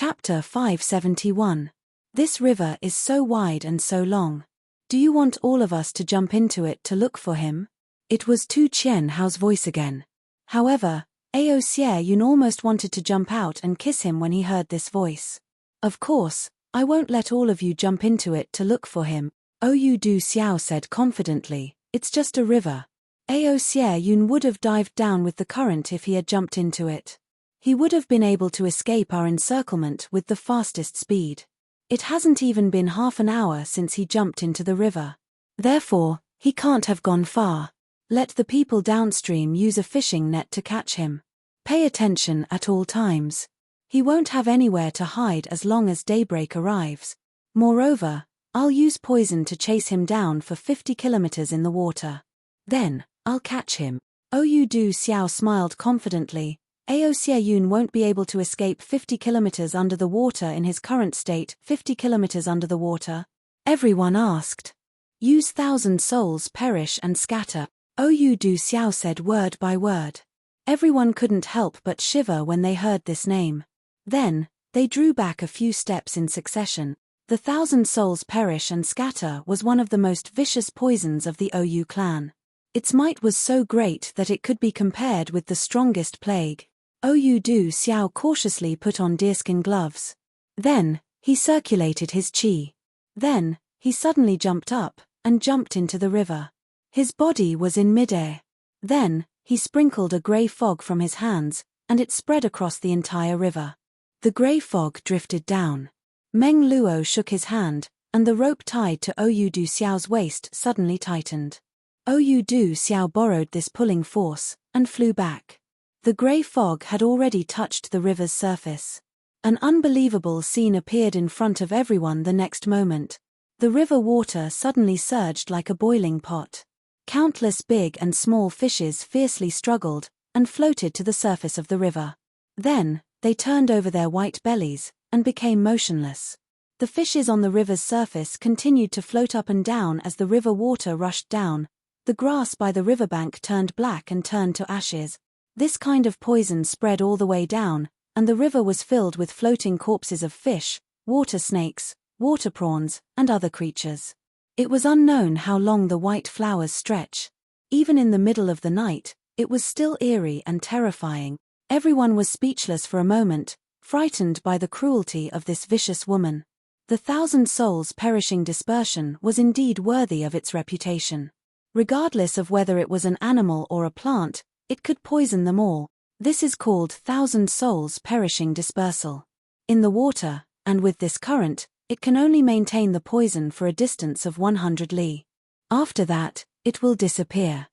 Chapter 571. This river is so wide and so long. Do you want all of us to jump into it to look for him? It was Tu Qianhao's voice again. However, Ao Xie Yun almost wanted to jump out and kiss him when he heard this voice. Of course, I won't let all of you jump into it to look for him, Ou Du Xiao said confidently. It's just a river. Ao Xie Yun would have dived down with the current if he had jumped into it. He would have been able to escape our encirclement with the fastest speed. It hasn't even been half an hour since he jumped into the river. Therefore, he can't have gone far. Let the people downstream use a fishing net to catch him. Pay attention at all times. He won't have anywhere to hide as long as daybreak arrives. Moreover, I'll use poison to chase him down for 50 kilometers in the water. Then, I'll catch him. Ou Du Xiao smiled confidently. Ao Xie Yun won't be able to escape 50 kilometers under the water in his current state. 50 kilometers under the water? Everyone asked. Use 1,000 souls perish and scatter, Ou Du Xiao said word by word. Everyone couldn't help but shiver when they heard this name. Then, they drew back a few steps in succession. The 1,000 souls perish and scatter was one of the most vicious poisons of the Ou clan. Its might was so great that it could be compared with the strongest plague. Ou Du Xiao cautiously put on deerskin gloves. Then, he circulated his qi. Then, he suddenly jumped up, and jumped into the river. His body was in midair. Then, he sprinkled a grey fog from his hands, and it spread across the entire river. The grey fog drifted down. Meng Luo shook his hand, and the rope tied to Ou Du Xiao's waist suddenly tightened. Ou Du Xiao borrowed this pulling force, and flew back. The grey fog had already touched the river's surface. An unbelievable scene appeared in front of everyone the next moment. The river water suddenly surged like a boiling pot. Countless big and small fishes fiercely struggled, and floated to the surface of the river. Then, they turned over their white bellies, and became motionless. The fishes on the river's surface continued to float up and down as the river water rushed down. The grass by the riverbank turned black and turned to ashes. This kind of poison spread all the way down, and the river was filled with floating corpses of fish, water snakes, water prawns, and other creatures. It was unknown how long the white flowers stretch. Even in the middle of the night, it was still eerie and terrifying. Everyone was speechless for a moment, frightened by the cruelty of this vicious woman. The 1,000 souls perishing dispersion was indeed worthy of its reputation. Regardless of whether it was an animal or a plant, it could poison them all. This is called 1,000 souls perishing dispersal. In the water, and with this current, it can only maintain the poison for a distance of 100 li. After that, it will disappear.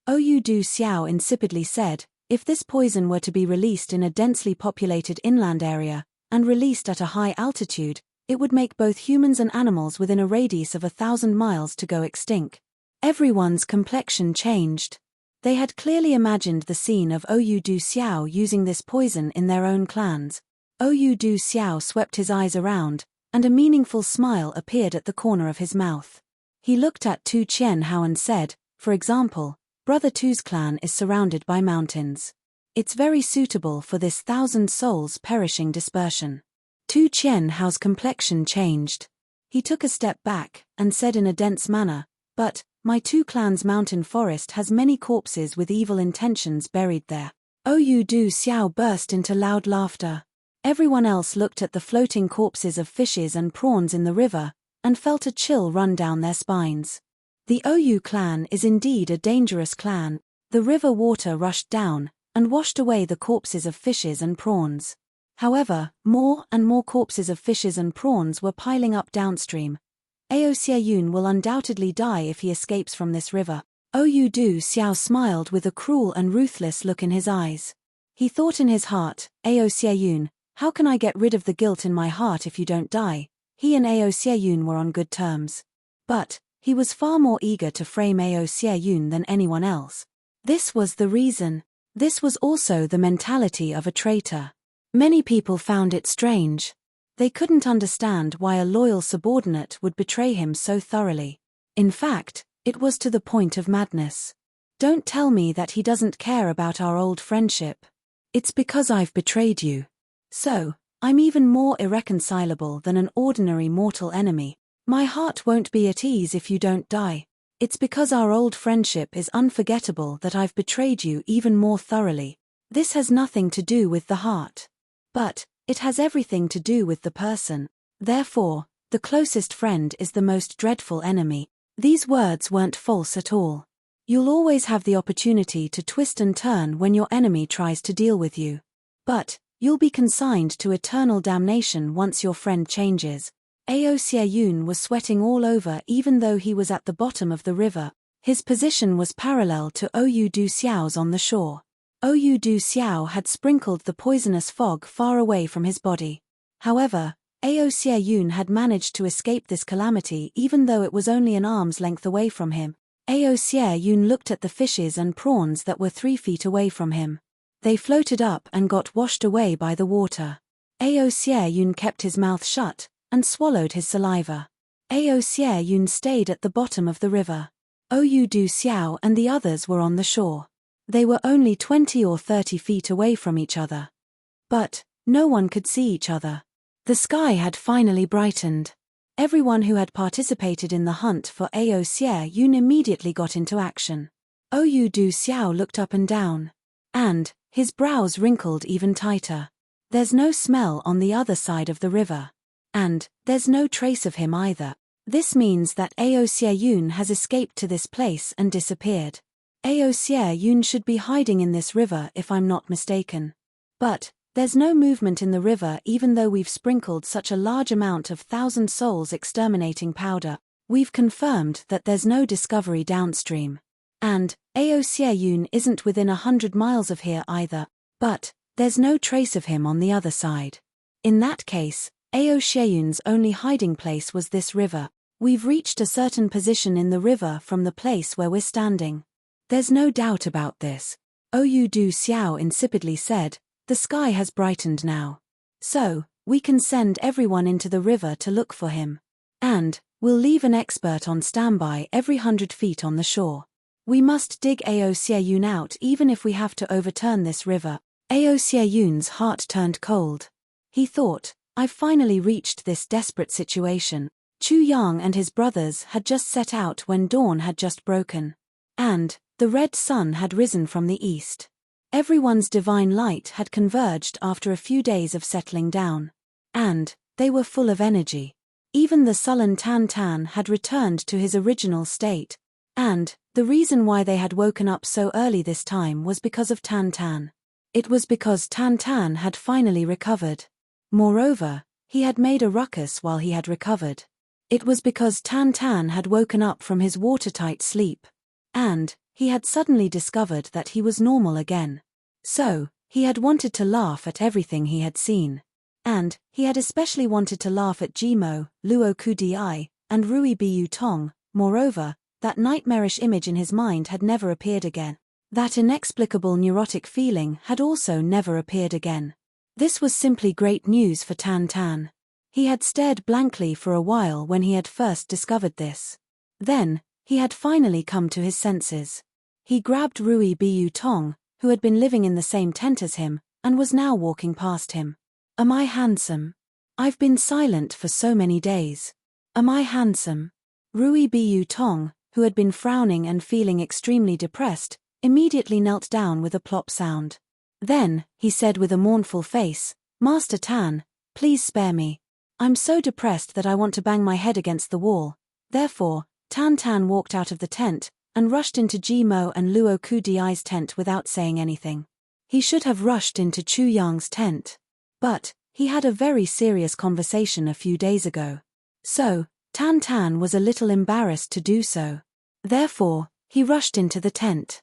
Ou Du Xiao insipidly said, if this poison were to be released in a densely populated inland area, and released at a high altitude, it would make both humans and animals within a radius of 1,000 miles to go extinct. Everyone's complexion changed. They had clearly imagined the scene of Ou Du Xiao using this poison in their own clans. Ou Du Xiao swept his eyes around, and a meaningful smile appeared at the corner of his mouth. He looked at Tu Qianhao and said, for example, Brother Tu's clan is surrounded by mountains. It's very suitable for this 1,000 souls perishing dispersion. Tu Qianhao's complexion changed. He took a step back, and said in a dense manner, but, my Tu clan's mountain forest has many corpses with evil intentions buried there. Ou Du Xiao burst into loud laughter. Everyone else looked at the floating corpses of fishes and prawns in the river, and felt a chill run down their spines. The Ou clan is indeed a dangerous clan. The river water rushed down, and washed away the corpses of fishes and prawns. However, more and more corpses of fishes and prawns were piling up downstream. Ao Xie Yun will undoubtedly die if he escapes from this river. Ou Du Xiao smiled with a cruel and ruthless look in his eyes. He thought in his heart, Ao Xie Yun, how can I get rid of the guilt in my heart if you don't die? He and Ao Xie Yun were on good terms. But, he was far more eager to frame Ao Xie Yun than anyone else. This was the reason. This was also the mentality of a traitor. Many people found it strange. They couldn't understand why a loyal subordinate would betray him so thoroughly. In fact, it was to the point of madness. Don't tell me that he doesn't care about our old friendship. It's because I've betrayed you. So, I'm even more irreconcilable than an ordinary mortal enemy. My heart won't be at ease if you don't die. It's because our old friendship is unforgettable that I've betrayed you even more thoroughly. This has nothing to do with the heart. But it has everything to do with the person. Therefore, the closest friend is the most dreadful enemy. These words weren't false at all. You'll always have the opportunity to twist and turn when your enemy tries to deal with you. But you'll be consigned to eternal damnation once your friend changes. Ao Xieyun was sweating all over even though he was at the bottom of the river. His position was parallel to Oyu Du Xiao's on the shore. Oyu Du Xiao had sprinkled the poisonous fog far away from his body. However, Ao Xieyun had managed to escape this calamity even though it was only an arm's length away from him. Ao Xieyun looked at the fishes and prawns that were 3 feet away from him. They floated up and got washed away by the water. Ao Xieyun kept his mouth shut and swallowed his saliva. Ao Xieyun stayed at the bottom of the river. Oyu Du Xiao and the others were on the shore. They were only 20 or 30 feet away from each other. But no one could see each other. The sky had finally brightened. Everyone who had participated in the hunt for Ao Xieyun immediately got into action. Oyu Du Xiao looked up and down. And his brows wrinkled even tighter. There's no smell on the other side of the river. And there's no trace of him either. This means that Ao Xieyun has escaped to this place and disappeared. Ao Xieyun should be hiding in this river if I'm not mistaken. But there's no movement in the river even though we've sprinkled such a large amount of 1,000 souls exterminating powder. We've confirmed that there's no discovery downstream. And Ao Xieyun isn't within 100 miles of here either. But there's no trace of him on the other side. In that case, Ao Xieyun's only hiding place was this river. We've reached a certain position in the river from the place where we're standing. There's no doubt about this. Oyu Du Xiao insipidly said, the sky has brightened now. So, we can send everyone into the river to look for him. And we'll leave an expert on standby every 100 feet on the shore. We must dig Ao Xieyun out even if we have to overturn this river. Ao Xieyun's heart turned cold. He thought, I've finally reached this desperate situation. Chu Yang and his brothers had just set out when dawn had just broken. And the red sun had risen from the east. Everyone's divine light had converged after a few days of settling down. And they were full of energy. Even the sullen Tan Tan had returned to his original state. And the reason why they had woken up so early this time was because of Tan Tan. It was because Tan Tan had finally recovered. Moreover, he had made a ruckus while he had recovered. It was because Tan Tan had woken up from his watertight sleep. And he had suddenly discovered that he was normal again. So, he had wanted to laugh at everything he had seen. And he had especially wanted to laugh at Jimo, Luo Kudi, and Rui Biu Tong. Moreover, that nightmarish image in his mind had never appeared again. That inexplicable neurotic feeling had also never appeared again. This was simply great news for Tan Tan. He had stared blankly for a while when he had first discovered this. Then, he had finally come to his senses. He grabbed Rui Biu Tong, who had been living in the same tent as him, and was now walking past him. Am I handsome? I've been silent for so many days. Am I handsome? Rui Biu Tong, who had been frowning and feeling extremely depressed, immediately knelt down with a plop sound. Then, he said with a mournful face, Master Tan, please spare me. I'm so depressed that I want to bang my head against the wall. Therefore, Tan Tan walked out of the tent, and rushed into Jimo and Luo Kudi's tent without saying anything. He should have rushed into Chu Yang's tent. But he had a very serious conversation a few days ago. So, Tan Tan was a little embarrassed to do so. Therefore, he rushed into the tent.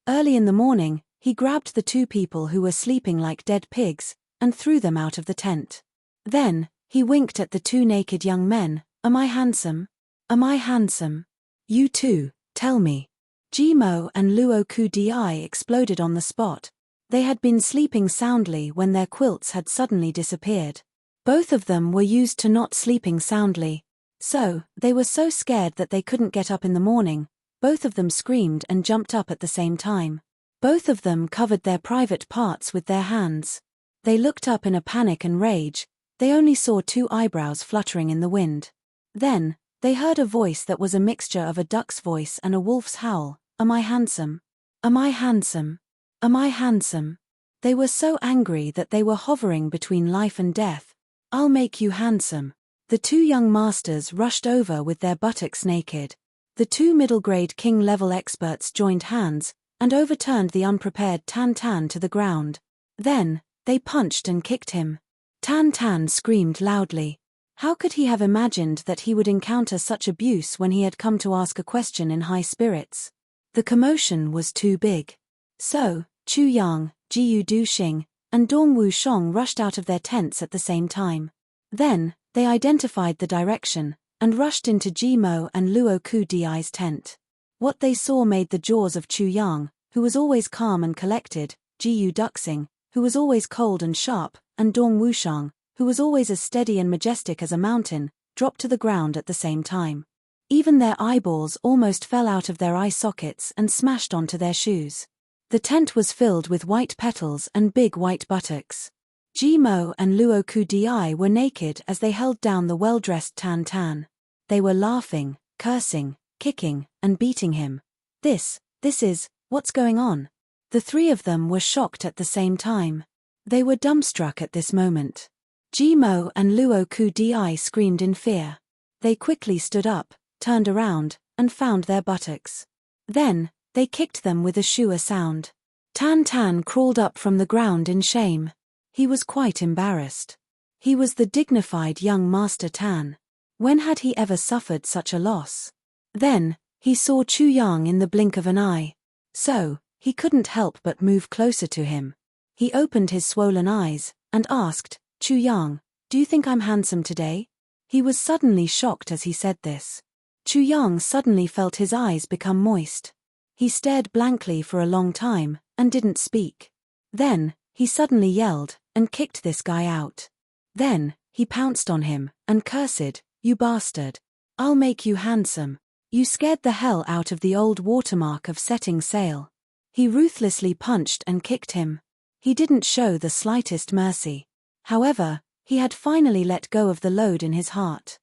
Early in the morning, he grabbed the 2 people who were sleeping like dead pigs, and threw them out of the tent. Then, he winked at the 2 naked young men. Am I handsome? Am I handsome? You too, tell me. Jimo and Luo Kudi exploded on the spot. They had been sleeping soundly when their quilts had suddenly disappeared. Both of them were used to not sleeping soundly. So, they were so scared that they couldn't get up in the morning. Both of them screamed and jumped up at the same time. Both of them covered their private parts with their hands. They looked up in a panic and rage. They only saw 2 eyebrows fluttering in the wind. Then, they heard a voice that was a mixture of a duck's voice and a wolf's howl. Am I handsome? Am I handsome? Am I handsome? They were so angry that they were hovering between life and death. I'll make you handsome. The 2 young masters rushed over with their buttocks naked. The 2 middle-grade king-level experts joined hands and overturned the unprepared Tan Tan to the ground. Then, they punched and kicked him. Tan Tan screamed loudly. How could he have imagined that he would encounter such abuse when he had come to ask a question in high spirits? The commotion was too big. So, Chu Yang, Jiu Du Xing, and Dong Wu Shong rushed out of their tents at the same time. Then, they identified the direction and rushed into Ji Mo and Luo Ku Di's tent. What they saw made the jaws of Chu Yang, who was always calm and collected, Jiu Duxing, who was always cold and sharp, and Dong Wushang, who was always as steady and majestic as a mountain, drop to the ground at the same time. Even their eyeballs almost fell out of their eye sockets and smashed onto their shoes. The tent was filled with white petals and big white buttocks. Ji Mo and Luo Ku Di were naked as they held down the well-dressed Tan Tan. They were laughing, cursing, kicking, and beating him. This is, what's going on? The 3 of them were shocked at the same time. They were dumbstruck at this moment. Ji Mo and Luo Ku Di screamed in fear. They quickly stood up, turned around, and found their buttocks. Then, they kicked them with a shua sound. Tan Tan crawled up from the ground in shame. He was quite embarrassed. He was the dignified young Master Tan. When had he ever suffered such a loss? Then, he saw Chu Yang in the blink of an eye. So, he couldn't help but move closer to him. He opened his swollen eyes and asked, Chu Yang, do you think I'm handsome today? He was suddenly shocked as he said this. Chu Yang suddenly felt his eyes become moist. He stared blankly for a long time and didn't speak. Then, he suddenly yelled and kicked this guy out. Then, he pounced on him and cursed, you bastard. I'll make you handsome. You scared the hell out of the old watermark of setting sail. He ruthlessly punched and kicked him. He didn't show the slightest mercy. However, he had finally let go of the load in his heart.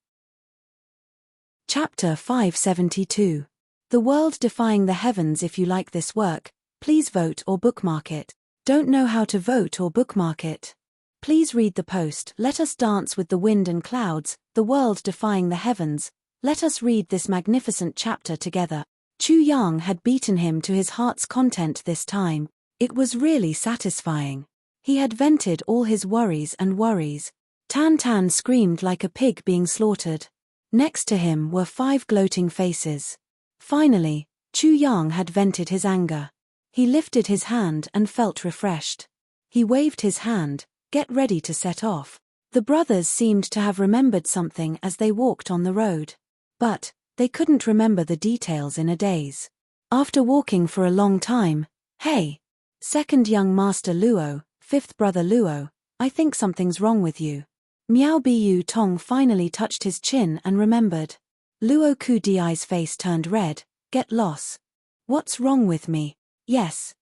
Chapter 572. The World Defying the Heavens. If you like this work, please vote or bookmark it. Don't know how to vote or bookmark it? Please read the post. Let us dance with the wind and clouds, the world defying the heavens. Let us read this magnificent chapter together. Chu Yang had beaten him to his heart's content this time. It was really satisfying. He had vented all his worries and worries. Tan Tan screamed like a pig being slaughtered. Next to him were 5 gloating faces. Finally, Chu Yang had vented his anger. He lifted his hand and felt refreshed. He waved his hand, get ready to set off. The brothers seemed to have remembered something as they walked on the road. But, they couldn't remember the details in a daze. After walking for a long time, hey! Second young master Luo, 5th brother Luo, I think something's wrong with you. Miao Biu Tong finally touched his chin and remembered. Luo Ku Di's face turned red, get lost. What's wrong with me? Yes,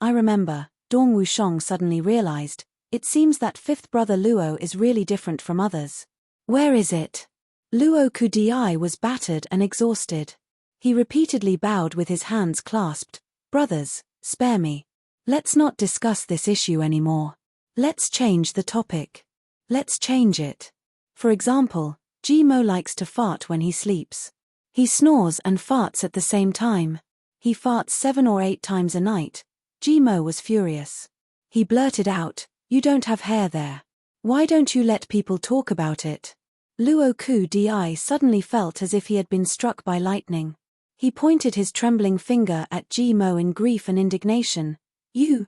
I remember. Dong Wushong suddenly realized. It seems that 5th brother Luo is really different from others. Where is it? Luo Ku Di was battered and exhausted. He repeatedly bowed with his hands clasped. Brothers, spare me. Let's not discuss this issue anymore. Let's change the topic. Let's change it. For example, Ji Mo likes to fart when he sleeps. He snores and farts at the same time. He farts 7 or 8 times a night. Ji Mo was furious. He blurted out, you don't have hair there. Why don't you let people talk about it? Luo Ku Di suddenly felt as if he had been struck by lightning. He pointed his trembling finger at Ji Mo in grief and indignation. You.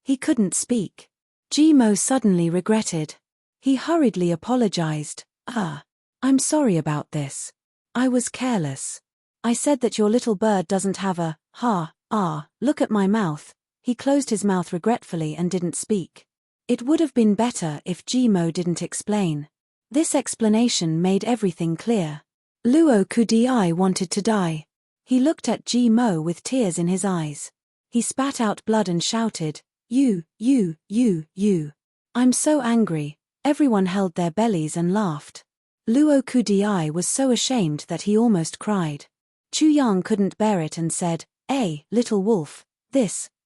He couldn't speak. Ji Mo suddenly regretted. He hurriedly apologized. I'm sorry about this. I was careless. I said that your little bird doesn't have a, look at my mouth. He closed his mouth regretfully and didn't speak. It would have been better if Ji Mo didn't explain. This explanation made everything clear. Luo Ku Di wanted to die. He looked at Ji Mo with tears in his eyes. He spat out blood and shouted, You. I'm so angry." Everyone held their bellies and laughed. Luo Kudii was so ashamed that he almost cried. Chu Yang couldn't bear it and said, little wolf,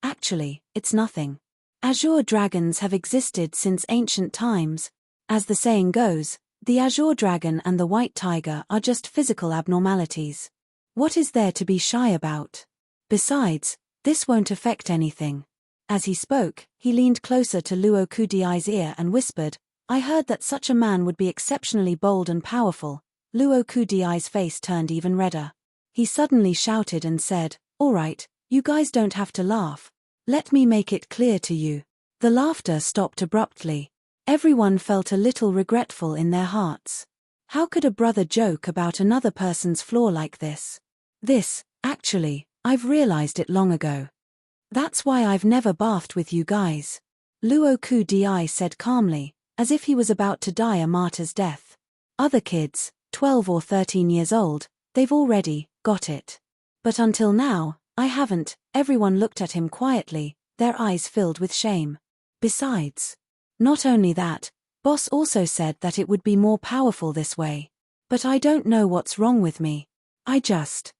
actually, it's nothing. Azure dragons have existed since ancient times. As the saying goes, the azure dragon and the white tiger are just physical abnormalities. What is there to be shy about? Besides, this won't affect anything." As he spoke, he leaned closer to Luo Kudii's ear and whispered, "I heard that such a man would be exceptionally bold and powerful." Luo Kudii's face turned even redder. He suddenly shouted and said, "All right, you guys don't have to laugh. Let me make it clear to you." The laughter stopped abruptly. Everyone felt a little regretful in their hearts. How could a brother joke about another person's flaw like this? Actually, I've realized it long ago. That's why I've never bathed with you guys," Luo Kudii said calmly, as if he was about to die a martyr's death. Other kids, 12 or 13 years old, they've already got it. But until now, I haven't. Everyone looked at him quietly, their eyes filled with shame. Besides, not only that, Boss also said that it would be more powerful this way. But I don't know what's wrong with me. I just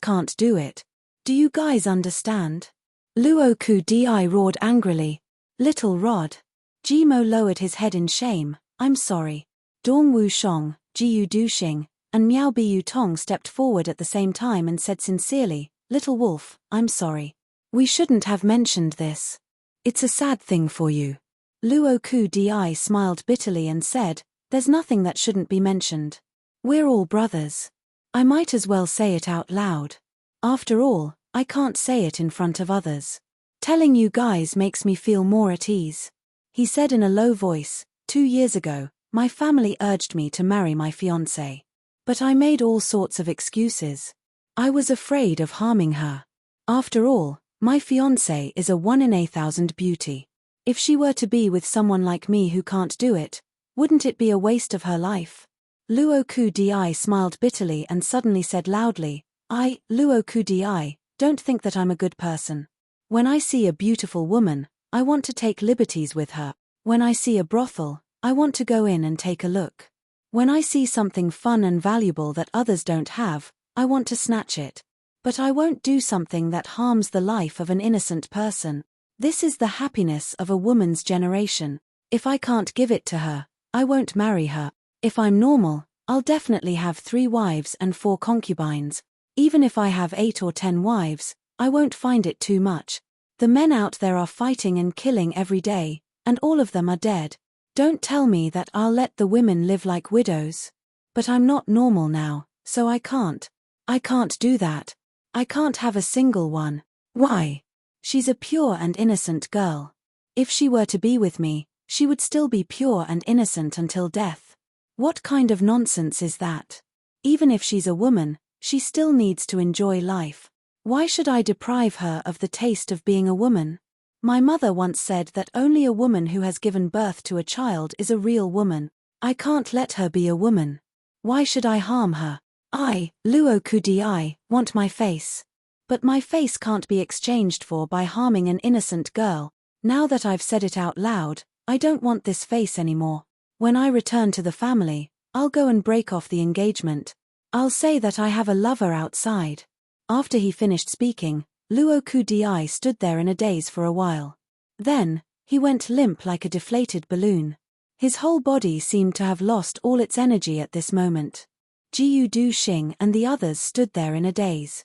can't do it. Do you guys understand? Luo Kudii roared angrily. "Little Rod." Jimo lowered his head in shame. "I'm sorry." Dong Wu Shong, Jiu Du Xing, and Miao Biu Tong stepped forward at the same time and said sincerely, "Little Wolf, I'm sorry. We shouldn't have mentioned this. It's a sad thing for you." Luo Kudii smiled bitterly and said, "There's nothing that shouldn't be mentioned. We're all brothers. I might as well say it out loud. After all, I can't say it in front of others. Telling you guys makes me feel more at ease." He said in a low voice, 2 years ago, my family urged me to marry my fiancée. But I made all sorts of excuses. I was afraid of harming her. After all, my fiancée is a 1 in 1,000 beauty. If she were to be with someone like me who can't do it, wouldn't it be a waste of her life? Luo Kudii smiled bitterly and suddenly said loudly, Luo Kudii, don't think that I'm a good person. When I see a beautiful woman, I want to take liberties with her. When I see a brothel, I want to go in and take a look. When I see something fun and valuable that others don't have, I want to snatch it. But I won't do something that harms the life of an innocent person. This is the happiness of a woman's generation. If I can't give it to her, I won't marry her. If I'm normal, I'll definitely have 3 wives and 4 concubines. Even if I have 8 or 10 wives, I won't find it too much. The men out there are fighting and killing every day, and all of them are dead. Don't tell me that I'll let the women live like widows. But I'm not normal now, so I can't. I can't do that. I can't have a single one. Why? She's a pure and innocent girl. If she were to be with me, she would still be pure and innocent until death. What kind of nonsense is that? Even if she's a woman, she still needs to enjoy life. Why should I deprive her of the taste of being a woman? My mother once said that only a woman who has given birth to a child is a real woman. I can't let her be a woman. Why should I harm her? I, Luo Kudii, want my face. But my face can't be exchanged for by harming an innocent girl. Now that I've said it out loud, I don't want this face anymore. When I return to the family, I'll go and break off the engagement. I'll say that I have a lover outside. After he finished speaking, Luo Kudii stood there in a daze for a while. Then, he went limp like a deflated balloon. His whole body seemed to have lost all its energy at this moment. Jiu Du Xing and the others stood there in a daze.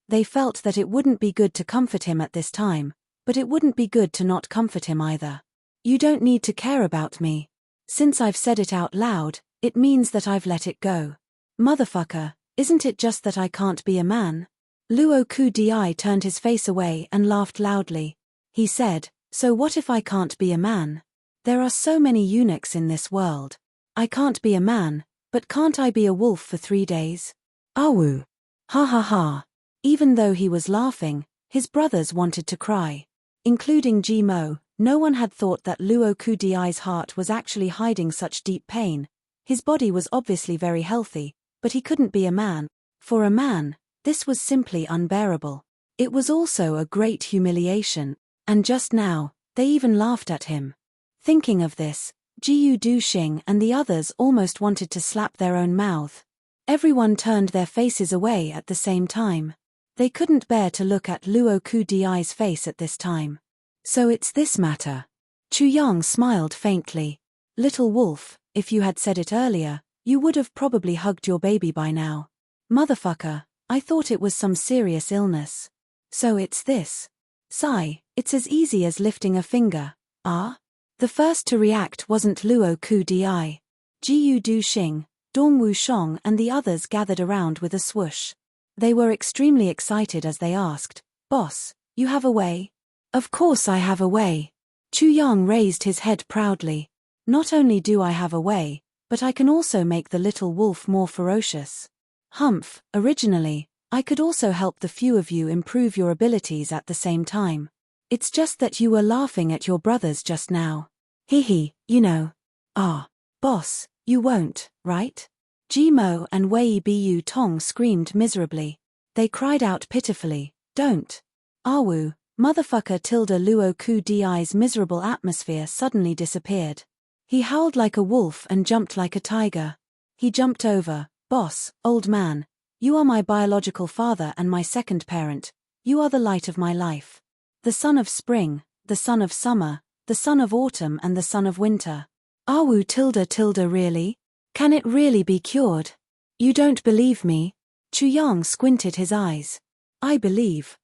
They felt that it wouldn't be good to comfort him at this time, but it wouldn't be good to not comfort him either. You don't need to care about me. Since I've said it out loud, it means that I've let it go. Motherfucker, isn't it just that I can't be a man? Luo Kudii turned his face away and laughed loudly. He said, so what if I can't be a man? There are so many eunuchs in this world. I can't be a man, but can't I be a wolf for 3 days? Awu. Ha ha ha. Even though he was laughing, his brothers wanted to cry. Including Jimo, no one had thought that Luo Kudii's heart was actually hiding such deep pain. His body was obviously very healthy, but he couldn't be a man. For a man, this was simply unbearable. It was also a great humiliation. And just now, they even laughed at him. Thinking of this, Jiu Du-shing and the others almost wanted to slap their own mouth. Everyone turned their faces away at the same time. They couldn't bear to look at Luo Kudi's face at this time. So it's this matter. Chu Yang smiled faintly. Little wolf, if you had said it earlier, you would have probably hugged your baby by now. Motherfucker, I thought it was some serious illness. So it's this. Sigh, it's as easy as lifting a finger. Ah? The first to react wasn't Luo Kudi. Jiu Du-shing, Dong Wushong and the others gathered around with a swoosh. They were extremely excited as they asked, "Boss, you have a way?" "Of course I have a way." Chu Yang raised his head proudly. "Not only do I have a way, but I can also make the little wolf more ferocious. Humph, originally, I could also help the few of you improve your abilities at the same time. It's just that you were laughing at your brothers just now. Hee, you know." "Ah, boss, you won't, right?" Jimo and Wei Bu Tong screamed miserably. They cried out pitifully, "Don't." Awu, motherfucker tilde Luo Kudi's miserable atmosphere suddenly disappeared. He howled like a wolf and jumped like a tiger. He jumped over. "Boss, old man, you are my biological father and my second parent. You are the light of my life. The son of spring, the son of summer, the son of autumn and the son of winter." Awu tilde really? Can it really be cured? You don't believe me? Chu Yang squinted his eyes. I believe.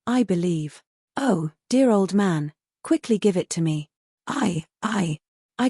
Oh, dear old man, quickly give it to me. I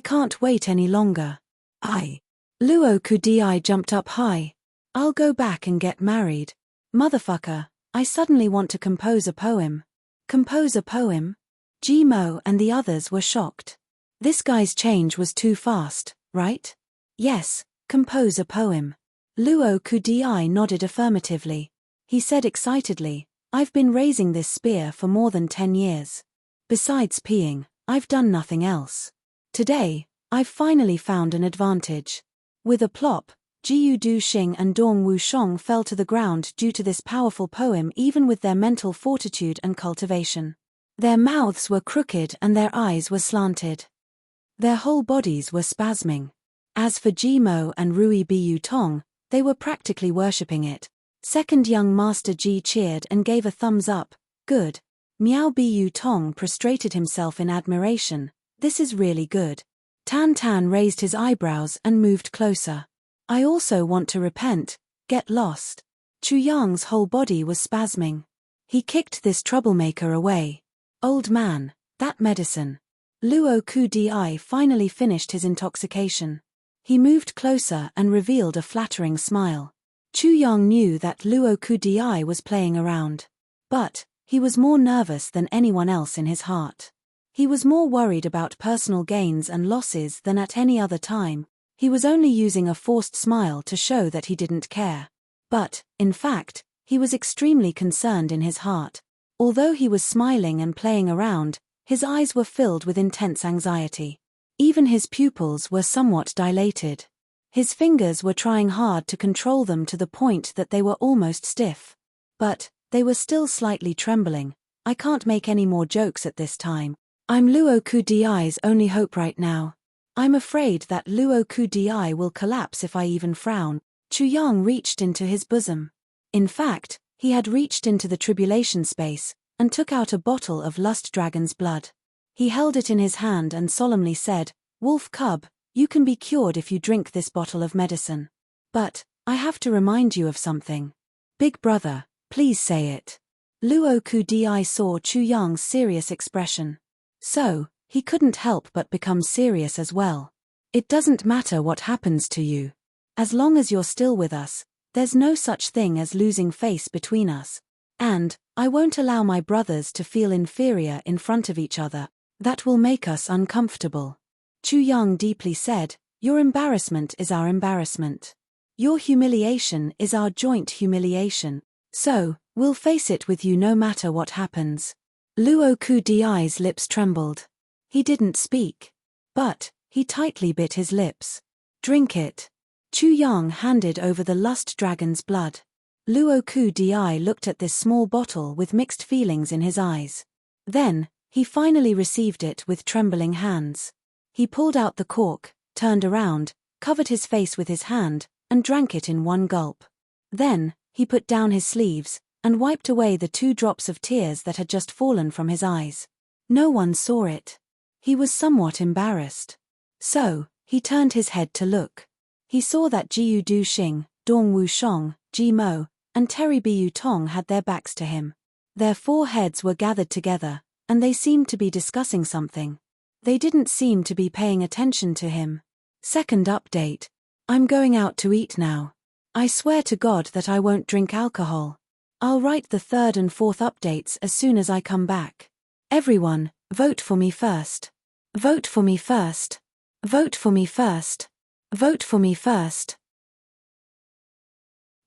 can't wait any longer. Luo Kudi jumped up high. I'll go back and get married. Motherfucker, I suddenly want to compose a poem. Compose a poem? Jimo and the others were shocked. This guy's change was too fast, right? Yes, compose a poem. Luo Kudi nodded affirmatively. He said excitedly, I've been raising this spear for more than 10 years. Besides peeing, I've done nothing else. Today, I've finally found an advantage. With a plop, Jiu Du-shing and Dong Wushong fell to the ground due to this powerful poem even with their mental fortitude and cultivation. Their mouths were crooked and their eyes were slanted. Their whole bodies were spasming. As for Jimo and Rui Bu Tong, they were practically worshipping it. Second young Master Ji cheered and gave a thumbs up. Good. Miao Bu Tong prostrated himself in admiration. This is really good. Tan Tan raised his eyebrows and moved closer. I also want to repent. Get lost. Chu Yang's whole body was spasming. He kicked this troublemaker away. Old man, that medicine. Luo Kudi finally finished his intoxication. He moved closer and revealed a flattering smile. Chu Yang knew that Luo Kudi was playing around. But he was more nervous than anyone else in his heart. He was more worried about personal gains and losses than at any other time. He was only using a forced smile to show that he didn't care. But, in fact, he was extremely concerned in his heart. Although he was smiling and playing around, his eyes were filled with intense anxiety. Even his pupils were somewhat dilated. His fingers were trying hard to control them to the point that they were almost stiff. But they were still slightly trembling. I can't make any more jokes at this time. I'm Luo Kudi's only hope right now. I'm afraid that Luo Kudi will collapse if I even frown. Chu Yang reached into his bosom. In fact, he had reached into the tribulation space, and took out a bottle of lust dragon's blood. He held it in his hand and solemnly said, Wolf cub, you can be cured if you drink this bottle of medicine. But, I have to remind you of something. Big brother, please say it. Luo Kudi saw Chu Yang's serious expression. So, he couldn't help but become serious as well. It doesn't matter what happens to you. As long as you're still with us, there's no such thing as losing face between us. And, I won't allow my brothers to feel inferior in front of each other. That will make us uncomfortable. Chu Yang deeply said, your embarrassment is our embarrassment. Your humiliation is our joint humiliation. So, we'll face it with you no matter what happens. Luo Kudi's lips trembled. He didn't speak. But, he tightly bit his lips. Drink it. Chu Yang handed over the lust dragon's blood. Luo Kudi looked at this small bottle with mixed feelings in his eyes. Then, He finally received it with trembling hands. He pulled out the cork, turned around, covered his face with his hand, and drank it in one gulp. Then, he put down his sleeves, and wiped away the 2 drops of tears that had just fallen from his eyes. No one saw it. He was somewhat embarrassed. So, he turned his head to look. He saw that Jiu Du Xing, Dong Wu Shong, Ji Mo, and Terry Bu Tong had their backs to him. Their 4 heads were gathered together, and they seemed to be discussing something. They didn't seem to be paying attention to him. Second update. I'm going out to eat now. I swear to God that I won't drink alcohol. I'll write the 3rd and 4th updates as soon as I come back. Everyone, vote for me first. Vote for me first. Vote for me first. Vote for me first.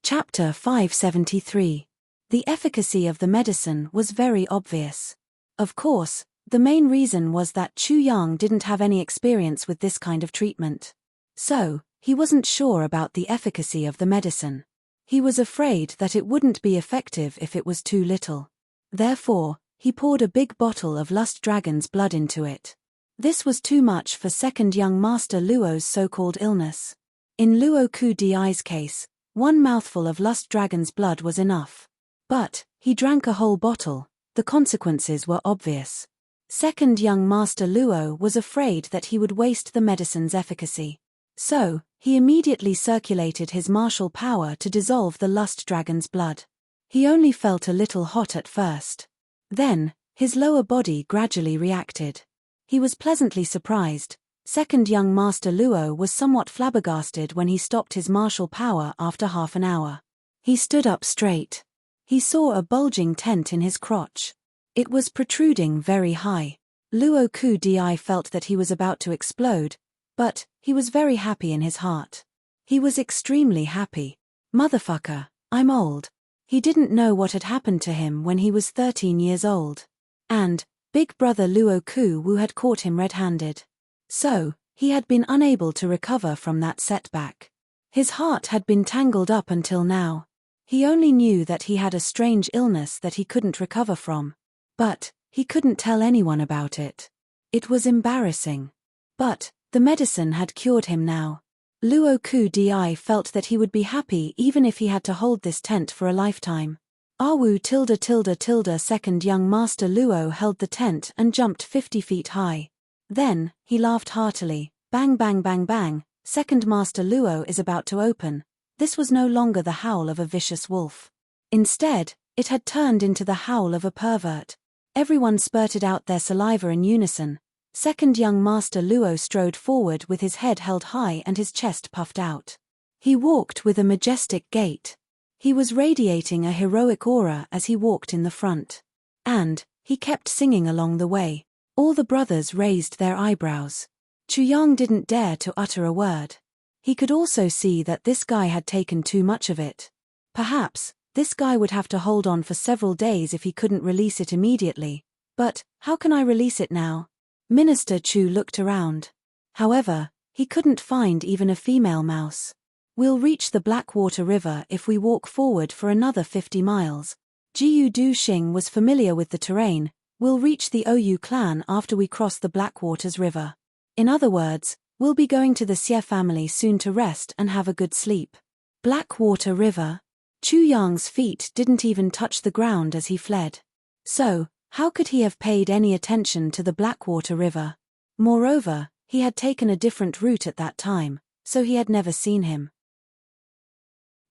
Chapter 573. The efficacy of the medicine was very obvious. Of course, the main reason was that Chu Yang didn't have any experience with this kind of treatment. So, he wasn't sure about the efficacy of the medicine. He was afraid that it wouldn't be effective if it was too little. Therefore, he poured a big bottle of Lust Dragon's blood into it. This was too much for second young Master Luo's so-called illness. In Luo Ku Di's case, 1 mouthful of Lust Dragon's blood was enough. But, he drank a whole bottle. The consequences were obvious. Second young Master Luo was afraid that he would waste the medicine's efficacy. So, he immediately circulated his martial power to dissolve the Lust Dragon's blood. He only felt a little hot at first. Then, his lower body gradually reacted. He was pleasantly surprised. Second young Master Luo was somewhat flabbergasted when he stopped his martial power after half an hour. He stood up straight. He saw a bulging tent in his crotch. It was protruding very high. Luo Ku Di felt that he was about to explode, but he was very happy in his heart. He was extremely happy. Motherfucker, I'm old. He didn't know what had happened to him when he was 13 years old. And, big brother Luo Ku Wu had caught him red-handed. So, he had been unable to recover from that setback. His heart had been tangled up until now. He only knew that he had a strange illness that he couldn't recover from. But, he couldn't tell anyone about it. It was embarrassing. But, the medicine had cured him now. Luo Ku Di felt that he would be happy even if he had to hold this tent for a lifetime. Awu ____ second young Master Luo held the tent and jumped 50 feet high. Then, he laughed heartily. Bang bang bang bang, second Master Luo is about to open. This was no longer the howl of a vicious wolf. Instead, it had turned into the howl of a pervert. Everyone spurted out their saliva in unison. Second young Master Luo strode forward with his head held high and his chest puffed out. He walked with a majestic gait. He was radiating a heroic aura as he walked in the front. And, he kept singing along the way. All the brothers raised their eyebrows. Chu Yang didn't dare to utter a word. He could also see that this guy had taken too much of it. Perhaps, this guy would have to hold on for several days if he couldn't release it immediately. But, how can I release it now? Minister Chu looked around. However, he couldn't find even a female mouse. We'll reach the Blackwater River if we walk forward for another 50 miles. Jiu Du Xing was familiar with the terrain. We'll reach the Ou clan after we cross the Blackwaters River. In other words, we'll be going to the Xie family soon to rest and have a good sleep. Blackwater River? Chu Yang's feet didn't even touch the ground as he fled. So, how could he have paid any attention to the Blackwater River? Moreover, he had taken a different route at that time, so he had never seen him.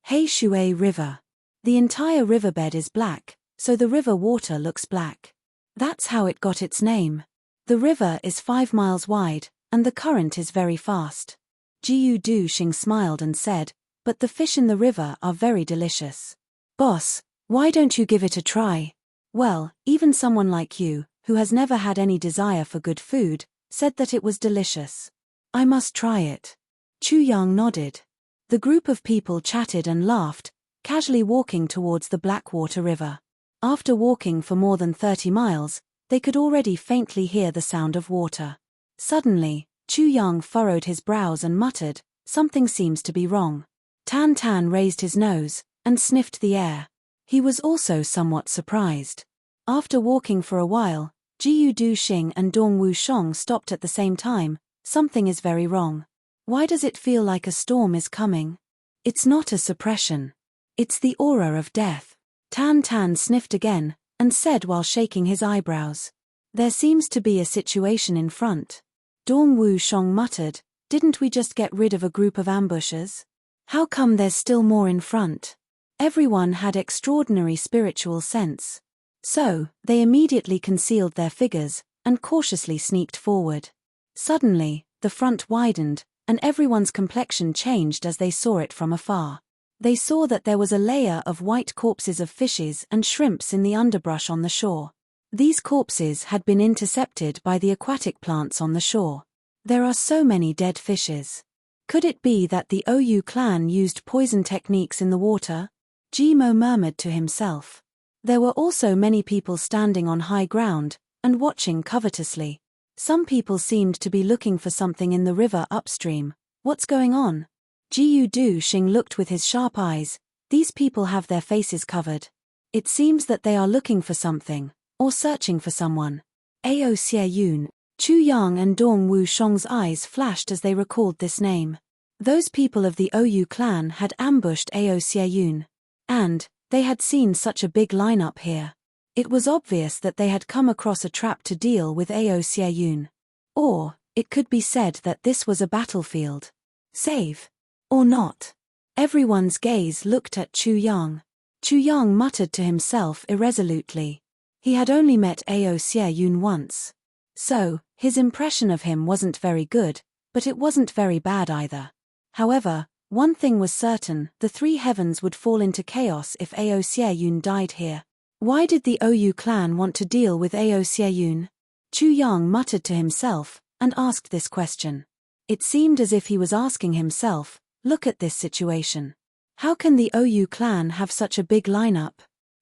Heishui River. The entire riverbed is black, so the river water looks black. That's how it got its name. The river is 5 miles wide, and the current is very fast. Jiu Du Xing smiled and said, but the fish in the river are very delicious. Boss, why don't you give it a try? Well, even someone like you, who has never had any desire for good food, said that it was delicious. I must try it. Chu Yang nodded. The group of people chatted and laughed, casually walking towards the Blackwater River. After walking for more than 30 miles, they could already faintly hear the sound of water. Suddenly, Chu Yang furrowed his brows and muttered, something seems to be wrong. Tan Tan raised his nose, and sniffed the air. He was also somewhat surprised. After walking for a while, Jiyu Du Xing and Dongwu Shong stopped at the same time. Something is very wrong. Why does it feel like a storm is coming? It's not a suppression. It's the aura of death. Tan Tan sniffed again, and said while shaking his eyebrows. There seems to be a situation in front. Dongwu Shong muttered, didn't we just get rid of a group of ambushers? How come there's still more in front? Everyone had extraordinary spiritual sense. So, they immediately concealed their figures, and cautiously sneaked forward. Suddenly, the front widened, and everyone's complexion changed as they saw it from afar. They saw that there was a layer of white corpses of fishes and shrimps in the underbrush on the shore. These corpses had been intercepted by the aquatic plants on the shore. There are so many dead fishes. Could it be that the OU clan used poison techniques in the water? Jimo murmured to himself. There were also many people standing on high ground, and watching covetously. Some people seemed to be looking for something in the river upstream. What's going on? Jiyu Du Xing looked with his sharp eyes. These people have their faces covered. It seems that they are looking for something, or searching for someone. Ao Xie Yun, Chu Yang and Dong Wu Shong's eyes flashed as they recalled this name. Those people of the OU clan had ambushed Ao Xie Yun. And they had seen such a big lineup here. It was obvious that they had come across a trap to deal with Ao Xie Yun. Or, it could be said that this was a battlefield. Save. Or not. Everyone's gaze looked at Chu Yang. Chu Yang muttered to himself irresolutely. He had only met Ao Xie Yun once. So, his impression of him wasn't very good, but it wasn't very bad either. However, one thing was certain, the three heavens would fall into chaos if Ao Xie Yun died here. Why did the OU clan want to deal with Ao Xie Yun? Chu Yang muttered to himself, and asked this question. It seemed as if he was asking himself, look at this situation. How can the OU clan have such a big lineup?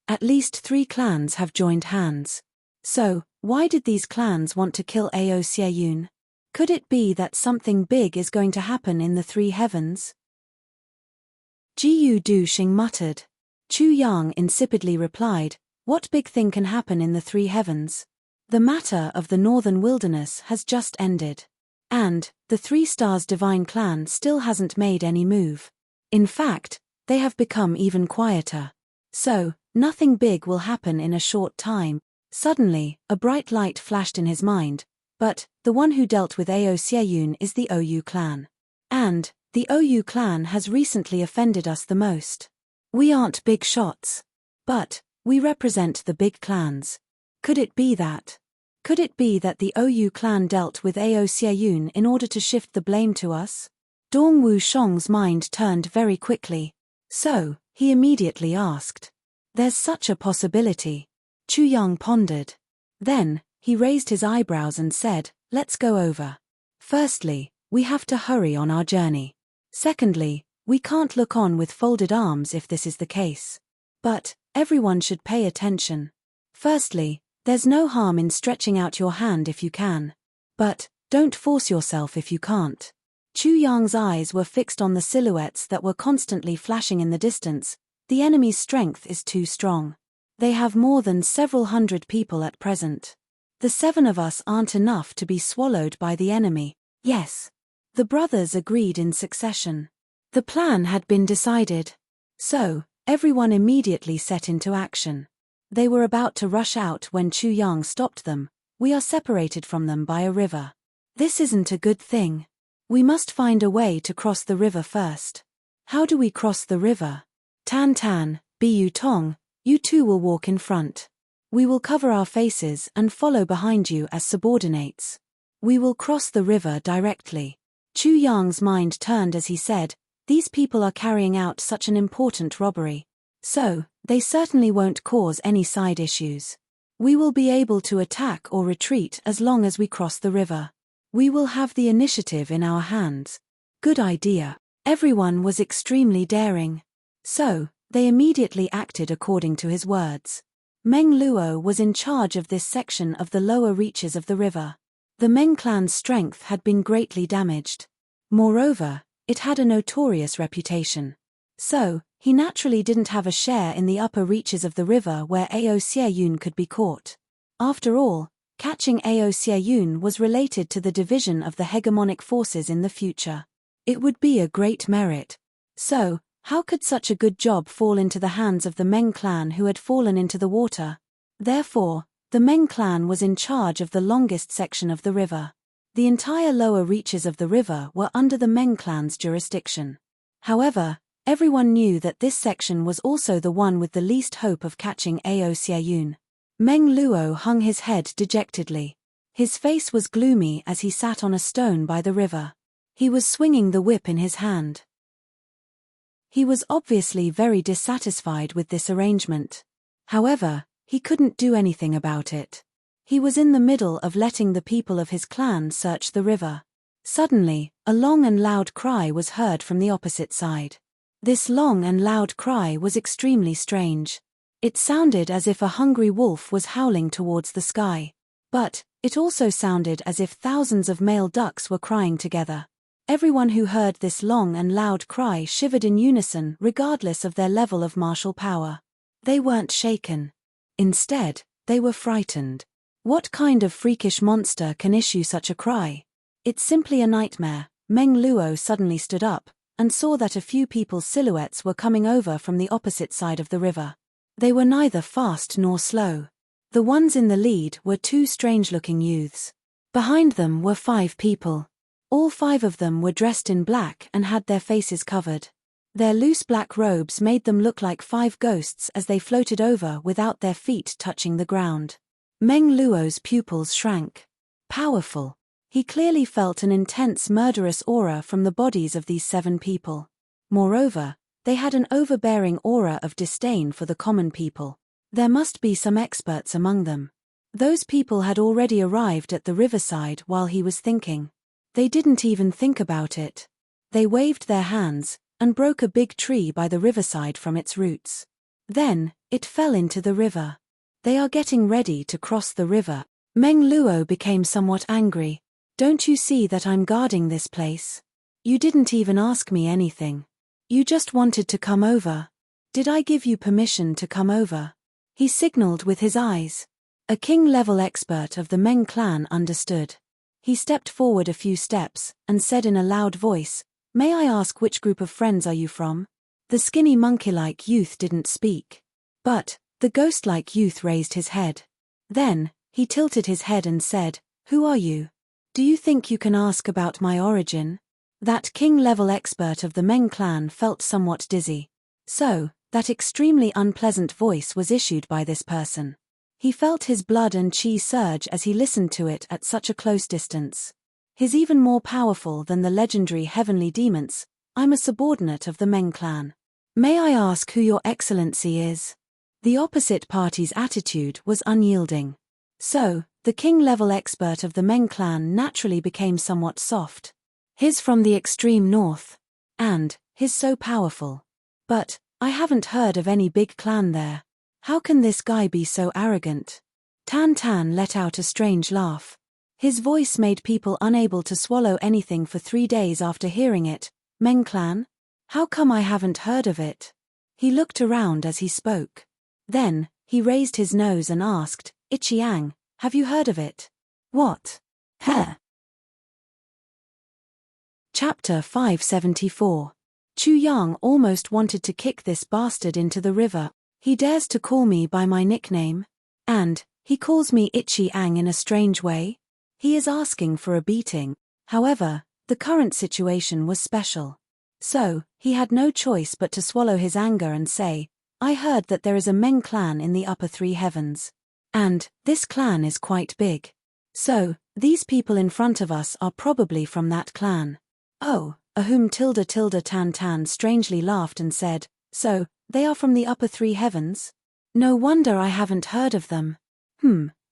At least 3 clans have joined hands. So, why did these clans want to kill Ao Xie Yun? Could it be that something big is going to happen in the 3 heavens? Jiyu Du Xing muttered. Chu Yang insipidly replied, what big thing can happen in the 3 heavens? The matter of the northern wilderness has just ended. And, the 3 Stars Divine clan still hasn't made any move. In fact, they have become even quieter. So, nothing big will happen in a short time. Suddenly, a bright light flashed in his mind. But, the one who dealt with Ao Xie Yun is the OU clan. And, the OU clan has recently offended us the most. We aren't big shots. But, we represent the big clans. Could it be that? Could it be that the OU clan dealt with Ao Xie Yun in order to shift the blame to us? Dongwu Shong's mind turned very quickly. So, he immediately asked. There's such a possibility. Chu Yang pondered. Then, he raised his eyebrows and said, let's go over. Firstly, we have to hurry on our journey. Secondly, we can't look on with folded arms if this is the case. But, everyone should pay attention. Firstly, there's no harm in stretching out your hand if you can. But, don't force yourself if you can't. Chu Yang's eyes were fixed on the silhouettes that were constantly flashing in the distance. The enemy's strength is too strong. They have more than several hundred people at present. The 7 of us aren't enough to be swallowed by the enemy. Yes. The brothers agreed in succession. The plan had been decided. So, everyone immediately set into action. They were about to rush out when Chu Yang stopped them. We are separated from them by a river. This isn't a good thing. We must find a way to cross the river first. How do we cross the river? Tan Tan, Bu Tong, you 2 will walk in front. We will cover our faces and follow behind you as subordinates. We will cross the river directly. Chu Yang's mind turned as he said, these people are carrying out such an important robbery. So, they certainly won't cause any side issues. We will be able to attack or retreat as long as we cross the river. We will have the initiative in our hands. Good idea. Everyone was extremely daring. So, they immediately acted according to his words. Meng Luo was in charge of this section of the lower reaches of the river. The Meng clan's strength had been greatly damaged. Moreover, it had a notorious reputation. So, he naturally didn't have a share in the upper reaches of the river where Ao Xie Yun could be caught. After all, Catching Ao Seayun was related to the division of the hegemonic forces in the future. It would be a great merit. So, how could such a good job fall into the hands of the Meng clan who had fallen into the water? Therefore, the Meng clan was in charge of the longest section of the river. The entire lower reaches of the river were under the Meng clan's jurisdiction. However, everyone knew that this section was also the one with the least hope of catching Ao Seayun. Meng Luo hung his head dejectedly. His face was gloomy as he sat on a stone by the river. He was swinging the whip in his hand. He was obviously very dissatisfied with this arrangement. However, he couldn't do anything about it. He was in the middle of letting the people of his clan search the river. Suddenly, a long and loud cry was heard from the opposite side. This long and loud cry was extremely strange. It sounded as if a hungry wolf was howling towards the sky. But, it also sounded as if thousands of male ducks were crying together. Everyone who heard this long and loud cry shivered in unison regardless of their level of martial power. They weren't shaken. Instead, they were frightened. What kind of freakish monster can issue such a cry? It's simply a nightmare. Meng Luo suddenly stood up, and saw that a few people's silhouettes were coming over from the opposite side of the river. They were neither fast nor slow. The ones in the lead were two strange-looking youths. Behind them were 5 people. All 5 of them were dressed in black and had their faces covered. Their loose black robes made them look like 5 ghosts as they floated over without their feet touching the ground. Meng Luo's pupils shrank. Powerful. He clearly felt an intense murderous aura from the bodies of these 7 people. Moreover, they had an overbearing aura of disdain for the common people. There must be some experts among them. Those people had already arrived at the riverside while he was thinking. They didn't even think about it. They waved their hands, and broke a big tree by the riverside from its roots. Then, it fell into the river. They are getting ready to cross the river. Meng Luo became somewhat angry. Don't you see that I'm guarding this place? You didn't even ask me anything. You just wanted to come over. Did I give you permission to come over? He signaled with his eyes. A king-level expert of the Meng clan understood. He stepped forward a few steps, and said in a loud voice, "May I ask which group of friends are you from?" The skinny monkey-like youth didn't speak. But, the ghost-like youth raised his head. Then, he tilted his head and said, "Who are you? Do you think you can ask about my origin?" That king-level expert of the Meng clan felt somewhat dizzy. So, that extremely unpleasant voice was issued by this person. He felt his blood and chi surge as he listened to it at such a close distance. He's even more powerful than the legendary heavenly demons. I'm a subordinate of the Meng clan. May I ask who your excellency is? The opposite party's attitude was unyielding. So, the king-level expert of the Meng clan naturally became somewhat soft. He's from the extreme north. And, he's so powerful. But, I haven't heard of any big clan there. How can this guy be so arrogant? Tan Tan let out a strange laugh. His voice made people unable to swallow anything for 3 days after hearing it. Meng clan? How come I haven't heard of it? He looked around as he spoke. Then, he raised his nose and asked, "Ichiang, have you heard of it?" "What? Heh." Chapter 574. Chu Yang almost wanted to kick this bastard into the river. He dares to call me by my nickname. And, he calls me Ichiang in a strange way. He is asking for a beating. However, the current situation was special. So, he had no choice but to swallow his anger and say, "I heard that there is a Meng clan in the upper 3 heavens. And, this clan is quite big. So, these people in front of us are probably from that clan." "Oh, Ahum Tan Tan strangely laughed and said, "So, they are from the upper 3 heavens? No wonder I haven't heard of them.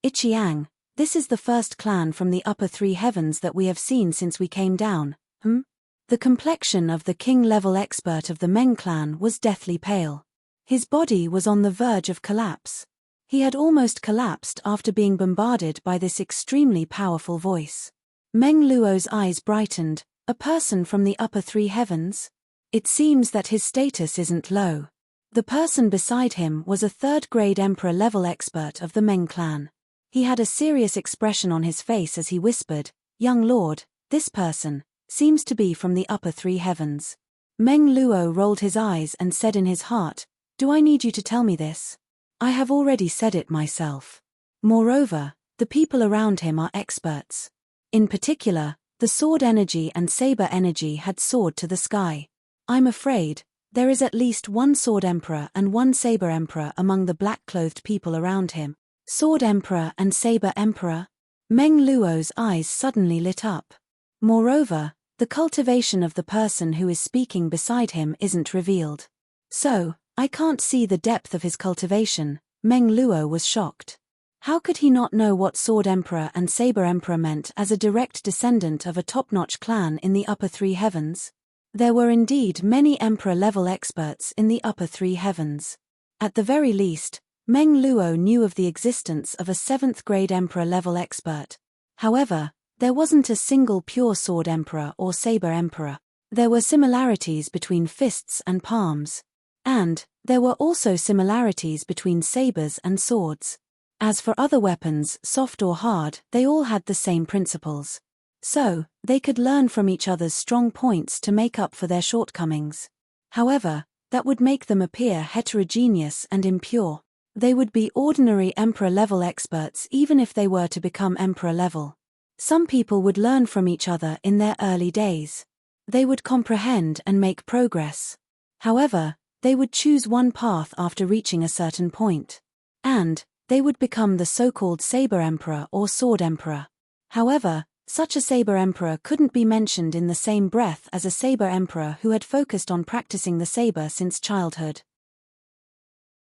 Ichiang, this is the first clan from the upper 3 heavens that we have seen since we came down, The complexion of the king-level expert of the Meng clan was deathly pale. His body was on the verge of collapse. He had almost collapsed after being bombarded by this extremely powerful voice. Meng Luo's eyes brightened. A person from the upper 3 heavens? It seems that his status isn't low. The person beside him was a 3rd-grade emperor-level expert of the Meng clan. He had a serious expression on his face as he whispered, "Young lord, this person seems to be from the upper three heavens." Meng Luo rolled his eyes and said in his heart, "Do I need you to tell me this? I have already said it myself." Moreover, the people around him are experts. In particular, the sword energy and saber energy had soared to the sky. I'm afraid there is at least one sword emperor and one saber emperor among the black-clothed people around him. Sword emperor and saber emperor? Meng Luo's eyes suddenly lit up. Moreover, the cultivation of the person who is speaking beside him isn't revealed. So, I can't see the depth of his cultivation. Meng Luo was shocked. How could he not know what sword emperor and saber emperor meant as a direct descendant of a top-notch clan in the upper three heavens? There were indeed many emperor-level experts in the upper three heavens. At the very least, Meng Luo knew of the existence of a 7th-grade emperor-level expert. However, there wasn't a single pure sword emperor or saber emperor. There were similarities between fists and palms. And there were also similarities between sabers and swords. As for other weapons, soft or hard, they all had the same principles. So, they could learn from each other's strong points to make up for their shortcomings. However, that would make them appear heterogeneous and impure. They would be ordinary emperor-level experts even if they were to become emperor-level. Some people would learn from each other in their early days. They would comprehend and make progress. However, they would choose one path after reaching a certain point. And they would become the so-called saber emperor or sword emperor. However, such a saber emperor couldn't be mentioned in the same breath as a saber emperor who had focused on practicing the saber since childhood.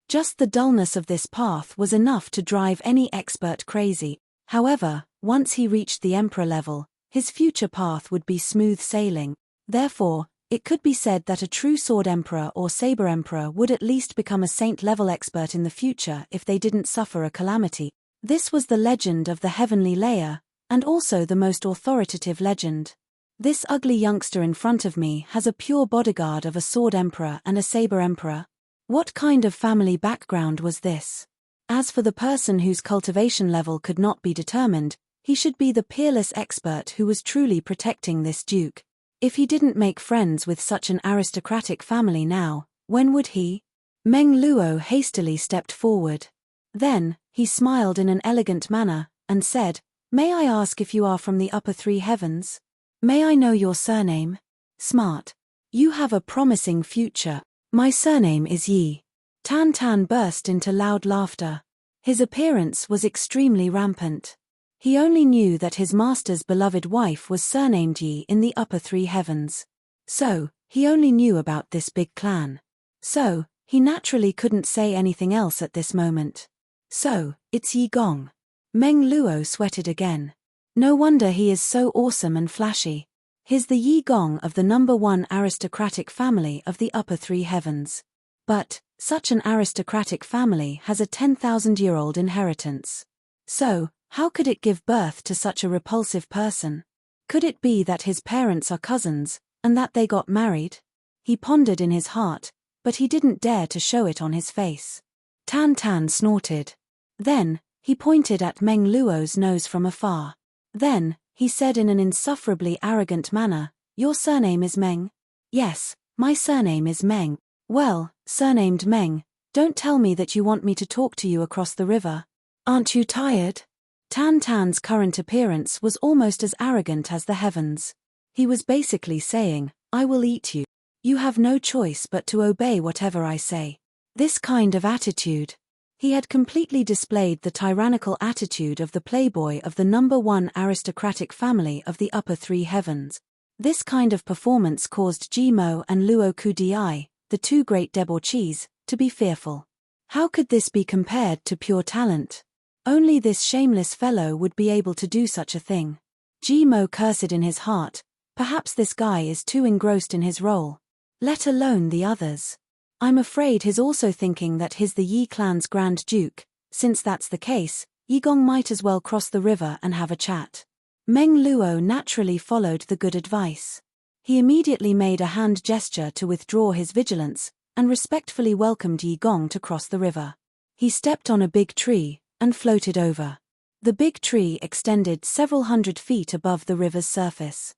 Just the dullness of this path was enough to drive any expert crazy. However, once he reached the emperor level, his future path would be smooth sailing. Therefore, it could be said that a true sword emperor or saber emperor would at least become a saint-level expert in the future if they didn't suffer a calamity. This was the legend of the heavenly layer, and also the most authoritative legend. This ugly youngster in front of me has a pure bodyguard of a sword emperor and a saber emperor. What kind of family background was this? As for the person whose cultivation level could not be determined, he should be the peerless expert who was truly protecting this duke. If he didn't make friends with such an aristocratic family now, when would he? Meng Luo hastily stepped forward. Then, he smiled in an elegant manner, and said, "May I ask if you are from the upper three heavens? May I know your surname?" "Smart. You have a promising future. My surname is Yi." Tan Tan burst into loud laughter. His appearance was extremely rampant. He only knew that his master's beloved wife was surnamed Yi in the upper three heavens. So, he only knew about this big clan. So, he naturally couldn't say anything else at this moment. "So, it's Yi Gong." Meng Luo sweated again. No wonder he is so awesome and flashy. He's the Yi Gong of the #1 aristocratic family of the upper three heavens. But, such an aristocratic family has a 10,000-year-old inheritance. So, how could it give birth to such a repulsive person? Could it be that his parents are cousins, and that they got married? He pondered in his heart, but he didn't dare to show it on his face. Tan Tan snorted. Then, he pointed at Meng Luo's nose from afar. Then, he said in an insufferably arrogant manner, "Your surname is Meng?" "Yes, my surname is Meng." "Well, surnamed Meng, don't tell me that you want me to talk to you across the river. Aren't you tired?" Tan Tan's current appearance was almost as arrogant as the heavens. He was basically saying, "I will eat you. You have no choice but to obey whatever I say." This kind of attitude. He had completely displayed the tyrannical attitude of the playboy of the #1 aristocratic family of the upper three heavens. This kind of performance caused Jimo and Luo Kudi, the two great debauchees, to be fearful. How could this be compared to pure talent? Only this shameless fellow would be able to do such a thing. Jimo cursed in his heart, perhaps this guy is too engrossed in his role. Let alone the others. I'm afraid he's also thinking that he's the Yi clan's Grand Duke. Since that's the case, Yi Gong might as well cross the river and have a chat. Meng Luo naturally followed the good advice. He immediately made a hand gesture to withdraw his vigilance, and respectfully welcomed Yi Gong to cross the river. He stepped on a big tree, and floated over. The big tree extended several hundred feet above the river's surface.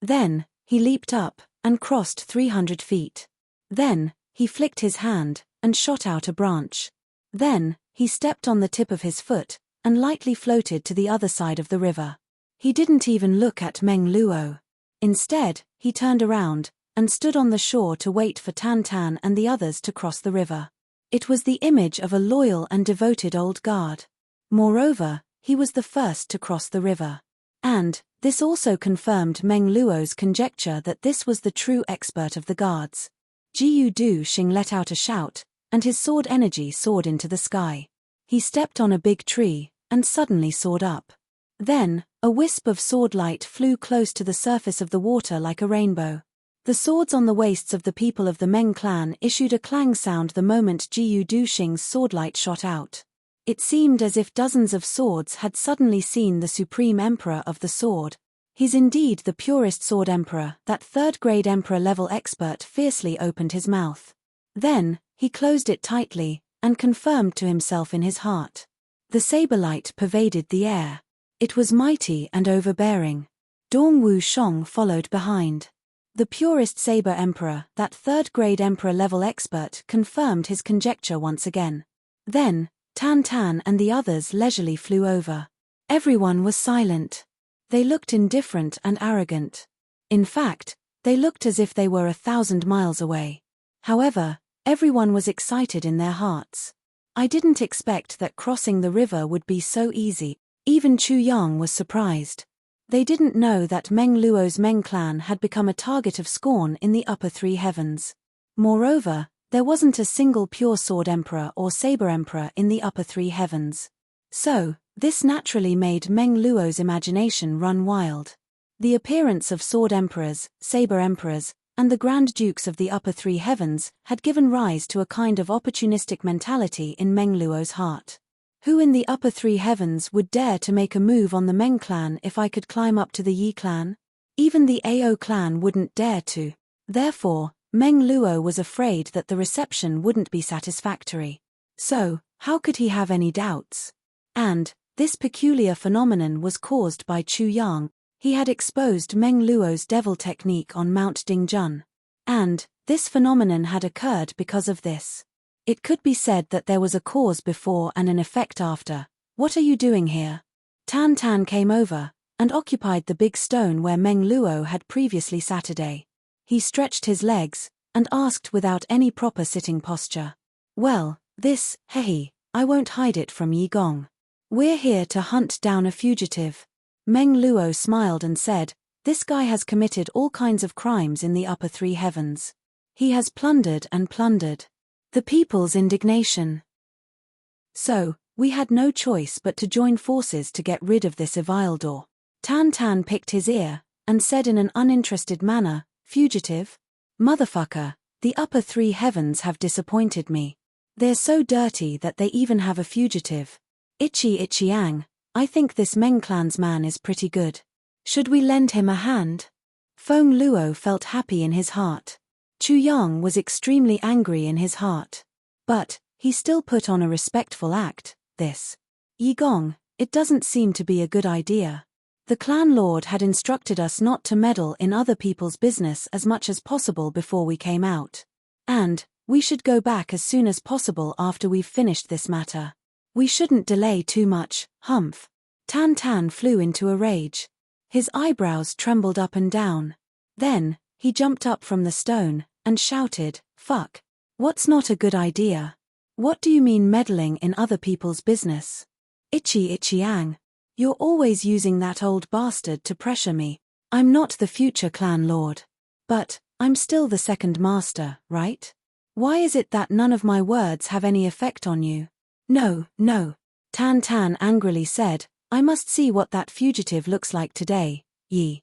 Then, he leaped up and crossed 300 feet. Then, he flicked his hand and shot out a branch. Then, he stepped on the tip of his foot and lightly floated to the other side of the river. He didn't even look at Meng Luo. Instead, he turned around and stood on the shore to wait for Tan Tan and the others to cross the river. It was the image of a loyal and devoted old guard. Moreover, he was the first to cross the river. And this also confirmed Meng Luo's conjecture that this was the true expert of the guards. Jiyu Du Xing let out a shout, and his sword energy soared into the sky. He stepped on a big tree, and suddenly soared up. Then, a wisp of sword light flew close to the surface of the water like a rainbow. The swords on the waists of the people of the Meng clan issued a clang sound the moment Jiyu Du Xing's swordlight shot out. It seemed as if dozens of swords had suddenly seen the supreme emperor of the sword. He's indeed the purest sword emperor. That third-grade emperor-level expert fiercely opened his mouth. Then, he closed it tightly, and confirmed to himself in his heart. The saber light pervaded the air. It was mighty and overbearing. Dongwu Shong followed behind. The purest saber emperor, that third-grade emperor-level expert, confirmed his conjecture once again. Then, Tan Tan and the others leisurely flew over. Everyone was silent. They looked indifferent and arrogant. In fact, they looked as if they were 1,000 miles away. However, everyone was excited in their hearts. I didn't expect that crossing the river would be so easy. Even Chu Yang was surprised. They didn't know that Meng Luo's Meng clan had become a target of scorn in the upper three heavens. Moreover, there wasn't a single pure sword emperor or saber emperor in the upper three heavens. So, this naturally made Meng Luo's imagination run wild. The appearance of sword emperors, saber emperors, and the grand dukes of the upper three heavens had given rise to a kind of opportunistic mentality in Meng Luo's heart. Who in the upper three heavens would dare to make a move on the Meng clan if I could climb up to the Yi clan? Even the Ao clan wouldn't dare to. Therefore, Meng Luo was afraid that the reception wouldn't be satisfactory. So, how could he have any doubts? And this peculiar phenomenon was caused by Chu Yang. He had exposed Meng Luo's devil technique on Mount Dingjun. And this phenomenon had occurred because of this. It could be said that there was a cause before and an effect after. What are you doing here? Tan Tan came over and occupied the big stone where Meng Luo had previously sat today. He stretched his legs and asked without any proper sitting posture. Well, this, hehe, I won't hide it from Yi Gong. We're here to hunt down a fugitive. Meng Luo smiled and said, this guy has committed all kinds of crimes in the upper three heavens. He has plundered and plundered. The people's indignation. So, we had no choice but to join forces to get rid of this Evildor. Tan Tan picked his ear and said in an uninterested manner, fugitive? Motherfucker, the upper three heavens have disappointed me. They're so dirty that they even have a fugitive. Itchy Yang, I think this Meng clan's man is pretty good. Should we lend him a hand? Feng Luo felt happy in his heart. Chu Yang was extremely angry in his heart. But, he still put on a respectful act. This. Yi Gong, it doesn't seem to be a good idea. The clan lord had instructed us not to meddle in other people's business as much as possible before we came out. And, we should go back as soon as possible after we've finished this matter. We shouldn't delay too much, humph. Tan Tan flew into a rage. His eyebrows trembled up and down. Then, he jumped up from the stone and shouted, fuck. What's not a good idea? What do you mean meddling in other people's business? Itchy Yang. You're always using that old bastard to pressure me. I'm not the future clan lord. But, I'm still the second master, right? Why is it that none of my words have any effect on you? No. Tan Tan angrily said, I must see what that fugitive looks like today, Yi.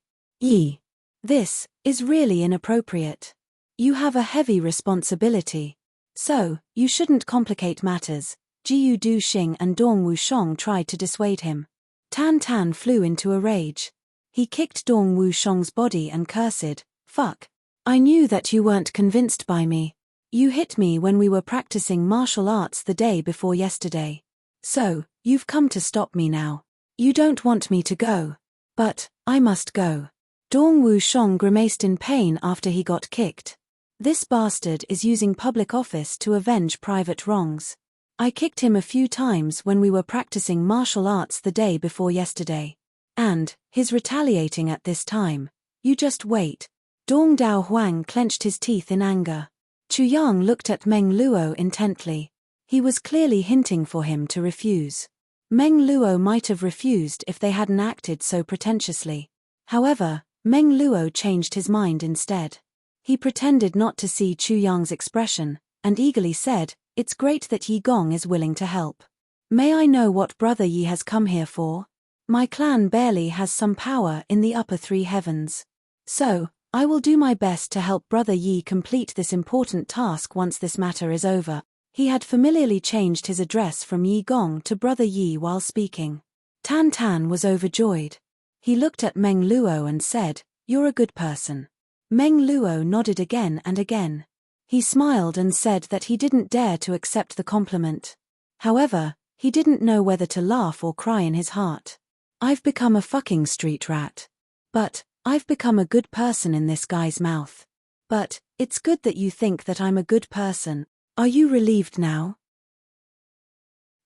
This is really inappropriate. You have a heavy responsibility. So, you shouldn't complicate matters. Jiyu Du Xing and Dongwu Shong tried to dissuade him. Tan Tan flew into a rage. He kicked Dongwu Shong's body and cursed, fuck. I knew that you weren't convinced by me. You hit me when we were practicing martial arts the day before yesterday. So, You've come to stop me now. You don't want me to go. But, I must go. Dong Wushong grimaced in pain after he got kicked. This bastard is using public office to avenge private wrongs. I kicked him a few times when we were practicing martial arts the day before yesterday. And, he's retaliating at this time. You just wait. Dong Dao Huang clenched his teeth in anger. Chu Yang looked at Meng Luo intently. He was clearly hinting for him to refuse. Meng Luo might have refused if they hadn't acted so pretentiously. However, Meng Luo changed his mind instead. He pretended not to see Chu Yang's expression, and eagerly said, "It's great that Yi Gong is willing to help. May I know what Brother Yi has come here for? My clan barely has some power in the upper three heavens. So, I will do my best to help Brother Yi complete this important task once this matter is over." He had familiarly changed his address from Yi Gong to Brother Yi while speaking. Tan Tan was overjoyed. He looked at Meng Luo and said, "You're a good person." Meng Luo nodded again and again. He smiled and said that he didn't dare to accept the compliment. However, he didn't know whether to laugh or cry in his heart. I've become a fucking street rat. But, I've become a good person in this guy's mouth. But, it's good that you think that I'm a good person. Are you relieved now?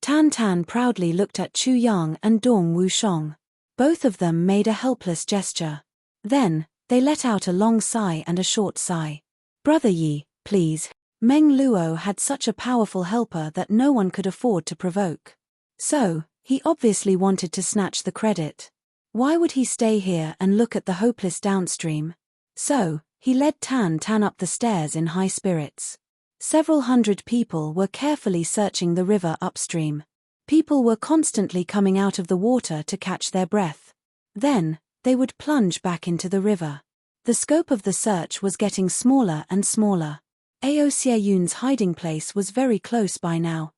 Tan Tan proudly looked at Chu Yang and Dong Wushong. Both of them made a helpless gesture. Then, they let out a long sigh and a short sigh. Brother Yi, please. Meng Luo had such a powerful helper that no one could afford to provoke. So, he obviously wanted to snatch the credit. Why would he stay here and look at the hopeless downstream? So, he led Tan Tan up the stairs in high spirits. Several hundred people were carefully searching the river upstream. People were constantly coming out of the water to catch their breath. Then, they would plunge back into the river. The scope of the search was getting smaller and smaller. Ao Xieyun's hiding place was very close by now.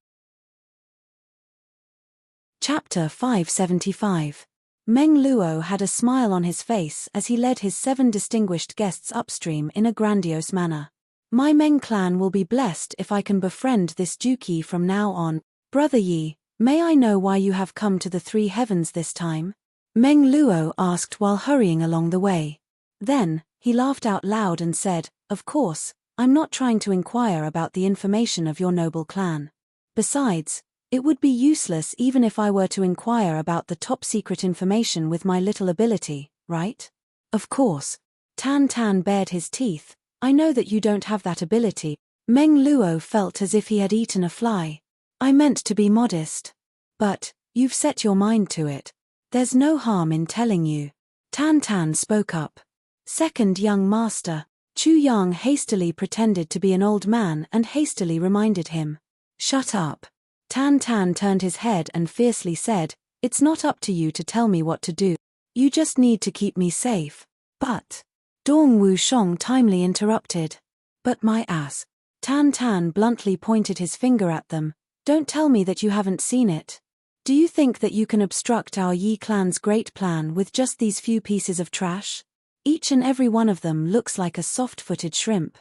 Chapter 575. Meng Luo had a smile on his face as he led his 7 distinguished guests upstream in a grandiose manner. My Meng clan will be blessed if I can befriend this Juki from now on. Brother Yi, may I know why you have come to the 3 heavens this time? Meng Luo asked while hurrying along the way. Then, he laughed out loud and said, "Of course, I'm not trying to inquire about the information of your noble clan. Besides, it would be useless even if I were to inquire about the top-secret information with my little ability, right? Of course." Tan Tan bared his teeth. "I know that you don't have that ability." Meng Luo felt as if he had eaten a fly. "I meant to be modest. But, you've set your mind to it. There's no harm in telling you." Tan Tan spoke up. Second young master, Chu Yang hastily pretended to be an old man and hastily reminded him. "Shut up." Tan Tan turned his head and fiercely said, "It's not up to you to tell me what to do. You just need to keep me safe." "But," Dong Wushong timely interrupted. "But my ass." Tan Tan bluntly pointed his finger at them. "Don't tell me that you haven't seen it. Do you think that you can obstruct our Yi clan's great plan with just these few pieces of trash? Each and every one of them looks like a soft-footed shrimp.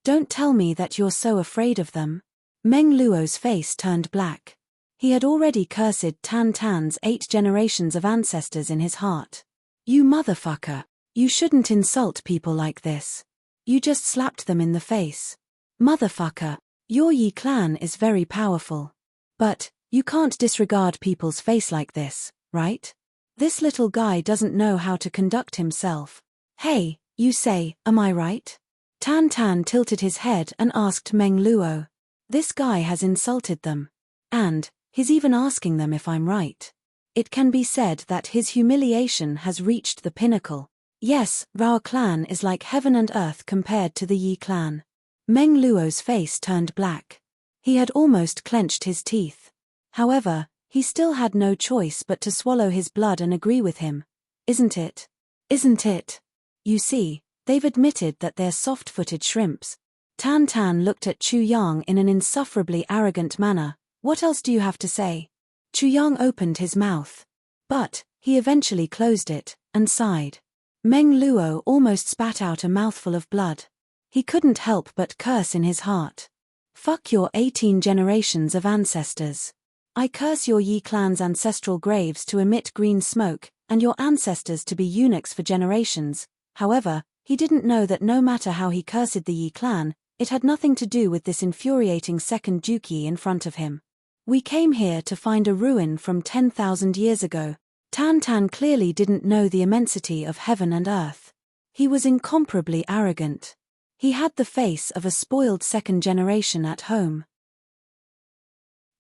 Don't tell me that you're so afraid of them." Meng Luo's face turned black. He had already cursed Tan Tan's 8 generations of ancestors in his heart. "You motherfucker. You shouldn't insult people like this. You just slapped them in the face. Motherfucker, your Yi clan is very powerful. But, you can't disregard people's face like this, right? This little guy doesn't know how to conduct himself. Hey, you say, am I right?" Tan Tan tilted his head and asked Meng Luo. "This guy has insulted them. And, he's even asking them if I'm right. It can be said that his humiliation has reached the pinnacle. Yes, our clan is like heaven and earth compared to the Yi clan." Meng Luo's face turned black. He had almost clenched his teeth. However, he still had no choice but to swallow his blood and agree with him. "Isn't it? Isn't it? You see, they've admitted that they're soft-footed shrimps." Tan Tan looked at Chu Yang in an insufferably arrogant manner. "What else do you have to say?" Chu Yang opened his mouth. But, he eventually closed it, and sighed. Meng Luo almost spat out a mouthful of blood. He couldn't help but curse in his heart. "Fuck your 18 generations of ancestors. I curse your Yi clan's ancestral graves to emit green smoke, and your ancestors to be eunuchs for generations. However, he didn't know that no matter how he cursed the Yi clan, it had nothing to do with this infuriating second Duke Yi in front of him. We came here to find a ruin from 10,000 years ago. Tan Tan clearly didn't know the immensity of heaven and earth. He was incomparably arrogant. He had the face of a spoiled second generation at home.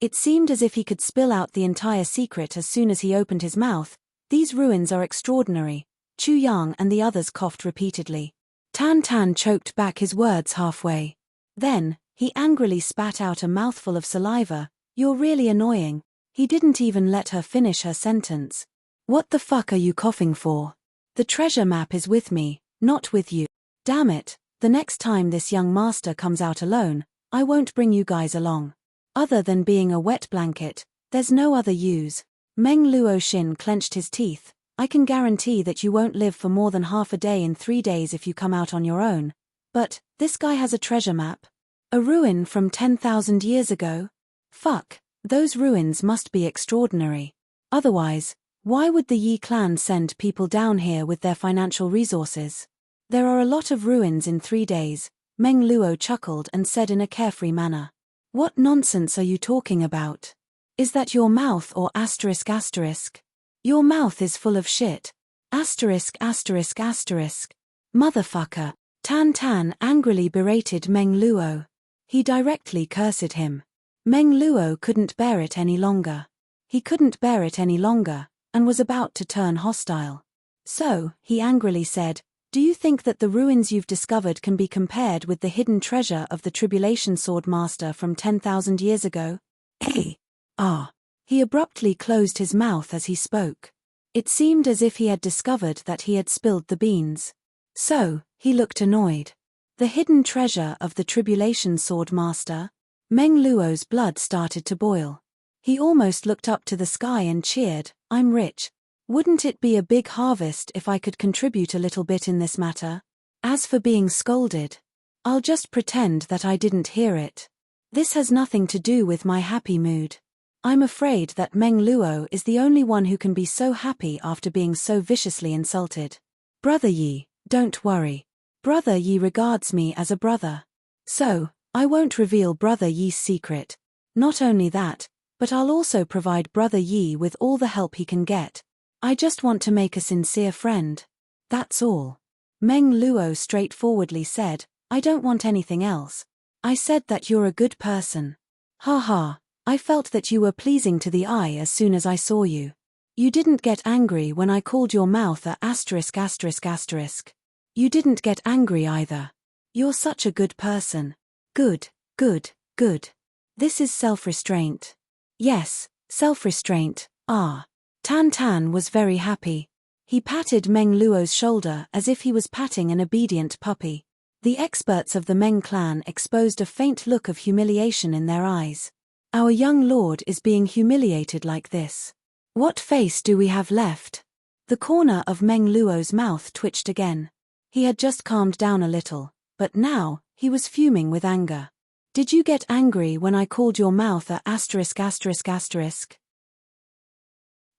It seemed as if he could spill out the entire secret as soon as he opened his mouth. These ruins are extraordinary. Chu Yang and the others coughed repeatedly. Tan Tan choked back his words halfway. Then, he angrily spat out a mouthful of saliva. You're really annoying. He didn't even let her finish her sentence. What the fuck are you coughing for? The treasure map is with me, not with you. Damn it, the next time this young master comes out alone, I won't bring you guys along. Other than being a wet blanket, there's no other use. Meng Luo Xin clenched his teeth. I can guarantee that you won't live for more than half a day in 3 days if you come out on your own. But, this guy has a treasure map. A ruin from 10,000 years ago? Fuck, those ruins must be extraordinary. Otherwise, why would the Yi clan send people down here with their financial resources? There are a lot of ruins in 3 days, Meng Luo chuckled and said in a carefree manner. What nonsense are you talking about? Is that your mouth or asterisk asterisk? Your mouth is full of shit. Asterisk asterisk asterisk. Motherfucker. Tan Tan angrily berated Meng Luo. He directly cursed him. Meng Luo couldn't bear it any longer. He couldn't bear it any longer, and was about to turn hostile. So, he angrily said, do you think that the ruins you've discovered can be compared with the hidden treasure of the Tribulation Sword Master from 10,000 years ago? Hey! Ah! He abruptly closed his mouth as he spoke. It seemed as if he had discovered that he had spilled the beans. So, he looked annoyed. The hidden treasure of the Tribulation Sword Master? Meng Luo's blood started to boil. He almost looked up to the sky and cheered, I'm rich. Wouldn't it be a big harvest if I could contribute a little bit in this matter? As for being scolded, I'll just pretend that I didn't hear it. This has nothing to do with my happy mood. I'm afraid that Meng Luo is the only one who can be so happy after being so viciously insulted. Brother Yi, don't worry. Brother Yi regards me as a brother. So, I won't reveal Brother Yi's secret. Not only that, but I'll also provide Brother Yi with all the help he can get. I just want to make a sincere friend. That's all. Meng Luo straightforwardly said, I don't want anything else. I said that you're a good person. Ha ha, I felt that you were pleasing to the eye as soon as I saw you. You didn't get angry when I called your mouth a asterisk asterisk asterisk. You didn't get angry either. You're such a good person. Good, good, good. This is self-restraint. Yes, self-restraint, ah. Tan Tan was very happy. He patted Meng Luo's shoulder as if he was patting an obedient puppy. The experts of the Meng clan exposed a faint look of humiliation in their eyes. Our young lord is being humiliated like this. What face do we have left? The corner of Meng Luo's mouth twitched again. He had just calmed down a little, but now, he was fuming with anger. Did you get angry when I called your mouth a asterisk asterisk asterisk?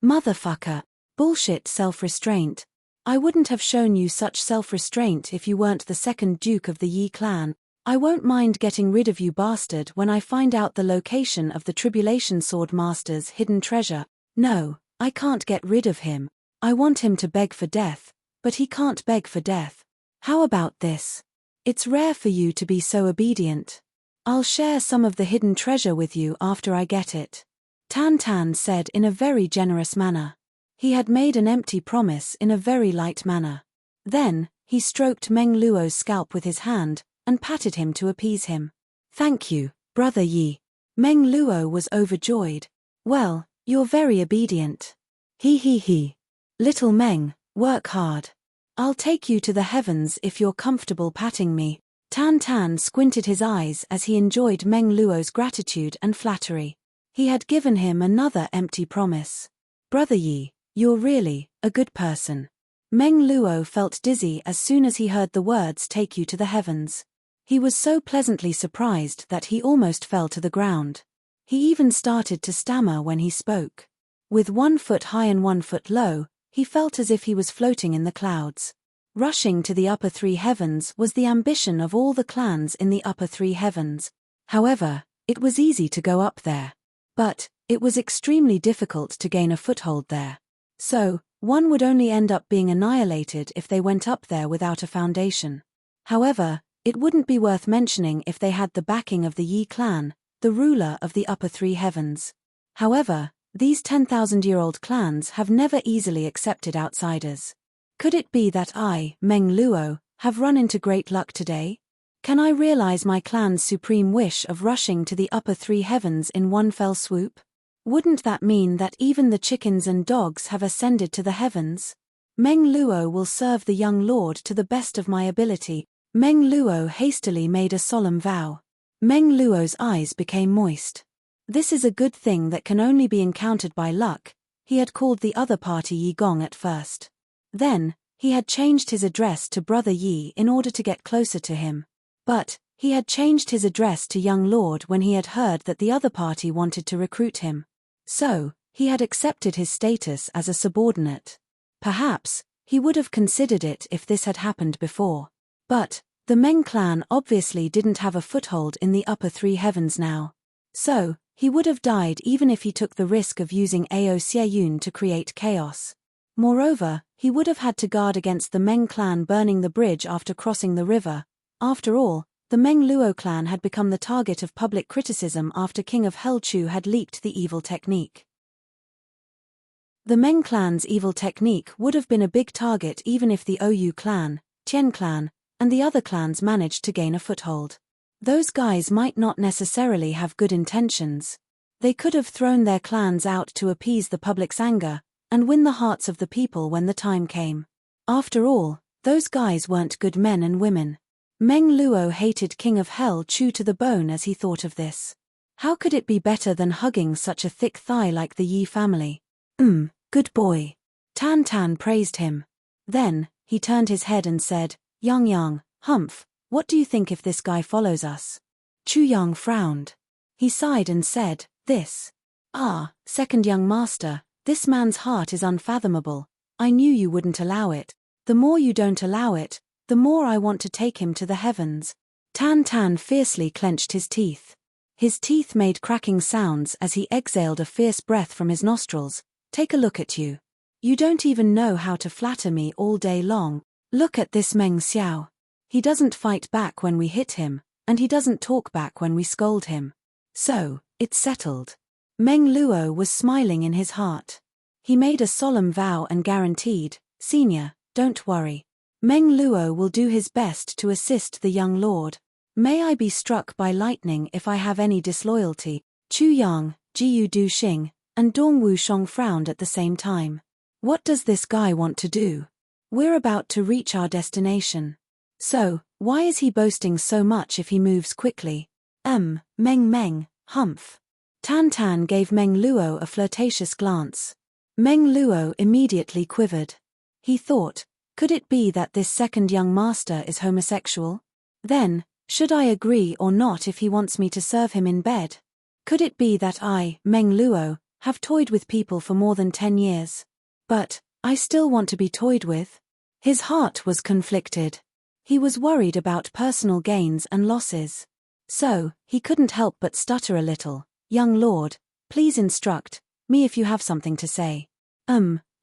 Motherfucker. Bullshit self-restraint. I wouldn't have shown you such self-restraint if you weren't the second Duke of the Yi clan. I won't mind getting rid of you bastard when I find out the location of the Tribulation Sword Master's hidden treasure. No, I can't get rid of him. I want him to beg for death, but he can't beg for death. How about this? It's rare for you to be so obedient. I'll share some of the hidden treasure with you after I get it. Tan Tan said in a very generous manner. He had made an empty promise in a very light manner. Then, he stroked Meng Luo's scalp with his hand, and patted him to appease him. Thank you, Brother Yi. Meng Luo was overjoyed. Well, you're very obedient. He. Little Meng, work hard. I'll take you to the heavens if you're comfortable patting me. Tan Tan squinted his eyes as he enjoyed Meng Luo's gratitude and flattery. He had given him another empty promise. Brother Yi, you're really a good person. Meng Luo felt dizzy as soon as he heard the words take you to the heavens. He was so pleasantly surprised that he almost fell to the ground. He even started to stammer when he spoke. With 1 foot high and 1 foot low, he felt as if he was floating in the clouds. Rushing to the upper 3 heavens was the ambition of all the clans in the upper 3 heavens. However, it was easy to go up there. But it was extremely difficult to gain a foothold there. So, one would only end up being annihilated if they went up there without a foundation. However, it wouldn't be worth mentioning if they had the backing of the Yi clan, the ruler of the upper 3 heavens. However, these 10,000-year-old clans have never easily accepted outsiders. Could it be that I, Meng Luo, have run into great luck today? Can I realize my clan's supreme wish of rushing to the upper 3 heavens in one fell swoop? Wouldn't that mean that even the chickens and dogs have ascended to the heavens? Meng Luo will serve the young lord to the best of my ability. Meng Luo hastily made a solemn vow. Meng Luo's eyes became moist. This is a good thing that can only be encountered by luck. He had called the other party Yi Gong at first. Then, he had changed his address to Brother Yi in order to get closer to him. But, he had changed his address to Young Lord when he had heard that the other party wanted to recruit him. So, he had accepted his status as a subordinate. Perhaps, he would have considered it if this had happened before. But, the Meng clan obviously didn't have a foothold in the upper 3 heavens now. So, he would have died even if he took the risk of using Ao Xieyun to create chaos. Moreover, he would have had to guard against the Meng clan burning the bridge after crossing the river. After all, the Meng Luo clan had become the target of public criticism after King of Hell Chu had leaked the evil technique. The Meng clan's evil technique would have been a big target even if the Ou clan, Tian clan, and the other clans managed to gain a foothold. Those guys might not necessarily have good intentions. They could have thrown their clans out to appease the public's anger, and win the hearts of the people when the time came. After all, those guys weren't good men and women. Meng Luo hated King of Hell Chu to the bone as he thought of this. How could it be better than hugging such a thick thigh like the Yi family? Good boy. Tan Tan praised him. Then, he turned his head and said, Yang, Humph, what do you think if this guy follows us? Chu Yang frowned. He sighed and said, this. Ah, second young master, this man's heart is unfathomable. I knew you wouldn't allow it. The more you don't allow it, the more I want to take him to the heavens. Tan Tan fiercely clenched his teeth. His teeth made cracking sounds as he exhaled a fierce breath from his nostrils. Take a look at you. You don't even know how to flatter me all day long. Look at this Meng Xiao. He doesn't fight back when we hit him, and he doesn't talk back when we scold him. So, it's settled. Meng Luo was smiling in his heart. He made a solemn vow and guaranteed, Senior, don't worry. Meng Luo will do his best to assist the young lord. May I be struck by lightning if I have any disloyalty. Chu Yang, Jiu Du Xing, and Dongwu Shong frowned at the same time. What does this guy want to do? We're about to reach our destination. So, why is he boasting so much if he moves quickly? Meng, Humph. Tan Tan gave Meng Luo a flirtatious glance. Meng Luo immediately quivered. He thought, could it be that this second young master is homosexual? Then, should I agree or not if he wants me to serve him in bed? Could it be that I, Meng Luo, have toyed with people for more than 10 years? But, I still want to be toyed with? His heart was conflicted. He was worried about personal gains and losses. So, he couldn't help but stutter a little. Young lord, please instruct me if you have something to say.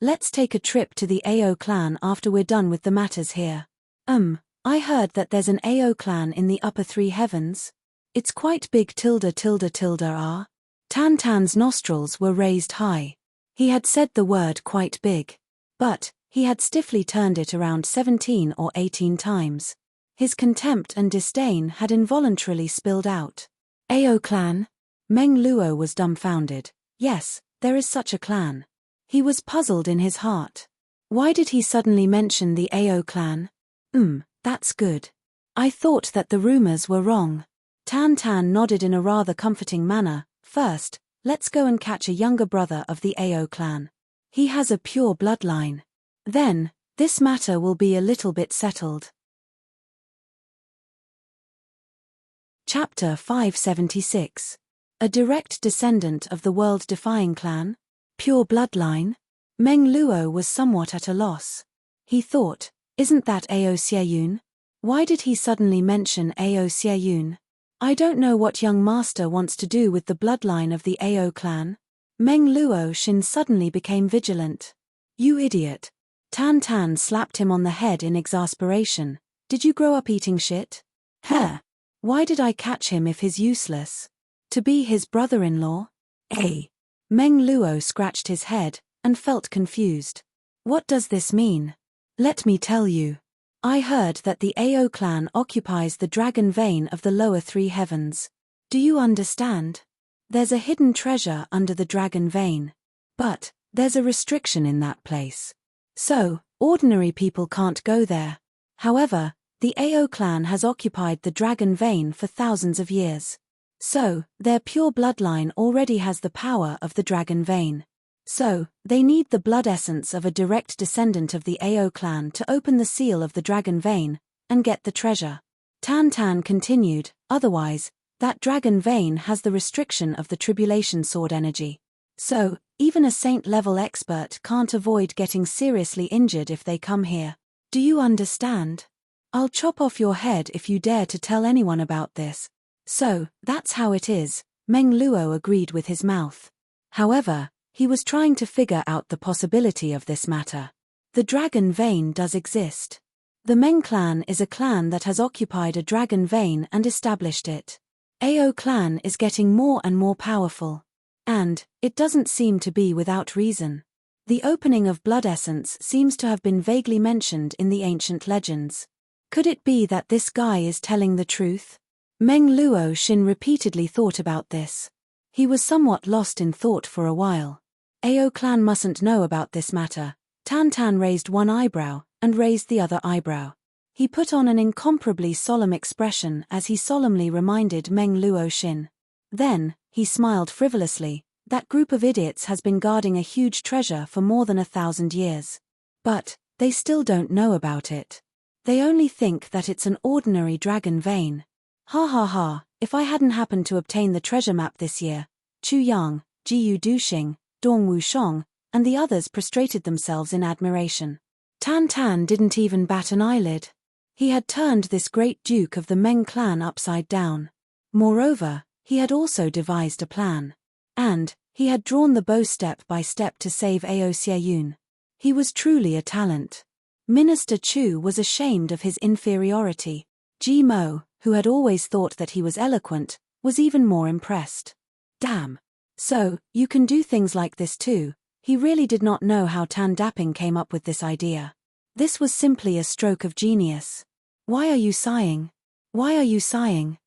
Let's take a trip to the Ao clan after we're done with the matters here. I heard that there's an Ao clan in the upper 3 heavens. It's quite big ah. Tan Tan's nostrils were raised high. He had said the word quite big. But, he had stiffly turned it around 17 or 18 times. His contempt and disdain had involuntarily spilled out. Ao clan? Meng Luo was dumbfounded. Yes, there is such a clan. He was puzzled in his heart. Why did he suddenly mention the Ao clan? That's good. I thought that the rumors were wrong. Tan Tan nodded in a rather comforting manner. First, let's go and catch a younger brother of the Ao clan. He has a pure bloodline. Then, this matter will be a little bit settled. Chapter 576. A direct descendant of the world-defying clan? Pure bloodline? Meng Luo was somewhat at a loss. He thought, isn't that Ao Xieyun? Why did he suddenly mention Ao Xieyun? I don't know what young master wants to do with the bloodline of the Ao clan. Meng Luo Xin suddenly became vigilant. You idiot. Tan Tan slapped him on the head in exasperation. Did you grow up eating shit? Heh. Why did I catch him if he's useless? To be his brother-in-law? Meng Luo scratched his head and felt confused. What does this mean? Let me tell you. I heard that the Ao clan occupies the dragon vein of the lower three heavens. Do you understand? There's a hidden treasure under the dragon vein. But there's a restriction in that place. So, ordinary people can't go there. However, the Ao clan has occupied the dragon vein for thousands of years. So, their pure bloodline already has the power of the dragon vein. So, they need the blood essence of a direct descendant of the Ao clan to open the seal of the dragon vein and get the treasure. Tan Tan continued, otherwise, that dragon vein has the restriction of the tribulation sword energy. So, even a saint-level expert can't avoid getting seriously injured if they come here. Do you understand? I'll chop off your head if you dare to tell anyone about this. So, that's how it is, Meng Luo agreed with his mouth. However, he was trying to figure out the possibility of this matter. The dragon vein does exist. The Meng clan is a clan that has occupied a dragon vein and established it. Ao clan is getting more and more powerful. And, it doesn't seem to be without reason. The opening of blood essence seems to have been vaguely mentioned in the ancient legends. Could it be that this guy is telling the truth? Meng Luo Xin repeatedly thought about this. He was somewhat lost in thought for a while. Ao clan mustn't know about this matter. Tan Tan raised one eyebrow and raised the other eyebrow. He put on an incomparably solemn expression as he solemnly reminded Meng Luo Xin. Then, he smiled frivolously. That group of idiots has been guarding a huge treasure for more than 1,000 years. But, they still don't know about it. They only think that it's an ordinary dragon vein. Ha ha ha, if I hadn't happened to obtain the treasure map this year, Chu Yang, Jiyu Duxing, Dong Wushong, and the others prostrated themselves in admiration. Tan Tan didn't even bat an eyelid. He had turned this great duke of the Meng clan upside down. Moreover, he had also devised a plan. And, he had drawn the bow step by step to save Ao Xieyun. He was truly a talent. Minister Chu was ashamed of his inferiority. Ji Mo, who had always thought that he was eloquent, was even more impressed. Damn. So, you can do things like this too. He really did not know how Tan Dapping came up with this idea. This was simply a stroke of genius. Why are you sighing? Why are you sighing?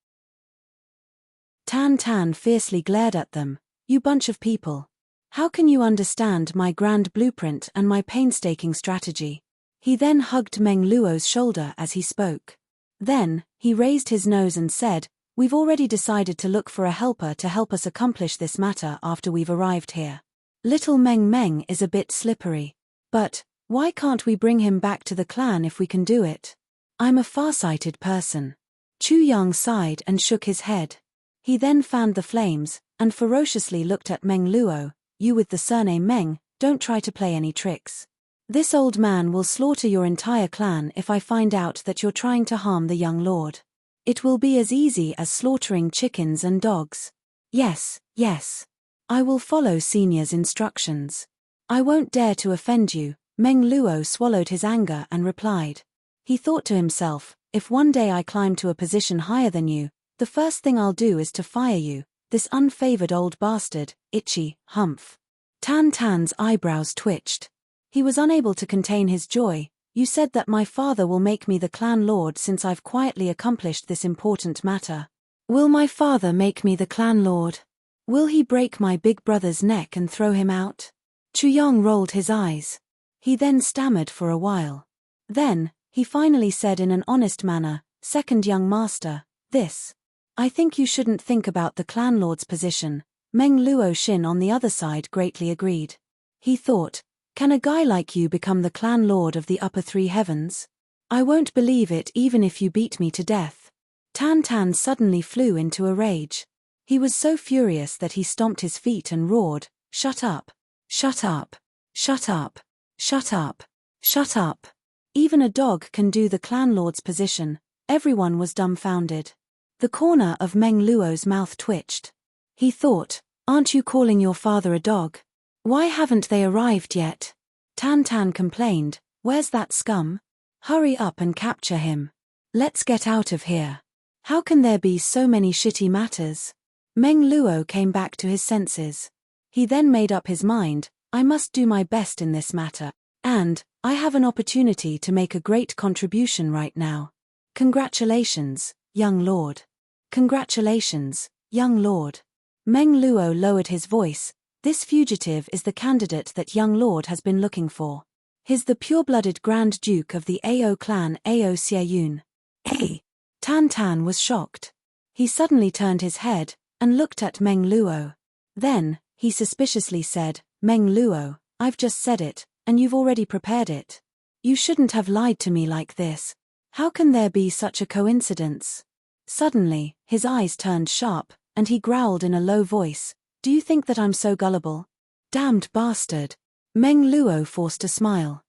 Tan Tan fiercely glared at them. You bunch of people. How can you understand my grand blueprint and my painstaking strategy? He then hugged Meng Luo's shoulder as he spoke. Then, he raised his nose and said, we've already decided to look for a helper to help us accomplish this matter after we've arrived here. Little Meng Meng is a bit slippery. But, why can't we bring him back to the clan if we can do it? I'm a far-sighted person. Chu Yang sighed and shook his head. He then fanned the flames, and ferociously looked at Meng Luo. You with the surname Meng, don't try to play any tricks. This old man will slaughter your entire clan if I find out that you're trying to harm the young lord. It will be as easy as slaughtering chickens and dogs. Yes, yes. I will follow senior's instructions. I won't dare to offend you. Meng Luo swallowed his anger and replied. He thought to himself, if one day I climb to a position higher than you, the first thing I'll do is to fire you, this unfavored old bastard, itchy, humph. Tan Tan's eyebrows twitched. He was unable to contain his joy. You said that my father will make me the clan lord since I've quietly accomplished this important matter. Will my father make me the clan lord? Will he break my big brother's neck and throw him out? Chu Yang rolled his eyes. He then stammered for a while. Then, he finally said in an honest manner, second young master, this. I think you shouldn't think about the clan lord's position. Meng Luo Xin on the other side greatly agreed. He thought, can a guy like you become the clan lord of the upper three heavens? I won't believe it even if you beat me to death. Tan Tan suddenly flew into a rage. He was so furious that he stomped his feet and roared, "Shut up! Shut up! Shut up! Shut up! Shut up!" Even a dog can do the clan lord's position. Everyone was dumbfounded. The corner of Meng Luo's mouth twitched. He thought, "Aren't you calling your father a dog? Why haven't they arrived yet?" Tan Tan complained, "Where's that scum? Hurry up and capture him. Let's get out of here. How can there be so many shitty matters?" Meng Luo came back to his senses. He then made up his mind, "I must do my best in this matter. And, I have an opportunity to make a great contribution right now. Congratulations, young lord. Congratulations, young lord." Meng Luo lowered his voice. "This fugitive is the candidate that young lord has been looking for. He's the pure-blooded Grand Duke of the Ao clan, Ao Xieyun." Hey! Tan Tan was shocked. He suddenly turned his head and looked at Meng Luo. Then, he suspiciously said, "Meng Luo, I've just said it, and you've already prepared it. You shouldn't have lied to me like this. How can there be such a coincidence?" Suddenly, his eyes turned sharp, and he growled in a low voice, "Do you think that I'm so gullible? Damned bastard." Meng Luo forced a smile.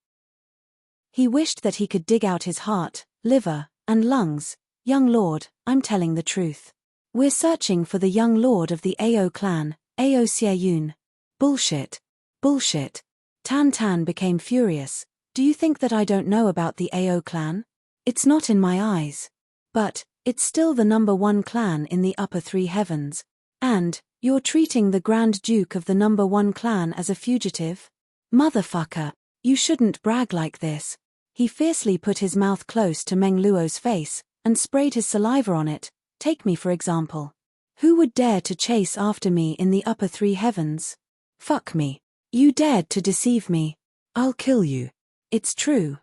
He wished that he could dig out his heart, liver, and lungs. "Young lord, I'm telling the truth. We're searching for the young lord of the Ao clan, Ao Xieyun." "Bullshit. Bullshit." Tan Tan became furious. "Do you think that I don't know about the Ao clan? It's not in my eyes. But, it's still the #1 clan in the upper three heavens. And, you're treating the Grand Duke of the #1 clan as a fugitive? Motherfucker, you shouldn't brag like this." He fiercely put his mouth close to Meng Luo's face and sprayed his saliva on it. "Take me for example. Who would dare to chase after me in the upper three heavens? Fuck me. You dared to deceive me. I'll kill you. It's true.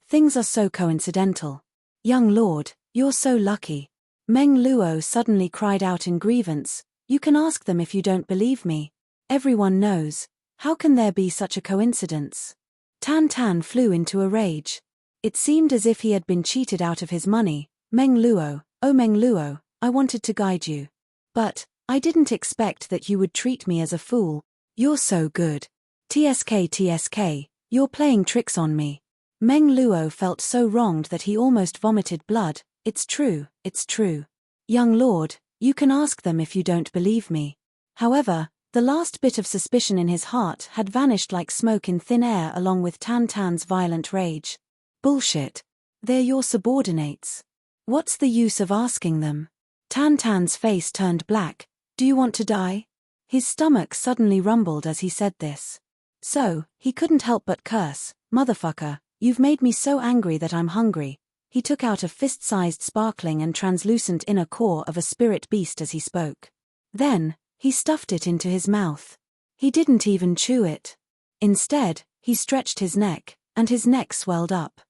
Things are so coincidental. Young lord, you're so lucky." Meng Luo suddenly cried out in grievance, "You can ask them if you don't believe me. Everyone knows. How can there be such a coincidence?" Tan Tan flew into a rage. It seemed as if he had been cheated out of his money. "Meng Luo, oh Meng Luo, I wanted to guide you. But, I didn't expect that you would treat me as a fool. You're so good. TSK, you're playing tricks on me." Meng Luo felt so wronged that he almost vomited blood. "It's true, it's true. Young lord, you can ask them if you don't believe me." However, the last bit of suspicion in his heart had vanished like smoke in thin air along with Tan Tan's violent rage. "Bullshit. They're your subordinates. What's the use of asking them?" Tan Tan's face turned black. "Do you want to die?" His stomach suddenly rumbled as he said this. So, he couldn't help but curse, "Motherfucker, you've made me so angry that I'm hungry." He took out a fist-sized sparkling and translucent inner core of a spirit beast as he spoke. Then, he stuffed it into his mouth. He didn't even chew it. Instead, he stretched his neck, and his neck swelled up.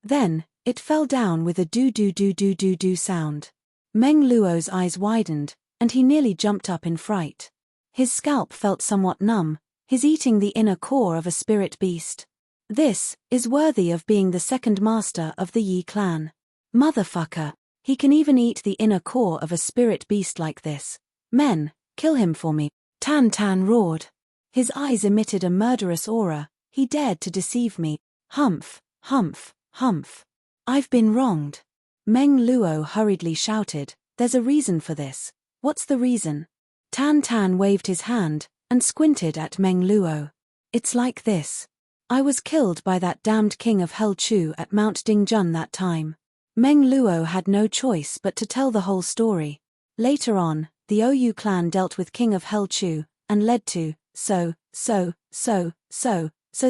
Then, it fell down with a do-do-do-do-do-do sound. Meng Luo's eyes widened, and he nearly jumped up in fright. His scalp felt somewhat numb. He's eating the inner core of a spirit beast. This is worthy of being the second master of the Yi clan. Motherfucker, he can even eat the inner core of a spirit beast like this. "Men, kill him for me." Tan Tan roared. His eyes emitted a murderous aura. "He dared to deceive me. Humph, humph, humph. I've been wronged." Meng Luo hurriedly shouted, "There's a reason for this." "What's the reason?" Tan Tan waved his hand and squinted at Meng Luo. "It's like this. I was killed by that damned king of Hell Chu at Mount Dingjun that time." Meng Luo had no choice but to tell the whole story. Later on, the Ou clan dealt with King of Hell Chu, and led to, so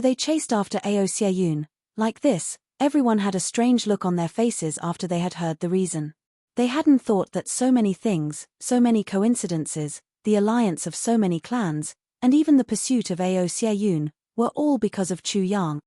they chased after Ao Xieyun. Like this, everyone had a strange look on their faces after they had heard the reason. They hadn't thought that so many things, so many coincidences, the alliance of so many clans, and even the pursuit of Ao Xieyun, were all because of Chu Yang.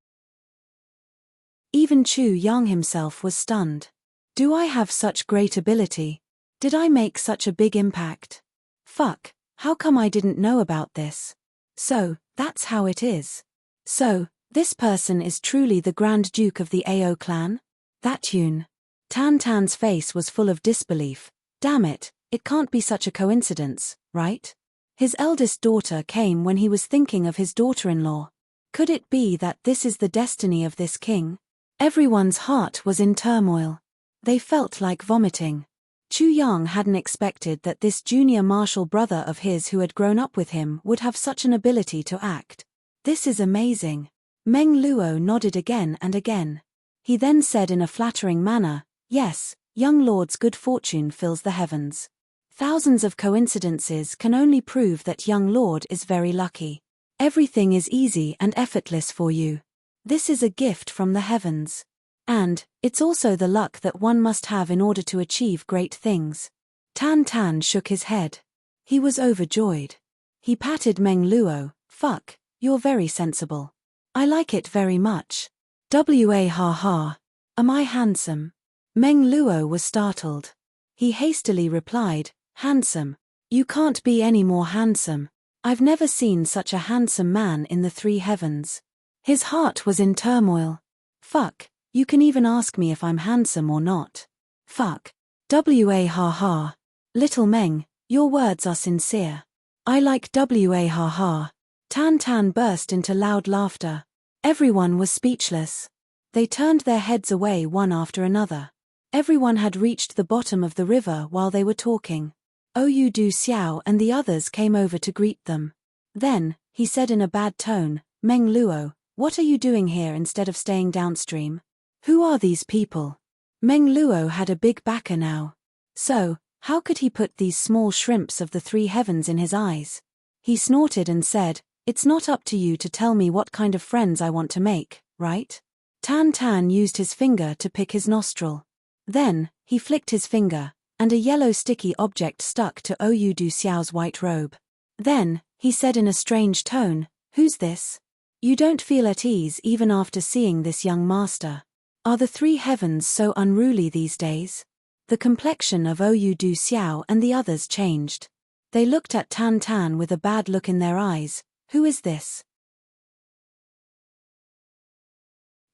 Even Chu Yang himself was stunned. "Do I have such great ability? Did I make such a big impact? Fuck, how come I didn't know about this? So, that's how it is. So, this person is truly the Grand Duke of the Ao clan? That Yun." Tan Tan's face was full of disbelief. "Damn it, It can't be such a coincidence, right? His eldest daughter came when he was thinking of his daughter-in-law. Could it be that this is the destiny of this king? Everyone's heart was in turmoil. They felt like vomiting. Chu Yang hadn't expected that this junior martial brother of his who had grown up with him would have such an ability to act. This is amazing. Meng Luo nodded again and again. He then said in a flattering manner, "Yes, young lord's good fortune fills the heavens. Thousands of coincidences can only prove that young lord is very lucky. Everything is easy and effortless for you. This is a gift from the heavens. And, it's also the luck that one must have in order to achieve great things." Tan Tan shook his head. He was overjoyed. He patted Meng Luo. "Fuck, you're very sensible. I like it very much. Ha ha. Am I handsome?" Meng Luo was startled. He hastily replied, "Handsome? You can't be any more handsome. I've never seen such a handsome man in the three heavens." His heart was in turmoil. "Fuck, you can even ask me if I'm handsome or not. Fuck. Ha ha. Little Meng, your words are sincere. I like ha ha." Tan Tan burst into loud laughter. Everyone was speechless. They turned their heads away one after another. Everyone had reached the bottom of the river while they were talking. Oyu Du Xiao and the others came over to greet them. Then, he said in a bad tone, "Meng Luo, what are you doing here instead of staying downstream? Who are these people?" Meng Luo had a big backer now. So, how could he put these small shrimps of the three heavens in his eyes? He snorted and said, "It's not up to you to tell me what kind of friends I want to make, right?" Tan Tan used his finger to pick his nostril. Then, he flicked his finger, and a yellow sticky object stuck to Oyu Du Xiao's white robe. Then, he said in a strange tone, "Who's this? You don't feel at ease even after seeing this young master. Are the three heavens so unruly these days?" The complexion of Oyu Du Xiao and the others changed. They looked at Tan Tan with a bad look in their eyes. Who is this?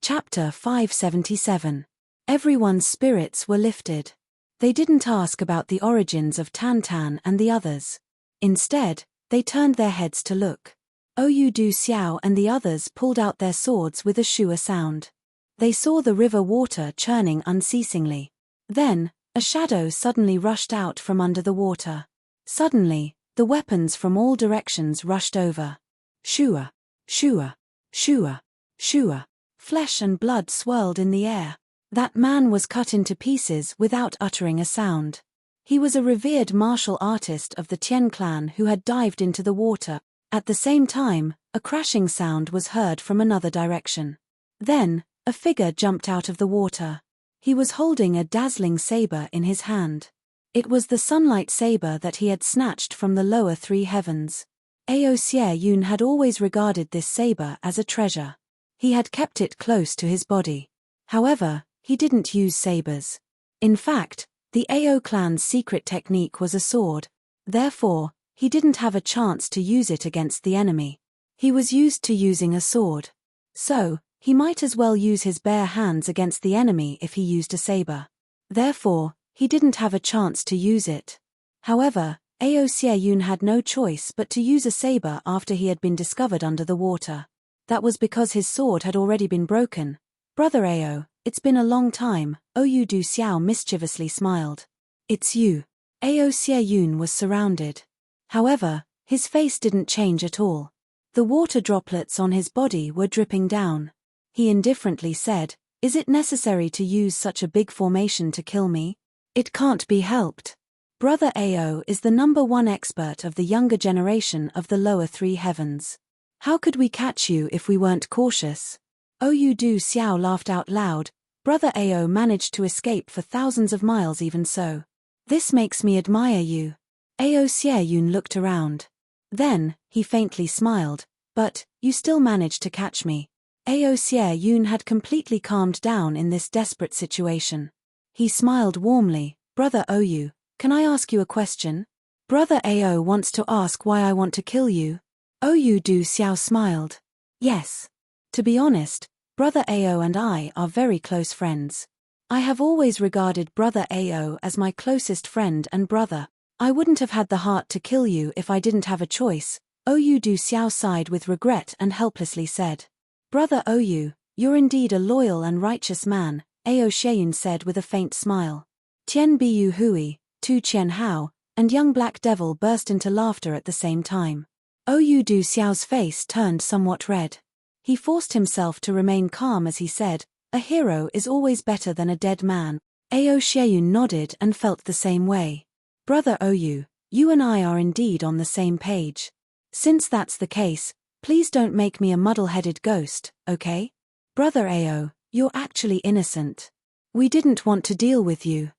Chapter 577. Everyone's spirits were lifted. They didn't ask about the origins of Tan Tan and the others. Instead, they turned their heads to look. Oyu Du Xiao and the others pulled out their swords with a shua sound. They saw the river water churning unceasingly. Then, a shadow suddenly rushed out from under the water. Suddenly, the weapons from all directions rushed over. Shua, shua, shua, shua. Flesh and blood swirled in the air. That man was cut into pieces without uttering a sound. He was a revered martial artist of the Tian clan who had dived into the water. At the same time, a crashing sound was heard from another direction. Then, a figure jumped out of the water. He was holding a dazzling saber in his hand. It was the sunlight saber that he had snatched from the lower three heavens. Ao Xie Yun had always regarded this saber as a treasure. He had kept it close to his body. However, he didn't use sabers. In fact, the Ao clan's secret technique was a sword. Therefore, he didn't have a chance to use it against the enemy. He was used to using a sword. So, he might as well use his bare hands against the enemy if he used a saber. Therefore, he didn't have a chance to use it. However, Ao Xie Yun had no choice but to use a saber after he had been discovered under the water. That was because his sword had already been broken. "Brother Ao, it's been a long time," Oyu Du Xiao mischievously smiled. "It's you." Ao Xie Yun was surrounded. However, his face didn't change at all. The water droplets on his body were dripping down. He indifferently said, "Is it necessary to use such a big formation to kill me? It can't be helped. Brother Ao is the #1 expert of the younger generation of the lower three heavens. How could we catch you if we weren't cautious?" Oyu Du Xiao laughed out loud. "Brother Ao managed to escape for thousands of miles even so. This makes me admire you." Ao Xie Yun looked around. Then, he faintly smiled, "But, you still managed to catch me." Ao Xie Yun had completely calmed down in this desperate situation. He smiled warmly. "Brother Oyu, can I ask you a question?" "Brother Ao wants to ask why I want to kill you." Oyu Du Xiao smiled. "Yes. To be honest, Brother Ao and I are very close friends. I have always regarded Brother Ao as my closest friend and brother. I wouldn't have had the heart to kill you if I didn't have a choice. Oyu Du Xiao sighed with regret and helplessly said. Brother Oyu, you're indeed a loyal and righteous man, Ao Sheyun said with a faint smile. Tian Biu Hui, Tu Qian Hao, and young Black Devil burst into laughter at the same time. Oyu Du Xiao's face turned somewhat red. He forced himself to remain calm as he said, a hero is always better than a dead man. Ao Sheyun nodded and felt the same way. Brother Oyu, you and I are indeed on the same page. Since that's the case, please don't make me a muddle-headed ghost, okay? Brother Ao, you're actually innocent. We didn't want to deal with you.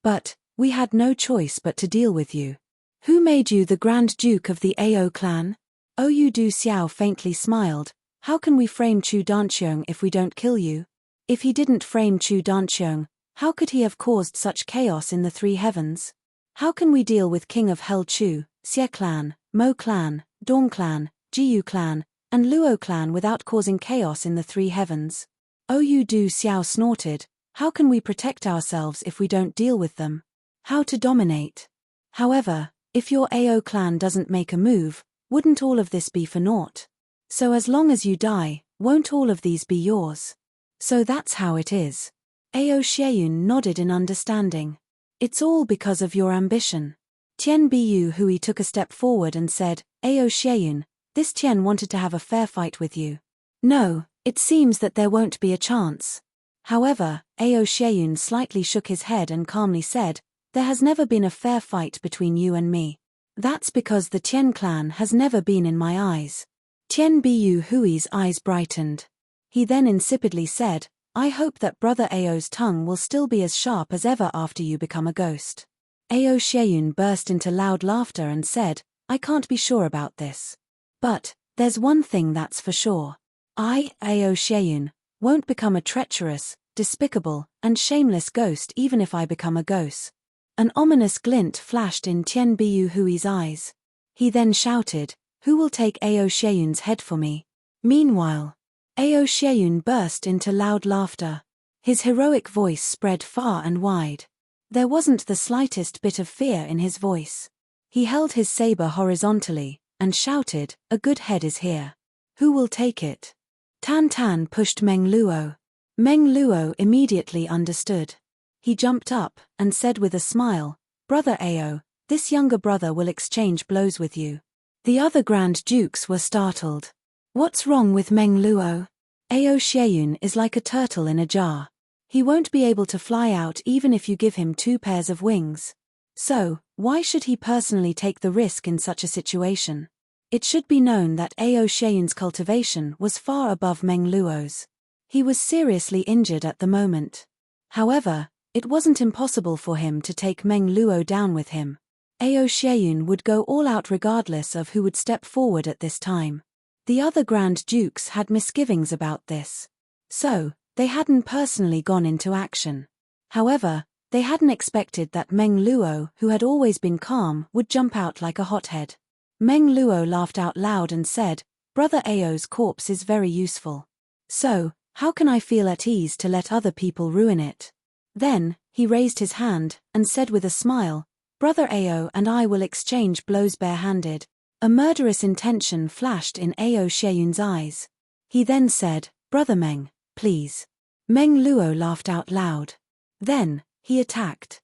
But, we had no choice but to deal with you. Who made you the Grand Duke of the Ao clan? Oyu Du Xiao faintly smiled. How can we frame Chu Danqiong if we don't kill you? If he didn't frame Chu Danqiong, how could he have caused such chaos in the three heavens? How can we deal with King of Hell Chu, Xie clan, Mo clan, Dong clan, Jiyu clan, and Luo clan without causing chaos in the three heavens? Oyu Du Xiao snorted. How can we protect ourselves if we don't deal with them? How to dominate? However, if your Ao clan doesn't make a move, wouldn't all of this be for naught? So as long as you die, won't all of these be yours? So that's how it is. Ao Sheyun nodded in understanding. It's all because of your ambition. Tian Biu Hui took a step forward and said, Ao Sheyun, this Tian wanted to have a fair fight with you. No, it seems that there won't be a chance. However, Ao Sheyun slightly shook his head and calmly said, there has never been a fair fight between you and me. That's because the Tian clan has never been in my eyes. Tian Biu Hui's eyes brightened. He then insipidly said, I hope that Brother Ao's tongue will still be as sharp as ever after you become a ghost. Ao Sheyun burst into loud laughter and said, I can't be sure about this. But, there's one thing that's for sure. I, Ao Sheyun, won't become a treacherous, despicable, and shameless ghost even if I become a ghost. An ominous glint flashed in Tian Biu Hui's eyes. He then shouted, who will take Ao Sheyun's head for me? Meanwhile, Ao Sheyun burst into loud laughter. His heroic voice spread far and wide. There wasn't the slightest bit of fear in his voice. He held his saber horizontally, and shouted, a good head is here. Who will take it? Tan Tan pushed Meng Luo. Meng Luo immediately understood. He jumped up, and said with a smile, Brother Ao, this younger brother will exchange blows with you. The other Grand Dukes were startled. What's wrong with Meng Luo? Ao Sheyun is like a turtle in a jar. He won't be able to fly out even if you give him 2 pairs of wings. So, why should he personally take the risk in such a situation? It should be known that Ao Sheyun's cultivation was far above Meng Luo's. He was seriously injured at the moment. However, it wasn't impossible for him to take Meng Luo down with him. Ao Sheyun would go all out regardless of who would step forward at this time. The other Grand Dukes had misgivings about this. So, they hadn't personally gone into action. However, they hadn't expected that Meng Luo, who had always been calm, would jump out like a hothead. Meng Luo laughed out loud and said, Brother Ao's corpse is very useful. So, how can I feel at ease to let other people ruin it? Then, he raised his hand, and said with a smile, Brother Ao and I will exchange blows barehanded. A murderous intention flashed in Ao Sheyun's eyes. He then said, Brother Meng, please. Meng Luo laughed out loud. Then, he attacked.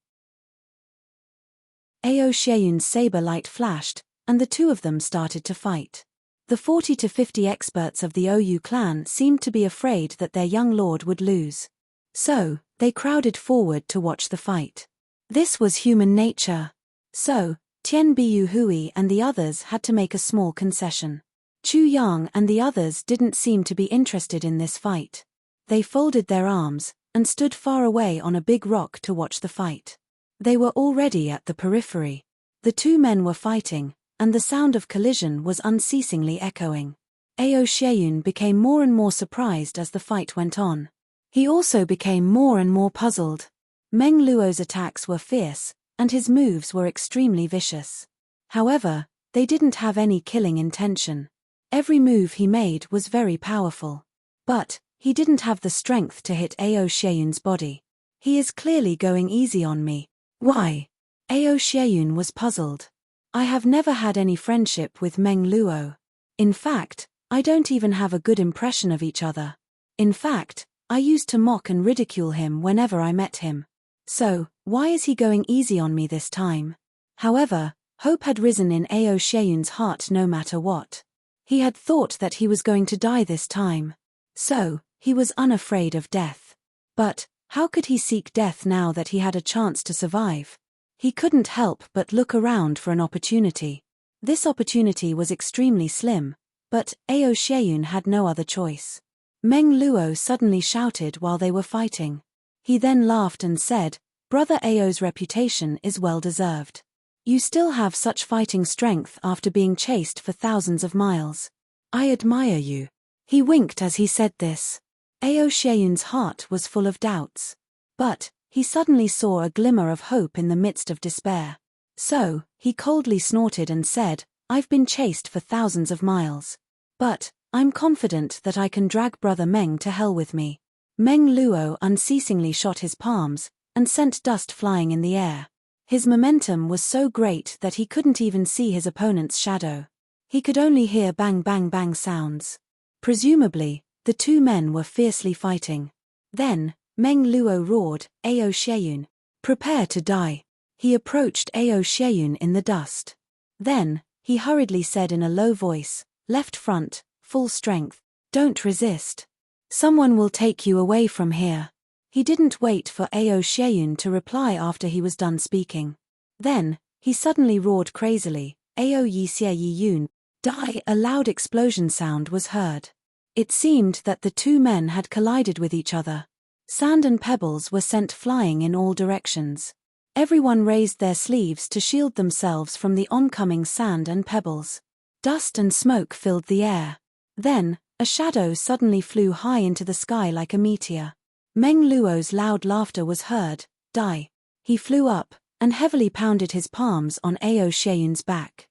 Ao Sheyun's saber light flashed, and the two of them started to fight. The 40 to 50 experts of the Oyu clan seemed to be afraid that their young lord would lose. So, they crowded forward to watch the fight. This was human nature. So, Tian Biu Hui and the others had to make a small concession. Chu Yang and the others didn't seem to be interested in this fight. They folded their arms, and stood far away on a big rock to watch the fight. They were already at the periphery. The two men were fighting, and the sound of collision was unceasingly echoing. Ao Sheyun became more and more surprised as the fight went on. He also became more and more puzzled. Meng Luo's attacks were fierce, and his moves were extremely vicious. However, they didn't have any killing intention. Every move he made was very powerful. But, he didn't have the strength to hit Ao Sheyun's body. He is clearly going easy on me. Why? Ao Xieyun was puzzled. I have never had any friendship with Meng Luo. In fact, I don't even have a good impression of each other. In fact, I used to mock and ridicule him whenever I met him. So, why is he going easy on me this time? However, hope had risen in Ao Xieyun's heart no matter what. He had thought that he was going to die this time. So, he was unafraid of death. But, how could he seek death now that he had a chance to survive? He couldn't help but look around for an opportunity. This opportunity was extremely slim, but Ao Xieyun had no other choice. Meng Luo suddenly shouted while they were fighting. He then laughed and said, "Brother Ao's reputation is well deserved. You still have such fighting strength after being chased for thousands of miles. I admire you." He winked as he said this. Ao Xieyun's heart was full of doubts. But, he suddenly saw a glimmer of hope in the midst of despair. So, he coldly snorted and said, "I've been chased for thousands of miles. But, I'm confident that I can drag Brother Meng to hell with me." Meng Luo unceasingly shot his palms, and sent dust flying in the air. His momentum was so great that he couldn't even see his opponent's shadow. He could only hear bang bang bang sounds. Presumably, the two men were fiercely fighting. Then, Meng Luo roared, "Ao Xieyun, prepare to die." He approached Ao Xieyun in the dust. Then, he hurriedly said in a low voice, "Left front, full strength, don't resist. Someone will take you away from here." He didn't wait for Ao Xieyun to reply after he was done speaking. Then, he suddenly roared crazily, "Ao Yi Xie Yi Yun, die!" A loud explosion sound was heard. It seemed that the two men had collided with each other. Sand and pebbles were sent flying in all directions. Everyone raised their sleeves to shield themselves from the oncoming sand and pebbles. Dust and smoke filled the air. Then, a shadow suddenly flew high into the sky like a meteor. Meng Luo's loud laughter was heard, "Die." He flew up, and heavily pounded his palms on Ao Xieyun's back.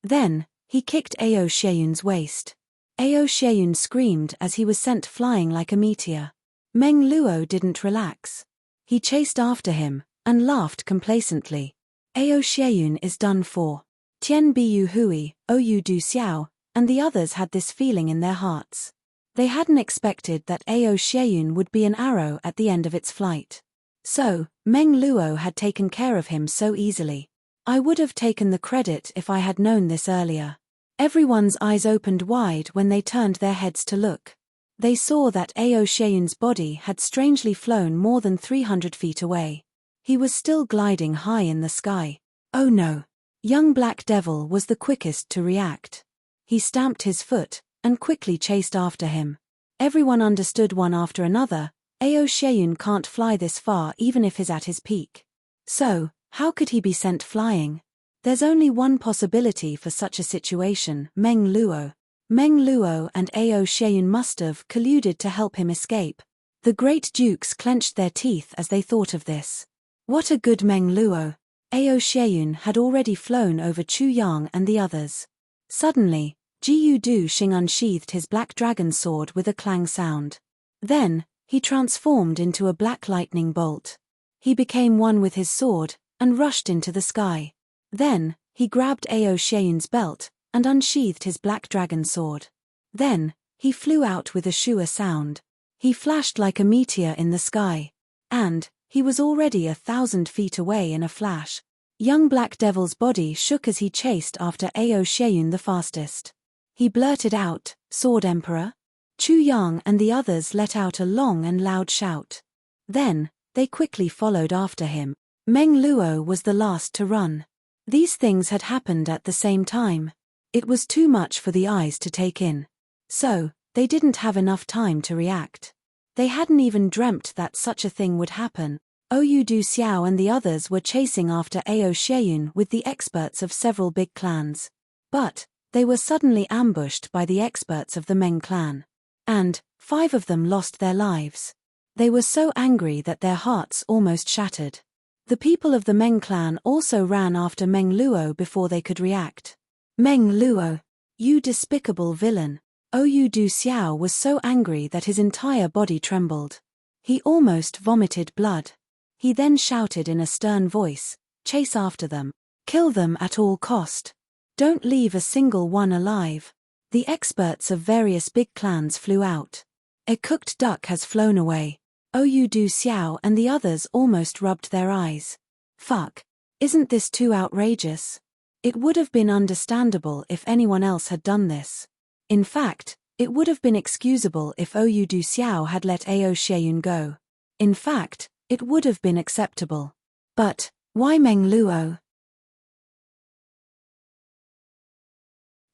Then, he kicked Ao Xieyun's waist. Ao Xieyun screamed as he was sent flying like a meteor. Meng Luo didn't relax. He chased after him, and laughed complacently. Ao Xieyun is done for. Tian Biu Hui, Ou Du Xiao, and the others had this feeling in their hearts. They hadn't expected that Ao Xieyun would be an arrow at the end of its flight. So, Meng Luo had taken care of him so easily. I would have taken the credit if I had known this earlier. Everyone's eyes opened wide when they turned their heads to look. They saw that Ao Xieyun's body had strangely flown more than 300 feet away. He was still gliding high in the sky. Oh no! Young Black Devil was the quickest to react. He stamped his foot, and quickly chased after him. Everyone understood one after another, Ao Xieyun can't fly this far even if he's at his peak. So, how could he be sent flying? There's only one possibility for such a situation, Meng Luo. Meng Luo and Ao Xieyun must have colluded to help him escape. The great dukes clenched their teeth as they thought of this. What a good Meng Luo! Ao Xieyun had already flown over Chu Yang and the others. Suddenly, Jiu Du Xing unsheathed his black dragon sword with a clang sound. Then, he transformed into a black lightning bolt. He became one with his sword, and rushed into the sky. Then, he grabbed Ao Xieyun's belt, and unsheathed his black dragon sword. Then, he flew out with a shua sound. He flashed like a meteor in the sky. And, he was already 1,000 feet away in a flash. Young Black Devil's body shook as he chased after Ao Xieyun the fastest. He blurted out, "Sword Emperor?" Chu Yang and the others let out a long and loud shout. Then, they quickly followed after him. Meng Luo was the last to run. These things had happened at the same time. It was too much for the eyes to take in. So, they didn't have enough time to react. They hadn't even dreamt that such a thing would happen. Ou Du Xiao and the others were chasing after Ao Xieyun with the experts of several big clans. But, they were suddenly ambushed by the experts of the Meng clan. And, 5 of them lost their lives. They were so angry that their hearts almost shattered. The people of the Meng clan also ran after Meng Luo before they could react. "Meng Luo! You despicable villain!" Ou Du Xiao was so angry that his entire body trembled. He almost vomited blood. He then shouted in a stern voice, "Chase after them. Kill them at all cost. Don't leave a single one alive." The experts of various big clans flew out. A cooked duck has flown away. Oyu Du Xiao and the others almost rubbed their eyes. Fuck. Isn't this too outrageous? It would have been understandable if anyone else had done this. In fact, it would have been excusable if Oyu Du Xiao had let Ao Xieyun go. In fact, it would have been acceptable. But, why Meng Luo?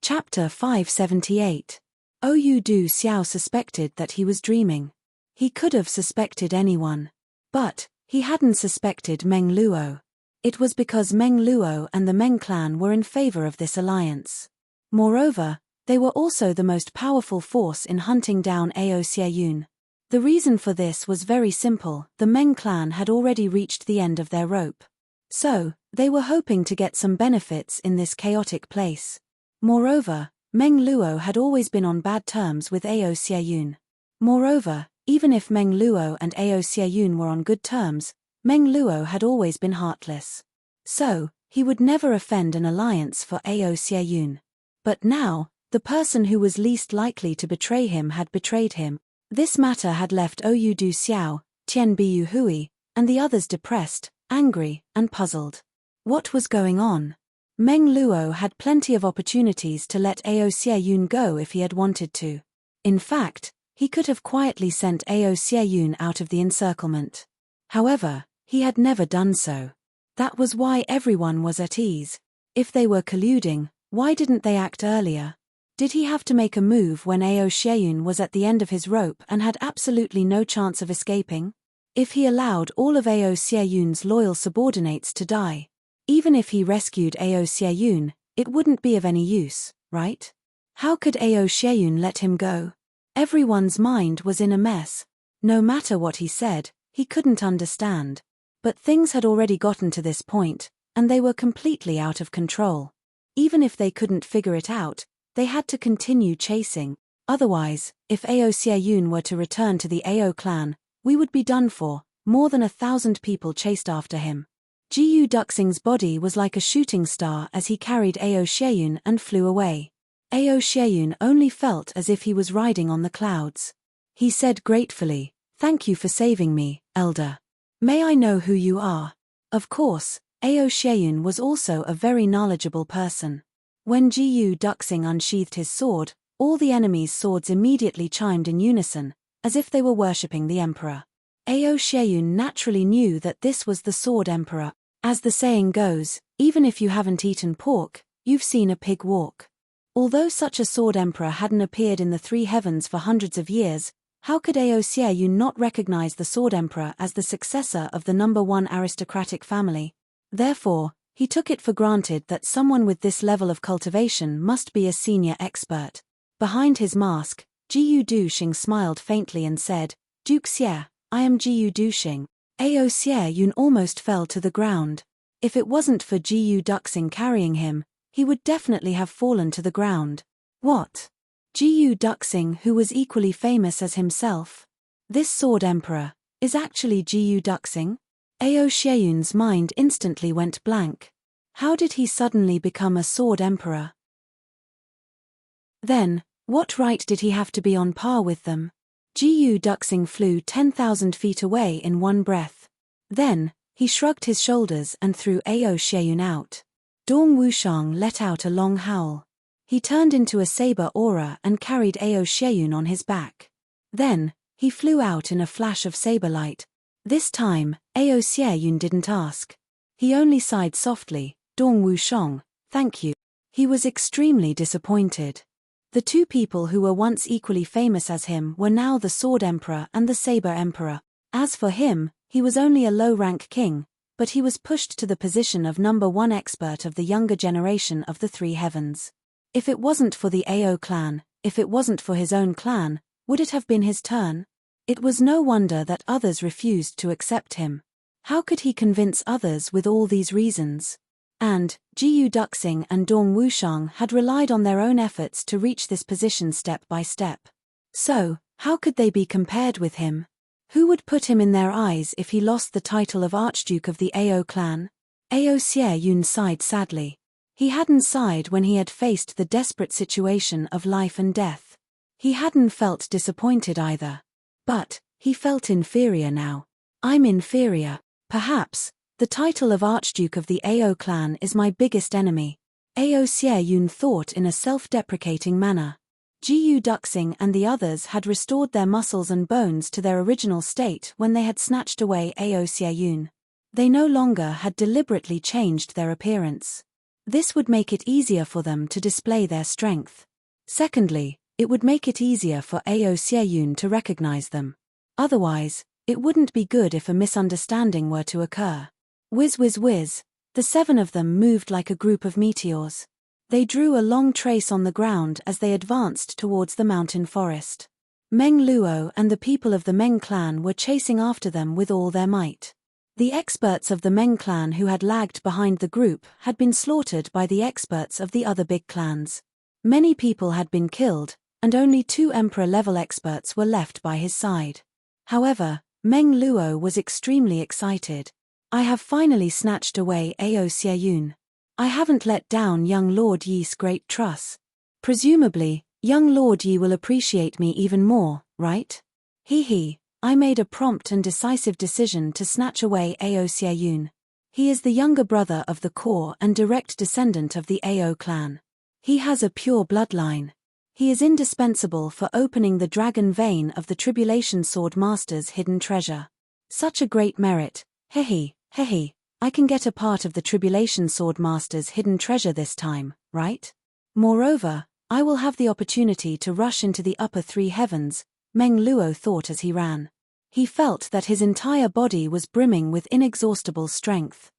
Chapter 578. Oyu Du Xiao suspected that he was dreaming. He could have suspected anyone. But, he hadn't suspected Meng Luo. It was because Meng Luo and the Meng clan were in favor of this alliance. Moreover, they were also the most powerful force in hunting down Ao Xieyun. The reason for this was very simple: the Meng clan had already reached the end of their rope. So, they were hoping to get some benefits in this chaotic place. Moreover, Meng Luo had always been on bad terms with Ao Xieyun. Moreover, even if Meng Luo and Ao Xieyun were on good terms, Meng Luo had always been heartless. So, he would never offend an alliance for Ao Xieyun. But now, the person who was least likely to betray him had betrayed him. This matter had left Oyu Du Xiao, Tian Biu Hui, and the others depressed, angry, and puzzled. What was going on? Meng Luo had plenty of opportunities to let Ao Xieyun go if he had wanted to. In fact, he could have quietly sent Ao Xieyun out of the encirclement. However, he had never done so. That was why everyone was at ease. If they were colluding, why didn't they act earlier? Did he have to make a move when Ao Xieyun was at the end of his rope and had absolutely no chance of escaping? If he allowed all of Ao Xieyun's loyal subordinates to die, even if he rescued Ao Xieyun, it wouldn't be of any use, right? How could Ao Xieyun let him go? Everyone's mind was in a mess. No matter what he said, he couldn't understand. But things had already gotten to this point, and they were completely out of control. Even if they couldn't figure it out, they had to continue chasing. Otherwise, if Ao Xieyun were to return to the Ao clan, we would be done for. More than 1,000 people chased after him. Jiyu Duxing's body was like a shooting star as he carried Ao Xieyun and flew away. Ao Xieyun only felt as if he was riding on the clouds. He said gratefully, "Thank you for saving me, Elder. May I know who you are?" Of course, Ao Xieyun was also a very knowledgeable person. When Jiyu Duxing unsheathed his sword, all the enemy's swords immediately chimed in unison, as if they were worshipping the emperor. Ao Xieyun naturally knew that this was the Sword Emperor. As the saying goes, even if you haven't eaten pork, you've seen a pig walk. Although such a Sword Emperor hadn't appeared in the three heavens for hundreds of years, how could Ao Xieyun not recognize the Sword Emperor as the successor of the #1 aristocratic family? Therefore, he took it for granted that someone with this level of cultivation must be a senior expert. Behind his mask, Jiyu Duxing smiled faintly and said, "Duke Xie, I am Jiyu Duxing." Ao Xieyun almost fell to the ground. If it wasn't for Jiyu Duxing carrying him, he would definitely have fallen to the ground. What? Jiyu Duxing, who was equally famous as himself? This Sword Emperor is actually Jiyu Duxing? Ao Xieyun's mind instantly went blank. How did he suddenly become a Sword Emperor? Then, what right did he have to be on par with them? Jiyu Duxing flew 10,000 feet away in one breath. Then, he shrugged his shoulders and threw Ao Xieyun out. Dong Wushang let out a long howl. He turned into a saber aura and carried Ao Xieyun on his back. Then, he flew out in a flash of saber light. This time, Ao Xieyun didn't ask. He only sighed softly, "Dong Wushang, thank you." He was extremely disappointed. The two people who were once equally famous as him were now the Sword Emperor and the Saber Emperor. As for him, he was only a low-rank king, but he was pushed to the position of #1 expert of the younger generation of the Three Heavens. If it wasn't for the Ao clan, if it wasn't for his own clan, would it have been his turn? It was no wonder that others refused to accept him. How could he convince others with all these reasons? And, Jiyu Duxing and Dong Wushang had relied on their own efforts to reach this position step by step. So, how could they be compared with him? Who would put him in their eyes if he lost the title of Archduke of the Ao clan? Ao Xie sighed sadly. He hadn't sighed when he had faced the desperate situation of life and death. He hadn't felt disappointed either. But he felt inferior now. I'm inferior. Perhaps the title of Archduke of the Ao clan is my biggest enemy. Ao Xie thought in a self-deprecating manner. Jiu Duxing and the others had restored their muscles and bones to their original state when they had snatched away Ao Xie. They no longer had deliberately changed their appearance. This would make it easier for them to display their strength. Secondly, it would make it easier for Ao Xie to recognize them. Otherwise, it wouldn't be good if a misunderstanding were to occur. Whiz whiz whiz, the 7 of them moved like a group of meteors. They drew a long trace on the ground as they advanced towards the mountain forest. Meng Luo and the people of the Meng clan were chasing after them with all their might. The experts of the Meng clan who had lagged behind the group had been slaughtered by the experts of the other big clans. Many people had been killed, and only 2 emperor-level experts were left by his side. However, Meng Luo was extremely excited. I have finally snatched away Ao Xie. I haven't let down young Lord Yi's great trust. Presumably, young Lord Yi will appreciate me even more, right? He. I made a prompt and decisive decision to snatch away Ao Xie. He is the younger brother of the core and direct descendant of the Ao clan. He has a pure bloodline. He is indispensable for opening the dragon vein of the Tribulation Sword Master's hidden treasure. Such a great merit. Hehe. I can get a part of the Tribulation Sword Master's hidden treasure this time, right? Moreover, I will have the opportunity to rush into the upper 3 heavens, Meng Luo thought as he ran. He felt that his entire body was brimming with inexhaustible strength.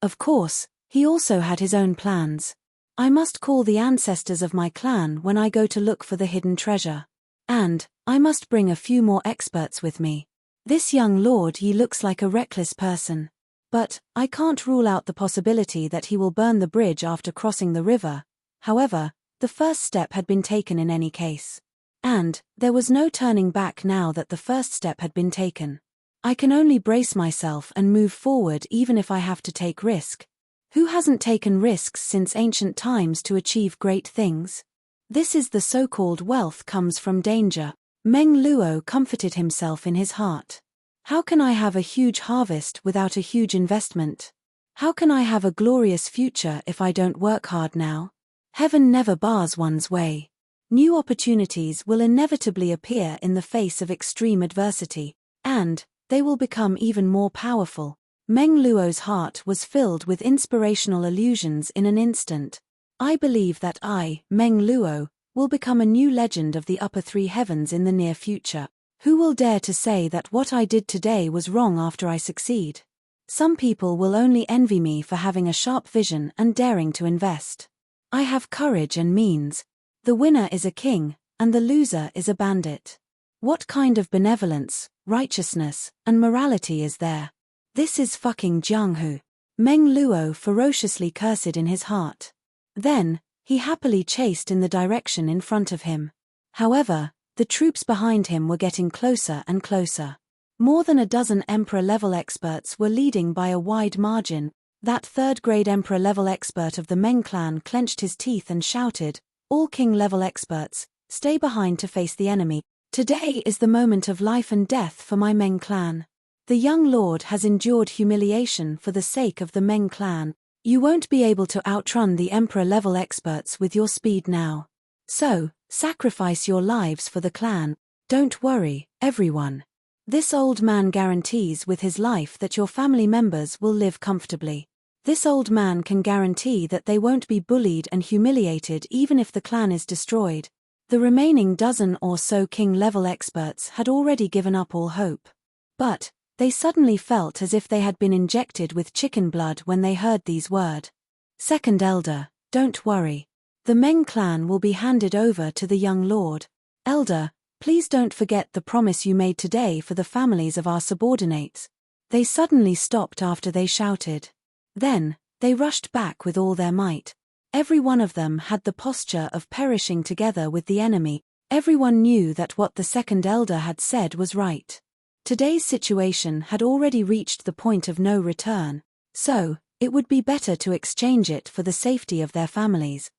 Of course, he also had his own plans. I must call the ancestors of my clan when I go to look for the hidden treasure. And I must bring a few more experts with me. This young Lord Yi looks like a reckless person. But I can't rule out the possibility that he will burn the bridge after crossing the river. However, the first step had been taken in any case. And there was no turning back now that the first step had been taken. I can only brace myself and move forward even if I have to take risk. Who hasn't taken risks since ancient times to achieve great things? This is the so-called wealth comes from danger. Meng Luo comforted himself in his heart. How can I have a huge harvest without a huge investment? How can I have a glorious future if I don't work hard now? Heaven never bars one's way. New opportunities will inevitably appear in the face of extreme adversity, and they will become even more powerful. Meng Luo's heart was filled with inspirational illusions in an instant. I believe that I, Meng Luo, will become a new legend of the upper 3 heavens in the near future. Who will dare to say that what I did today was wrong after I succeed? Some people will only envy me for having a sharp vision and daring to invest. I have courage and means. The winner is a king, and the loser is a bandit. What kind of benevolence, righteousness, and morality is there? This is fucking Jianghu. Meng Luo ferociously cursed in his heart. Then, he happily chased in the direction in front of him. However, the troops behind him were getting closer and closer. More than a dozen Emperor-level experts were leading by a wide margin. That 3rd-grade Emperor-level expert of the Meng clan clenched his teeth and shouted, "All King-level experts, stay behind to face the enemy. Today is the moment of life and death for my Meng clan. The young lord has endured humiliation for the sake of the Meng clan. You won't be able to outrun the Emperor-level experts with your speed now. So, sacrifice your lives for the clan. Don't worry, everyone. This old man guarantees with his life that your family members will live comfortably. This old man can guarantee that they won't be bullied and humiliated even if the clan is destroyed." The remaining dozen or so king-level experts had already given up all hope. But they suddenly felt as if they had been injected with chicken blood when they heard these words. "Second Elder, don't worry. The Meng clan will be handed over to the young lord. Elder, please don't forget the promise you made today for the families of our subordinates." They suddenly stopped after they shouted. Then, they rushed back with all their might. Every one of them had the posture of perishing together with the enemy. Everyone knew that what the second elder had said was right. Today's situation had already reached the point of no return, so it would be better to exchange it for the safety of their families.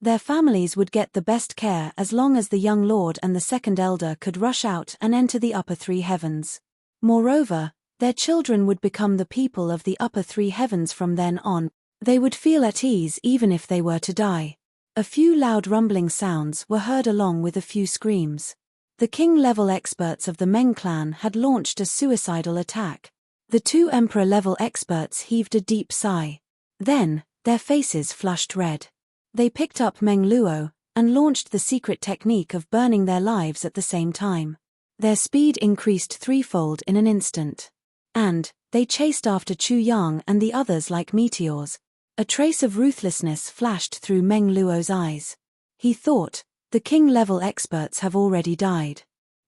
Their families would get the best care as long as the young lord and the second elder could rush out and enter the upper three heavens. Moreover, their children would become the people of the upper three heavens from then on. They would feel at ease even if they were to die. A few loud rumbling sounds were heard along with a few screams. The king-level experts of the Meng clan had launched a suicidal attack. The two emperor-level experts heaved a deep sigh. Then, their faces flushed red. They picked up Meng Luo and launched the secret technique of burning their lives at the same time. Their speed increased threefold in an instant. And they chased after Chu Yang and the others like meteors. A trace of ruthlessness flashed through Meng Luo's eyes. He thought, the king-level experts have already died.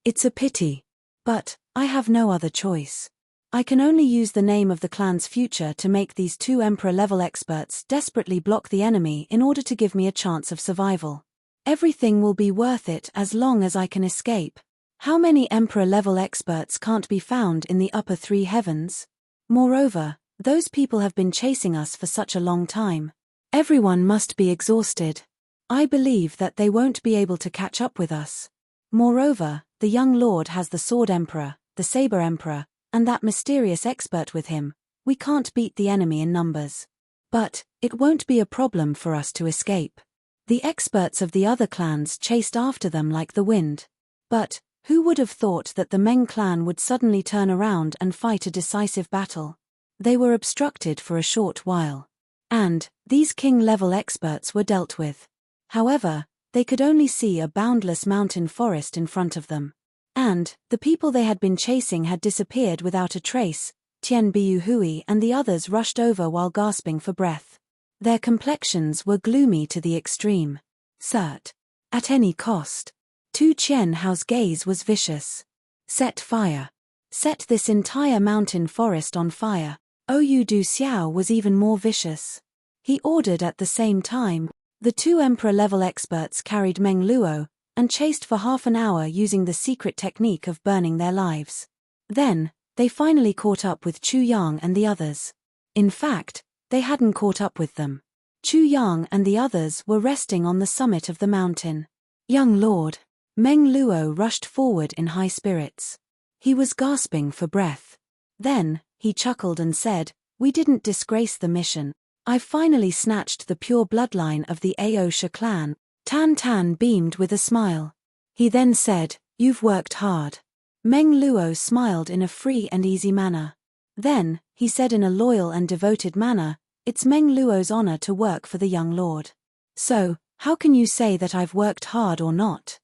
It's a pity. But I have no other choice. I can only use the name of the clan's future to make these two emperor-level experts desperately block the enemy in order to give me a chance of survival. Everything will be worth it as long as I can escape. How many emperor-level experts can't be found in the upper three heavens? Moreover, those people have been chasing us for such a long time. Everyone must be exhausted. I believe that they won't be able to catch up with us. Moreover, the young lord has the sword emperor, the saber emperor, and that mysterious expert with him. We can't beat the enemy in numbers. But it won't be a problem for us to escape. The experts of the other clans chased after them like the wind. But who would have thought that the Meng clan would suddenly turn around and fight a decisive battle? They were obstructed for a short while. And these king-level experts were dealt with. However, they could only see a boundless mountain forest in front of them. And the people they had been chasing had disappeared without a trace. Tian Biu Hui and the others rushed over while gasping for breath. Their complexions were gloomy to the extreme. Cert. At any cost. Tu Qian Hao's gaze was vicious. Set fire. Set this entire mountain forest on fire. Oyu Du Xiao was even more vicious. He ordered at the same time. The two emperor-level experts carried Meng Luo and chased for half an hour using the secret technique of burning their lives. Then, they finally caught up with Chu Yang and the others. In fact, they hadn't caught up with them. Chu Yang and the others were resting on the summit of the mountain. Young lord. Meng Luo rushed forward in high spirits. He was gasping for breath. Then, he chuckled and said, "We didn't disgrace the mission. I've finally snatched the pure bloodline of the Aosha clan." Tan Tan beamed with a smile. He then said, "You've worked hard." Meng Luo smiled in a free and easy manner. Then, he said in a loyal and devoted manner, "It's Meng Luo's honor to work for the young lord. So, how can you say that I've worked hard or not?"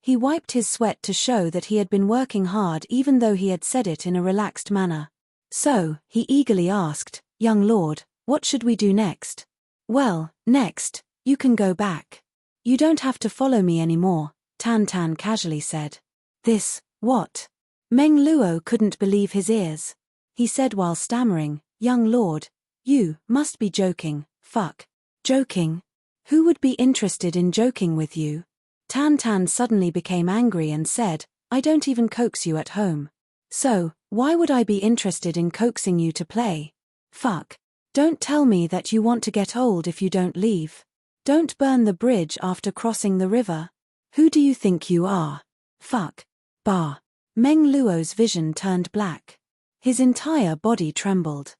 He wiped his sweat to show that he had been working hard even though he had said it in a relaxed manner. So, he eagerly asked, "Young lord, what should we do next?" "Well, next, you can go back. You don't have to follow me anymore," Tan Tan casually said. "This, what?" Meng Luo couldn't believe his ears. He said while stammering, "Young lord, you must be joking." "Fuck. Joking? Who would be interested in joking with you?" Tan Tan suddenly became angry and said, "I don't even coax you at home. So, why would I be interested in coaxing you to play? Fuck. Don't tell me that you want to get old if you don't leave. Don't burn the bridge after crossing the river. Who do you think you are? Fuck. Bah." Meng Luo's vision turned black. His entire body trembled.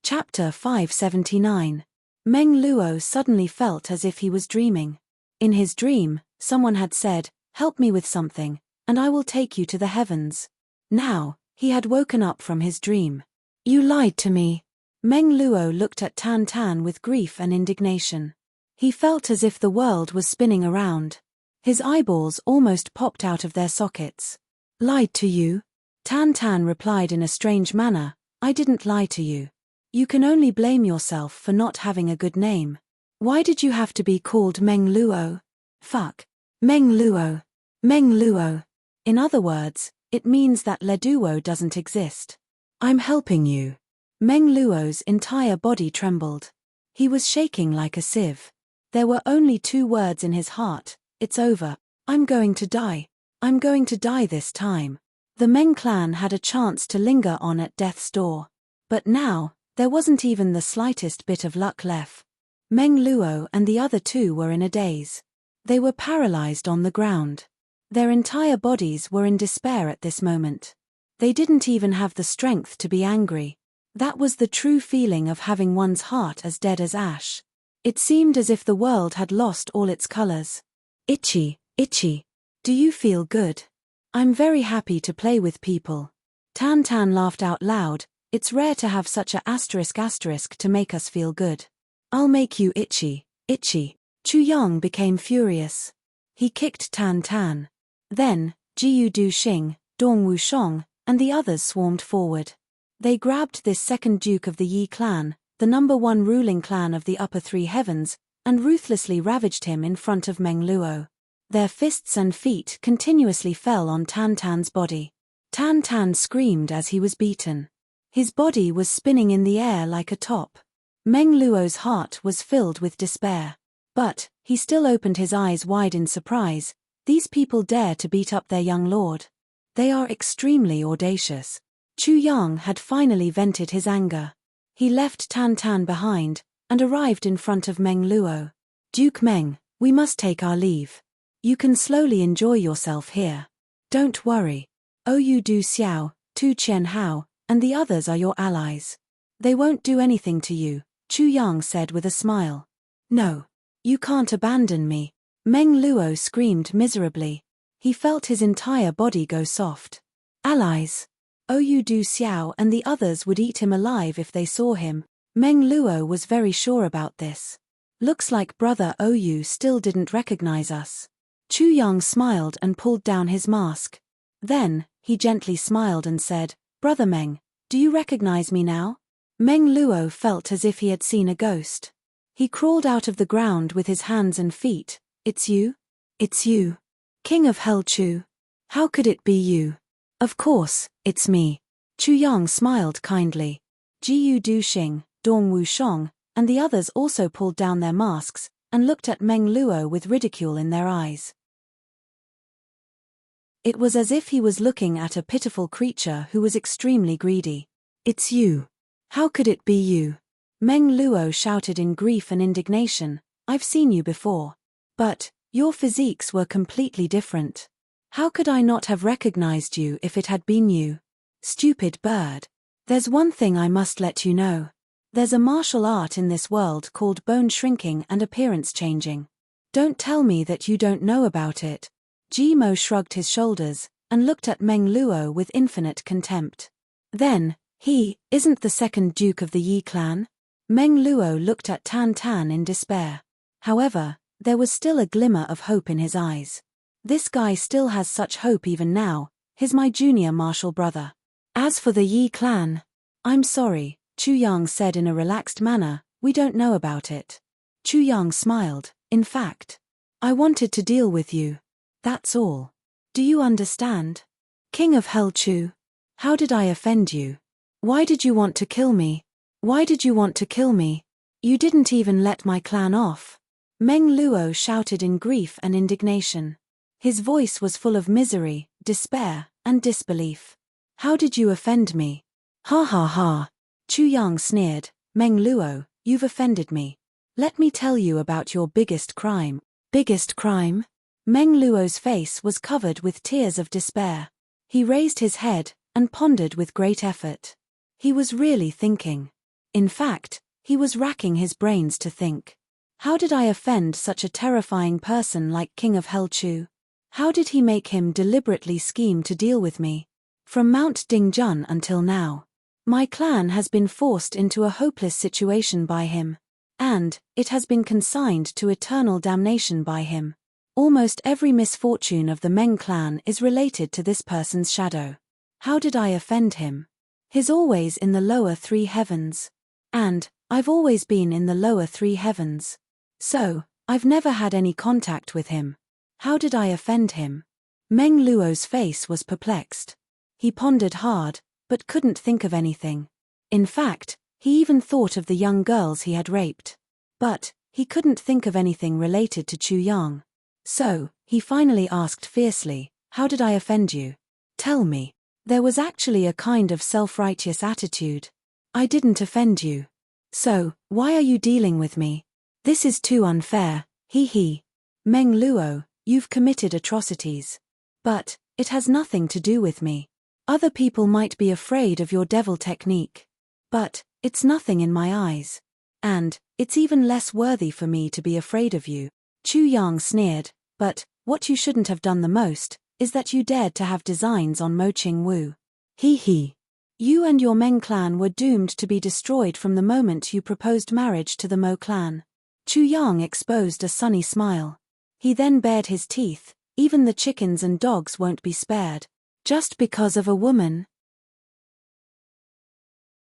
Chapter 579. Meng Luo suddenly felt as if he was dreaming. In his dream, someone had said, "Help me with something, and I will take you to the heavens." Now, he had woken up from his dream. "You lied to me." Meng Luo looked at Tan Tan with grief and indignation. He felt as if the world was spinning around. His eyeballs almost popped out of their sockets. "Lied to you?" Tan Tan replied in a strange manner, "I didn't lie to you. You can only blame yourself for not having a good name. Why did you have to be called Meng Luo? Fuck. Meng Luo. Meng Luo. In other words, it means that Leduo doesn't exist. I'm helping you." Meng Luo's entire body trembled. He was shaking like a sieve. There were only 2 words in his heart: "It's over. I'm going to die. I'm going to die this time." The Meng clan had a chance to linger on at death's door. But now, there wasn't even the slightest bit of luck left. Meng Luo and the other 2 were in a daze. They were paralyzed on the ground. Their entire bodies were in despair at this moment. They didn't even have the strength to be angry. That was the true feeling of having one's heart as dead as ash. It seemed as if the world had lost all its colors. "Itchy, itchy. Do you feel good? I'm very happy to play with people." Tan Tan laughed out loud. "It's rare to have such a *** to make us feel good. I'll make you itchy, itchy." Chu Yang became furious. He kicked Tan Tan. Then, Jiu Du Xing, Dong Wu Shong, and the others swarmed forward. They grabbed this second duke of the Yi clan, the #1 ruling clan of the upper 3 heavens, and ruthlessly ravaged him in front of Meng Luo. Their fists and feet continuously fell on Tan Tan's body. Tan Tan screamed as he was beaten. His body was spinning in the air like a top. Meng Luo's heart was filled with despair. But, he still opened his eyes wide in surprise. These people dare to beat up their young lord. They are extremely audacious. Chu Yang had finally vented his anger. He left Tan Tan behind, and arrived in front of Meng Luo. "Duke Meng, we must take our leave. You can slowly enjoy yourself here. Don't worry. Oyu Du Xiao, Tu Qian Hao, and the others are your allies. They won't do anything to you," Chu Yang said with a smile. "No. You can't abandon me." Meng Luo screamed miserably. He felt his entire body go soft. Allies. Oyu Du Xiao and the others would eat him alive if they saw him. Meng Luo was very sure about this. "Looks like brother Oyu still didn't recognize us." Chu Yang smiled and pulled down his mask. Then, he gently smiled and said, "Brother Meng, do you recognize me now?" Meng Luo felt as if he had seen a ghost. He crawled out of the ground with his hands and feet. "It's you? It's you. King of Hell Chu. How could it be you?" "Of course, it's me." Chu Yang smiled kindly. Jiu Du Xing, Dong Wu Shong, and the others also pulled down their masks, and looked at Meng Luo with ridicule in their eyes. It was as if he was looking at a pitiful creature who was extremely greedy. "It's you. How could it be you?" Meng Luo shouted in grief and indignation. "I've seen you before. But, your physiques were completely different. How could I not have recognized you if it had been you? Stupid bird. There's one thing I must let you know. There's a martial art in this world called bone shrinking and appearance changing. Don't tell me that you don't know about it." Ji Mo shrugged his shoulders, and looked at Meng Luo with infinite contempt. "Then, he isn't the second duke of the Yi clan?" Meng Luo looked at Tan Tan in despair. However, there was still a glimmer of hope in his eyes. "This guy still has such hope even now. He's my junior martial brother. As for the Yi clan, I'm sorry," Chu Yang said in a relaxed manner, "we don't know about it." Chu Yang smiled. "In fact, I wanted to deal with you. That's all. Do you understand? King of Hell Chu. How did I offend you? Why did you want to kill me? Why did you want to kill me? You didn't even let my clan off." Meng Luo shouted in grief and indignation. His voice was full of misery, despair, and disbelief. "How did you offend me?" "Ha ha ha." Chu Yang sneered. "Meng Luo, you've offended me. Let me tell you about your biggest crime." "Biggest crime?" Meng Luo's face was covered with tears of despair. He raised his head, and pondered with great effort. He was really thinking. In fact, he was racking his brains to think. How did I offend such a terrifying person like King of Hell Chu? How did he make him deliberately scheme to deal with me? From Mount Dingjun until now, my clan has been forced into a hopeless situation by him. And, it has been consigned to eternal damnation by him. Almost every misfortune of the Meng clan is related to this person's shadow. How did I offend him? He's always in the lower 3 heavens. And, I've always been in the lower 3 heavens. So, I've never had any contact with him. How did I offend him? Meng Luo's face was perplexed. He pondered hard, but couldn't think of anything. In fact, he even thought of the young girls he had raped. But he couldn't think of anything related to Chu Yang. So, he finally asked fiercely, "How did I offend you? Tell me." There was actually a kind of self-righteous attitude. "I didn't offend you. So, why are you dealing with me? This is too unfair, he. Meng Luo, you've committed atrocities. But it has nothing to do with me. Other people might be afraid of your devil technique. But it's nothing in my eyes. And it's even less worthy for me to be afraid of you." Chu Yang sneered, "But what you shouldn't have done the most is that you dared to have designs on Mo Ching Wu. He. You and your Meng clan were doomed to be destroyed from the moment you proposed marriage to the Mo clan." Chu Yang exposed a sunny smile. He then bared his teeth. "Even the chickens and dogs won't be spared. Just because of a woman?"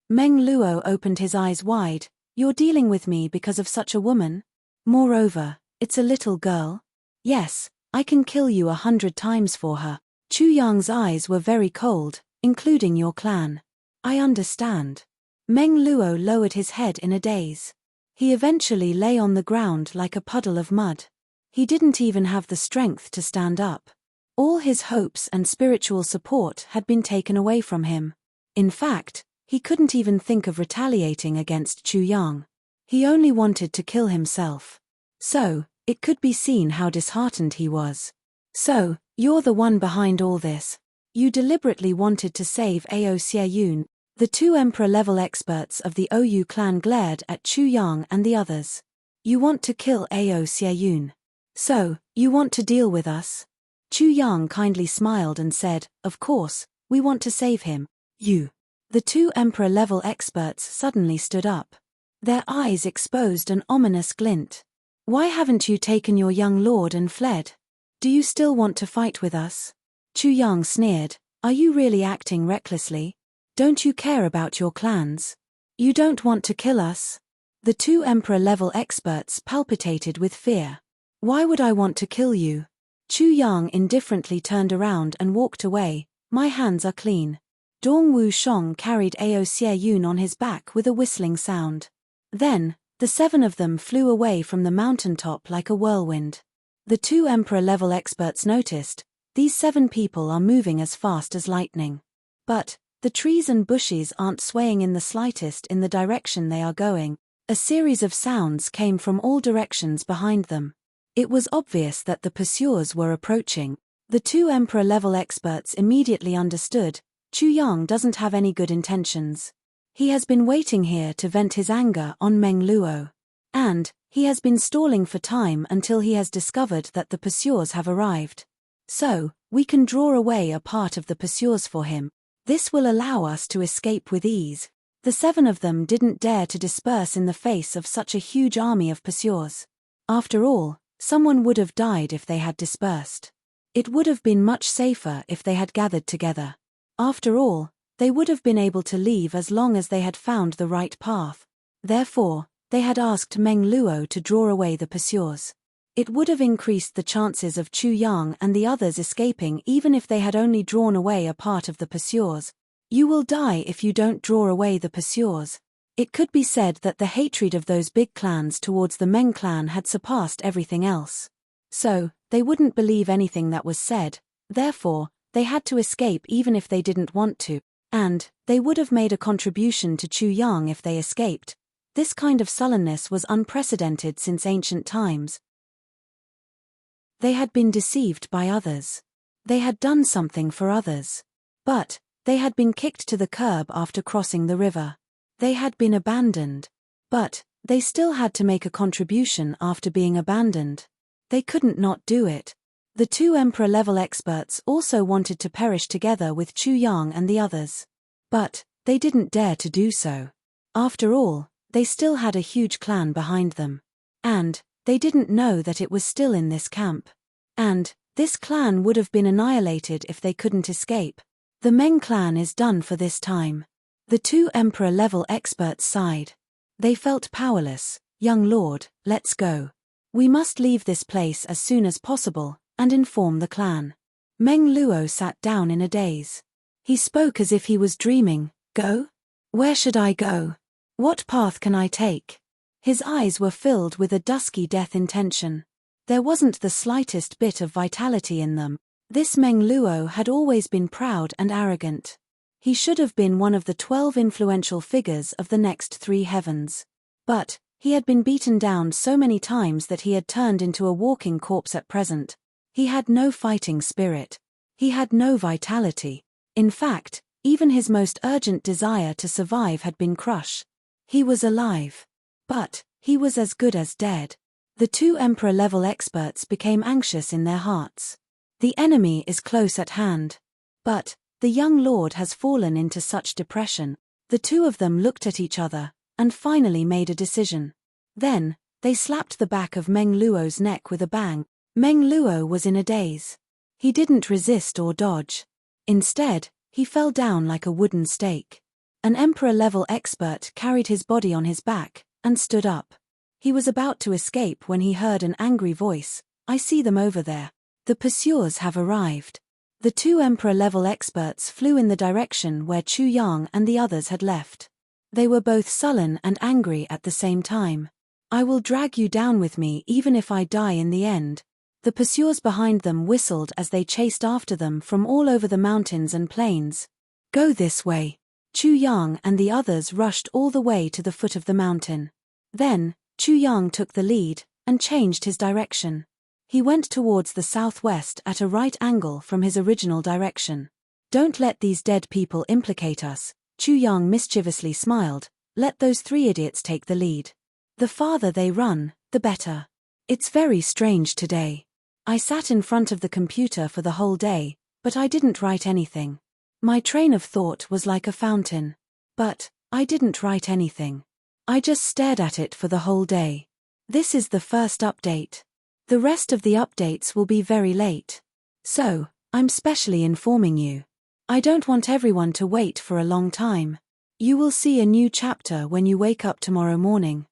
Meng Luo opened his eyes wide. "You're dealing with me because of such a woman? Moreover, it's a little girl? Yes, I can kill you 100 times for her." Chu Yang's eyes were very cold, "Including your clan. I understand." Meng Luo lowered his head in a daze. He eventually lay on the ground like a puddle of mud. He didn't even have the strength to stand up. All his hopes and spiritual support had been taken away from him. In fact, he couldn't even think of retaliating against Chu Yang. He only wanted to kill himself. So, it could be seen how disheartened he was. "So, you're the one behind all this. You deliberately wanted to save Ao Xieyun." The two emperor-level experts of the Ou clan glared at Chu Yang and the others. "You want to kill Ao Xieyun? So, you want to deal with us?" Chu Yang kindly smiled and said, "Of course, we want to save him. You." The two emperor-level experts suddenly stood up. Their eyes exposed an ominous glint. "Why haven't you taken your young lord and fled? Do you still want to fight with us?" Chu Yang sneered, "Are you really acting recklessly? Don't you care about your clans? You don't want to kill us?" The two emperor-level experts palpitated with fear. "Why would I want to kill you?" Chu Yang indifferently turned around and walked away. "My hands are clean." Dong Wu Shong carried Ao Xieyun on his back with a whistling sound. Then, the 7 of them flew away from the mountaintop like a whirlwind. The two emperor-level experts noticed, these 7 people are moving as fast as lightning. But the trees and bushes aren't swaying in the slightest in the direction they are going. A series of sounds came from all directions behind them. It was obvious that the pursuers were approaching. The two emperor-level experts immediately understood, Chu Yang doesn't have any good intentions. He has been waiting here to vent his anger on Meng Luo. And he has been stalling for time until he has discovered that the pursuers have arrived. So, we can draw away a part of the pursuers for him. This will allow us to escape with ease. The 7 of them didn't dare to disperse in the face of such a huge army of pursuers. After all, someone would have died if they had dispersed. It would have been much safer if they had gathered together. After all, they would have been able to leave as long as they had found the right path. Therefore, they had asked Meng Luo to draw away the pursuers. It would have increased the chances of Chu Yang and the others escaping even if they had only drawn away a part of the pursuers. "You will die if you don't draw away the pursuers." It could be said that the hatred of those big clans towards the Meng clan had surpassed everything else. So, they wouldn't believe anything that was said, therefore, they had to escape even if they didn't want to, and they would have made a contribution to Chu Yang if they escaped. This kind of sullenness was unprecedented since ancient times. They had been deceived by others. They had done something for others. But they had been kicked to the curb after crossing the river. They had been abandoned. But they still had to make a contribution after being abandoned. They couldn't not do it. The two emperor-level experts also wanted to perish together with Chu Yang and the others. But they didn't dare to do so. After all, they still had a huge clan behind them. And they didn't know that it was still in this camp. And this clan would have been annihilated if they couldn't escape. The Meng clan is done for this time. The two emperor-level experts sighed. They felt powerless. "Young lord, let's go. We must leave this place as soon as possible and inform the clan." Meng Luo sat down in a daze. He spoke as if he was dreaming. "Go? Where should I go? What path can I take? His eyes were filled with a dusky death intention. There wasn't the slightest bit of vitality in them. This Meng Luo had always been proud and arrogant. He should have been one of the 12 influential figures of the next 3 heavens. But he had been beaten down so many times that he had turned into a walking corpse at present. He had no fighting spirit. He had no vitality. In fact, even his most urgent desire to survive had been crushed. He was alive. But he was as good as dead. The 2 Emperor-level experts became anxious in their hearts. The enemy is close at hand. But the young lord has fallen into such depression. The 2 of them looked at each other, and finally made a decision. Then, they slapped the back of Meng Luo's neck with a bang. Meng Luo was in a daze. He didn't resist or dodge. Instead, he fell down like a wooden stake. An Emperor-level expert carried his body on his back, and stood up. He was about to escape when he heard an angry voice. "I see them over there. The pursuers have arrived." The 2 Emperor-level experts flew in the direction where Chu Yang and the others had left. They were both sullen and angry at the same time. "I will drag you down with me even if I die in the end." The pursuers behind them whistled as they chased after them from all over the mountains and plains. "Go this way." Chu Yang and the others rushed all the way to the foot of the mountain. Then, Chu Yang took the lead, and changed his direction. He went towards the southwest at a right angle from his original direction. "Don't let these dead people implicate us," Chu Yang mischievously smiled. "Let those 3 idiots take the lead. The farther they run, the better. It's very strange today. I sat in front of the computer for the whole day, but I didn't write anything. My train of thought was like a fountain. But I didn't write anything. I just stared at it for the whole day. This is the first update. The rest of the updates will be very late. So, I'm specially informing you. I don't want everyone to wait for a long time. You will see a new chapter when you wake up tomorrow morning."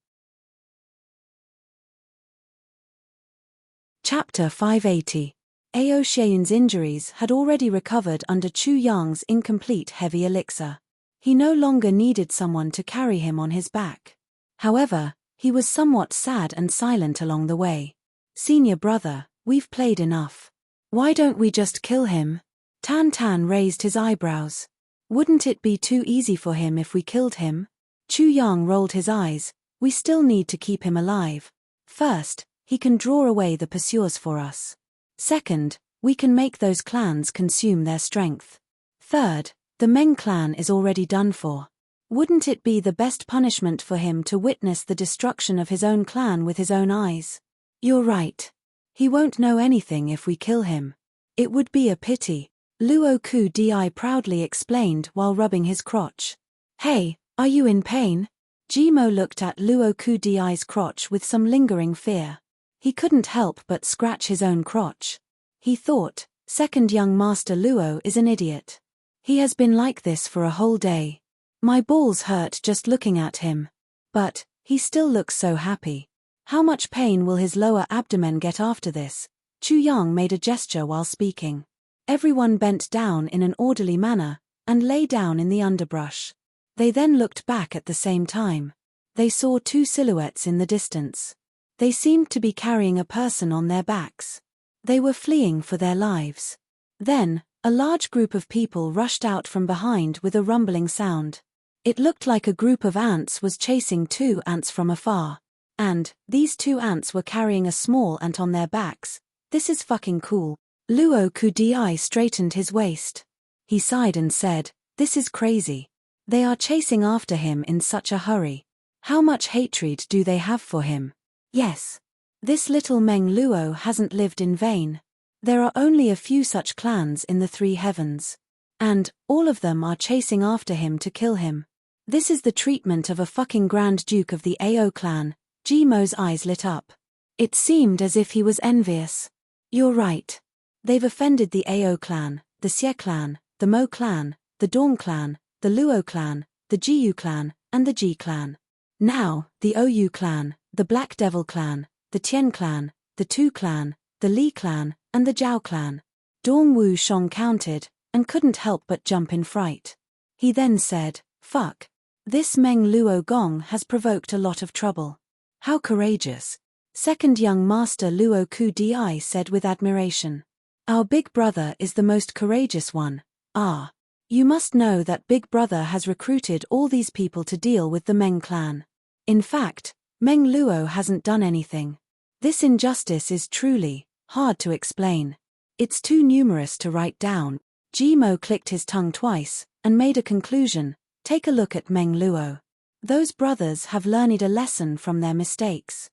Chapter 580. Ao Xianyun's injuries had already recovered under Chu Yang's incomplete heavy elixir. He no longer needed someone to carry him on his back. However, he was somewhat sad and silent along the way. "Senior brother, we've played enough. Why don't we just kill him?" Tan Tan raised his eyebrows. "Wouldn't it be too easy for him if we killed him?" Chu Yang rolled his eyes. "We still need to keep him alive. First, he can draw away the pursuers for us. Second, we can make those clans consume their strength. Third, the Meng clan is already done for. Wouldn't it be the best punishment for him to witness the destruction of his own clan with his own eyes? You're right. He won't know anything if we kill him. It would be a pity," Luo Ku Di proudly explained while rubbing his crotch. "Hey, are you in pain?" Jimo looked at Luo Ku Di's crotch with some lingering fear. He couldn't help but scratch his own crotch. He thought, second young Master Luo is an idiot. He has been like this for a whole day. My balls hurt just looking at him. But he still looks so happy. How much pain will his lower abdomen get after this? Chu Yang made a gesture while speaking. Everyone bent down in an orderly manner, and lay down in the underbrush. They then looked back at the same time. They saw 2 silhouettes in the distance. They seemed to be carrying a person on their backs. They were fleeing for their lives. Then, a large group of people rushed out from behind with a rumbling sound. It looked like a group of ants was chasing 2 ants from afar. And these 2 ants were carrying a small ant on their backs. "This is fucking cool." Luo Ku Di straightened his waist. He sighed and said, "This is crazy. They are chasing after him in such a hurry. How much hatred do they have for him? Yes. This little Meng Luo hasn't lived in vain. There are only a few such clans in the 3 heavens. And all of them are chasing after him to kill him. This is the treatment of a fucking Grand Duke of the Ao clan." Jimo's eyes lit up. It seemed as if he was envious. "You're right. They've offended the Ao clan, the Xie clan, the Mo clan, the Dong clan, the Luo clan, the Jiu clan, and the Ji clan. Now, the Ou clan, the Black Devil clan, the Tian clan, the Tu clan, the Li clan, and the Zhao clan." Dong Wu Shong counted, and couldn't help but jump in fright. He then said, "Fuck. This Meng Luo Gong has provoked a lot of trouble. How courageous. Second young master Luo Ku Di said with admiration. Our big brother is the most courageous one. Ah. You must know that big brother has recruited all these people to deal with the Meng clan. In fact, Meng Luo hasn't done anything. This injustice is truly hard to explain. It's too numerous to write down. Jimo clicked his tongue twice and made a conclusion. Take a look at Meng Luo. Those brothers have learned a lesson from their mistakes.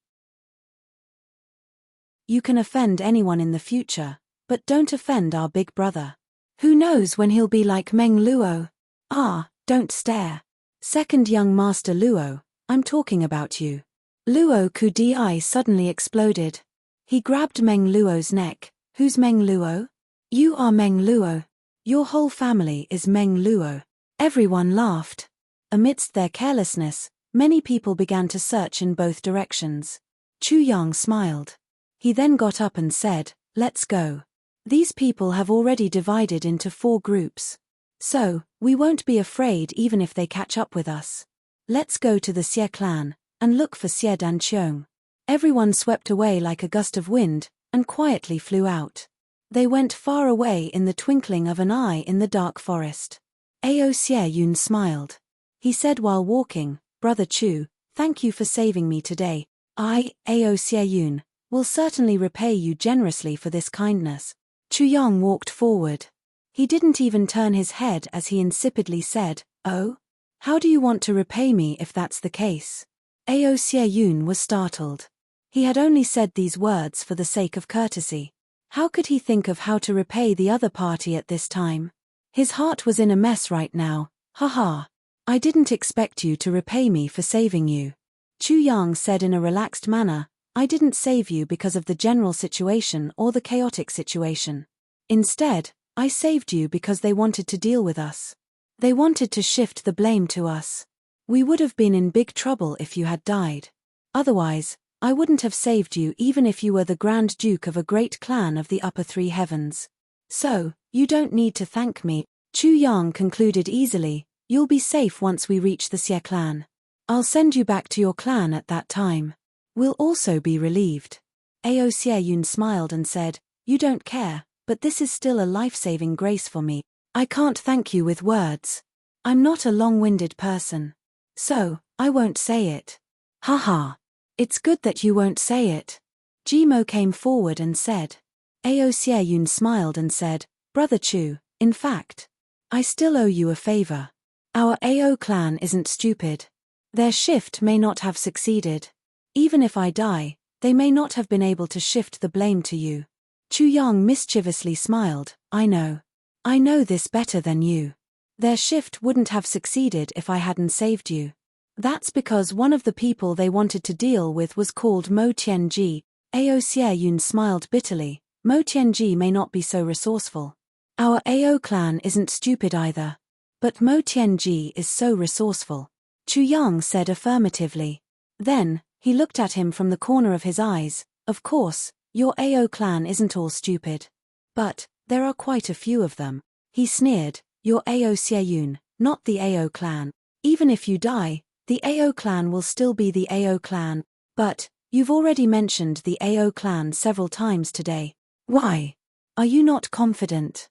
You can offend anyone in the future, but don't offend our big brother. Who knows when he'll be like Meng Luo? Ah, don't stare. Second young master Luo, I'm talking about you. Luo Ku Di suddenly exploded. He grabbed Meng Luo's neck. Who's Meng Luo? You are Meng Luo. Your whole family is Meng Luo. Everyone laughed. Amidst their carelessness, many people began to search in both directions. Chu Yang smiled. He then got up and said, "Let's go. These people have already divided into 4 groups. So, we won't be afraid even if they catch up with us. Let's go to the Xie clan and look for Xie Danqiong." Everyone swept away like a gust of wind and quietly flew out. They went far away in the twinkling of an eye in the dark forest. Ao Xie Yun smiled. He said while walking, "Brother Chu, thank you for saving me today. I, Ao Xie Yun, will certainly repay you generously for this kindness." Chu Yang walked forward. He didn't even turn his head as he insipidly said, "Oh? How do you want to repay me if that's the case?" Ao Xie Yun was startled. He had only said these words for the sake of courtesy. How could he think of how to repay the other party at this time? His heart was in a mess right now. "Haha. I didn't expect you to repay me for saving you." Chu Yang said in a relaxed manner, "I didn't save you because of the general situation or the chaotic situation. Instead, I saved you because they wanted to deal with us. They wanted to shift the blame to us. We would have been in big trouble if you had died. Otherwise, I wouldn't have saved you even if you were the Grand Duke of a great clan of the upper 3 heavens. So, you don't need to thank me." Chu Yang concluded easily, "You'll be safe once we reach the Xie clan. I'll send you back to your clan at that time. We'll also be relieved." Ao Xie Yun smiled and said, "You don't care, but this is still a life-saving grace for me. I can't thank you with words. I'm not a long-winded person. So, I won't say it." "Haha. It's good that you won't say it." Jimo came forward and said. Ao Xie Yun smiled and said, "Brother Chu, in fact, I still owe you a favor. Our Ao clan isn't stupid. Their shift may not have succeeded. Even if I die, they may not have been able to shift the blame to you." Chu Yang mischievously smiled, I know this better than you. Their shift wouldn't have succeeded if I hadn't saved you. That's because one of the people they wanted to deal with was called Mo Tianji." Ao Xie Yun smiled bitterly. "Mo Tianji may not be so resourceful. Our Ao clan isn't stupid either. But Mo Tianji is so resourceful." Chu Yang said affirmatively. Then, he looked at him from the corner of his eyes. "Of course, your Ao clan isn't all stupid. But, there are quite a few of them." He sneered, "Your Ao Xie Yun, not the Ao clan. Even if you die, the Ao clan will still be the Ao clan. But, you've already mentioned the Ao clan several times today. Why? Are you not confident?"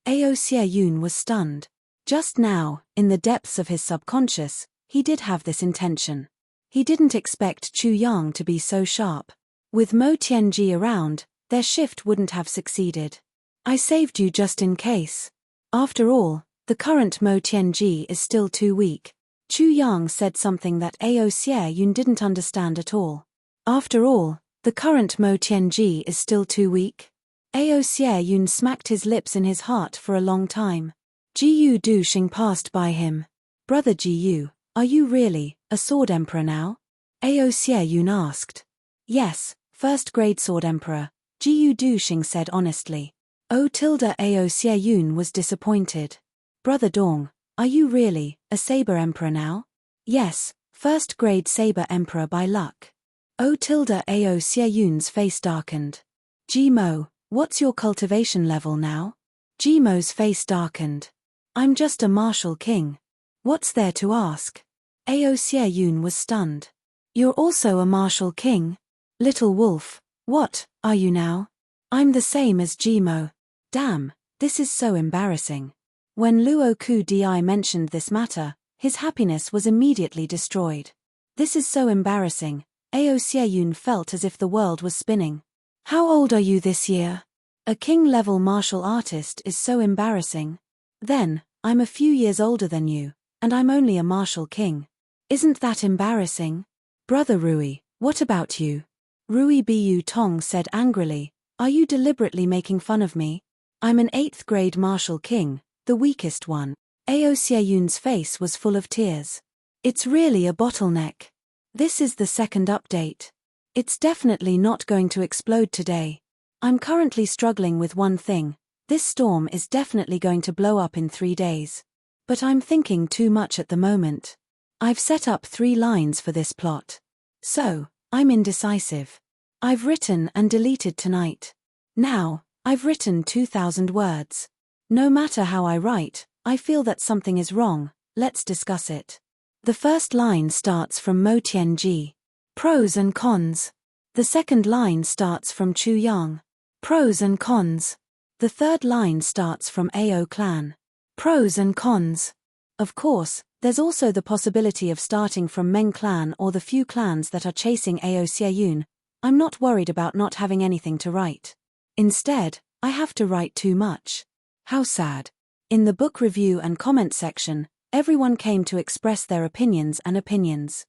Ao Xie Yun was stunned. Just now, in the depths of his subconscious, he did have this intention. He didn't expect Chu Yang to be so sharp. With Mo Tianji around, their shift wouldn't have succeeded. "I saved you just in case. After all, the current Mo Tianji is still too weak." Chu Yang said something that Ao Xie Yun didn't understand at all. "After all, the current Mo Tianji is still too weak?" Ao Xie Yun smacked his lips in his heart for a long time. Jiyu Duxing passed by him. "Brother Jiyu, are you really a sword emperor now?" Ao Xie Yun asked. "Yes, first-grade sword emperor," Jiyu Duxing said honestly. Ao Xie Yun was disappointed. "Brother Dong, are you really a saber emperor now?" "Yes, first-grade saber emperor by luck." Ao Xie Yun's face darkened. "Jimo, what's your cultivation level now?" Jimo's face darkened. "I'm just a martial king. What's there to ask? Ao Xieyun was stunned. You're also a martial king? Little wolf, what are you now? I'm the same as Jimo. Damn, this is so embarrassing. When Luo Ku Di mentioned this matter, his happiness was immediately destroyed. This is so embarrassing. Ao Xieyun felt as if the world was spinning. How old are you this year? A king-level martial artist is so embarrassing. Then, I'm a few years older than you, and I'm only a martial king. Isn't that embarrassing? Brother Rui, what about you? Rui Bu Tong said angrily, are you deliberately making fun of me? I'm an 8th grade martial king, the weakest one. Ao Xieyun's face was full of tears. It's really a bottleneck. This is the second update. It's definitely not going to explode today. I'm currently struggling with one thing. This storm is definitely going to blow up in 3 days. But I'm thinking too much at the moment. I've set up 3 lines for this plot. So, I'm indecisive. I've written and deleted tonight. Now, I've written 2,000 words. No matter how I write, I feel that something is wrong. Let's discuss it. The first line starts from Mo Tianji. Pros and cons. The second line starts from Chu Yang. Pros and cons. The third line starts from Ao clan. Pros and cons. Of course, there's also the possibility of starting from Meng clan or the few clans that are chasing Ao Xieyun. I'm not worried about not having anything to write. Instead, I have to write too much. How sad. In the book review and comment section, everyone came to express their opinions and opinions.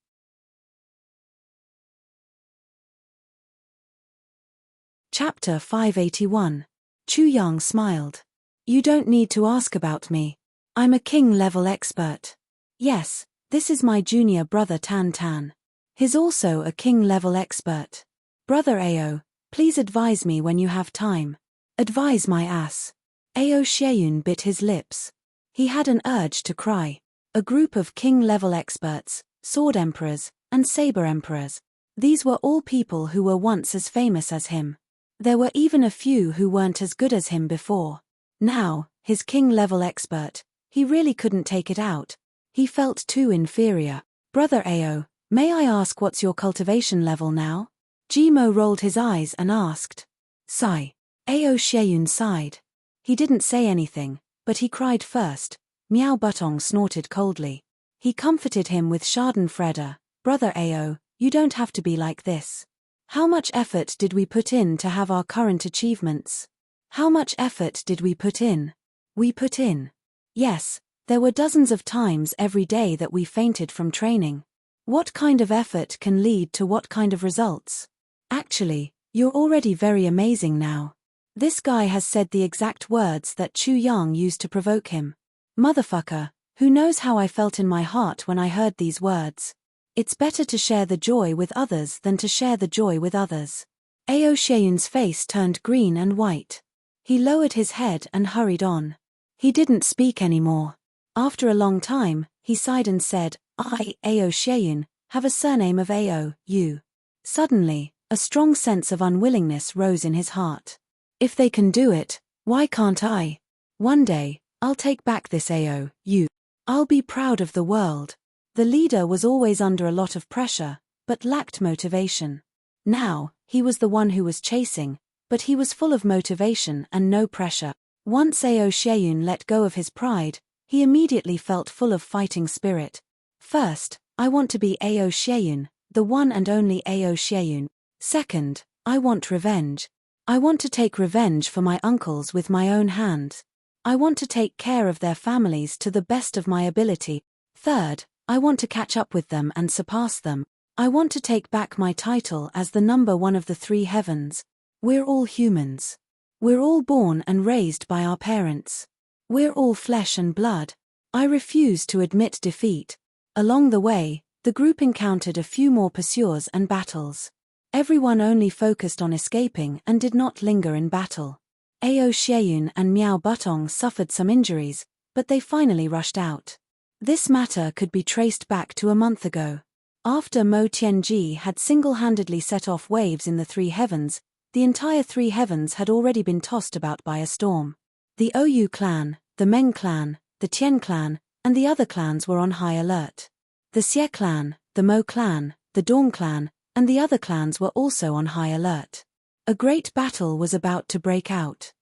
Chapter 581. Chu Yang smiled. You don't need to ask about me. I'm a king-level expert. Yes, this is my junior brother Tan Tan. He's also a king-level expert. Brother Ao, please advise me when you have time. Advise my ass. Ao Xieyun bit his lips. He had an urge to cry. A group of king-level experts, sword emperors, and saber emperors. These were all people who were once as famous as him. There were even a few who weren't as good as him before. Now, his king-level expert, he really couldn't take it out. He felt too inferior. Brother Ao, may I ask what's your cultivation level now? Jimo rolled his eyes and asked. Sigh. Ao Xieyun sighed. He didn't say anything, but he cried first. Miao Butong snorted coldly. He comforted him with Schadenfreude. Brother Ao, you don't have to be like this. How much effort did we put in to have our current achievements? How much effort did we put in? We put in. Yes, there were dozens of times every day that we fainted from training. What kind of effort can lead to what kind of results? Actually, you're already very amazing now. This guy has said the exact words that Chu Yang used to provoke him. Motherfucker, who knows how I felt in my heart when I heard these words. It's better to share the joy with others than to share the joy with others. Ao Xieyun's face turned green and white. He lowered his head and hurried on. He didn't speak anymore. After a long time, he sighed and said, I, Ao Xieyun, have a surname of Ao, you. Suddenly, a strong sense of unwillingness rose in his heart. If they can do it, why can't I? One day, I'll take back this Ao, you. I'll be proud of the world. The leader was always under a lot of pressure, but lacked motivation. Now, he was the one who was chasing, but he was full of motivation and no pressure. Once Ao Xieyun let go of his pride, he immediately felt full of fighting spirit. First, I want to be Ao Xieyun, the one and only Ao Xieyun. Second, I want revenge. I want to take revenge for my uncles with my own hands. I want to take care of their families to the best of my ability. Third, I want to catch up with them and surpass them. I want to take back my title as the number one of the 3 heavens. We're all humans. We're all born and raised by our parents. We're all flesh and blood. I refuse to admit defeat. Along the way, the group encountered a few more pursuers and battles. Everyone only focused on escaping and did not linger in battle. Ao Xieyun and Miao Butong suffered some injuries, but they finally rushed out. This matter could be traced back to a month ago. After Mo Tianji had single-handedly set off waves in the 3 heavens, the entire 3 heavens had already been tossed about by a storm. The Ou clan, the Meng clan, the Tian clan, and the other clans were on high alert. The Xie clan, the Mo clan, the Dawn clan, and the other clans were also on high alert. A great battle was about to break out.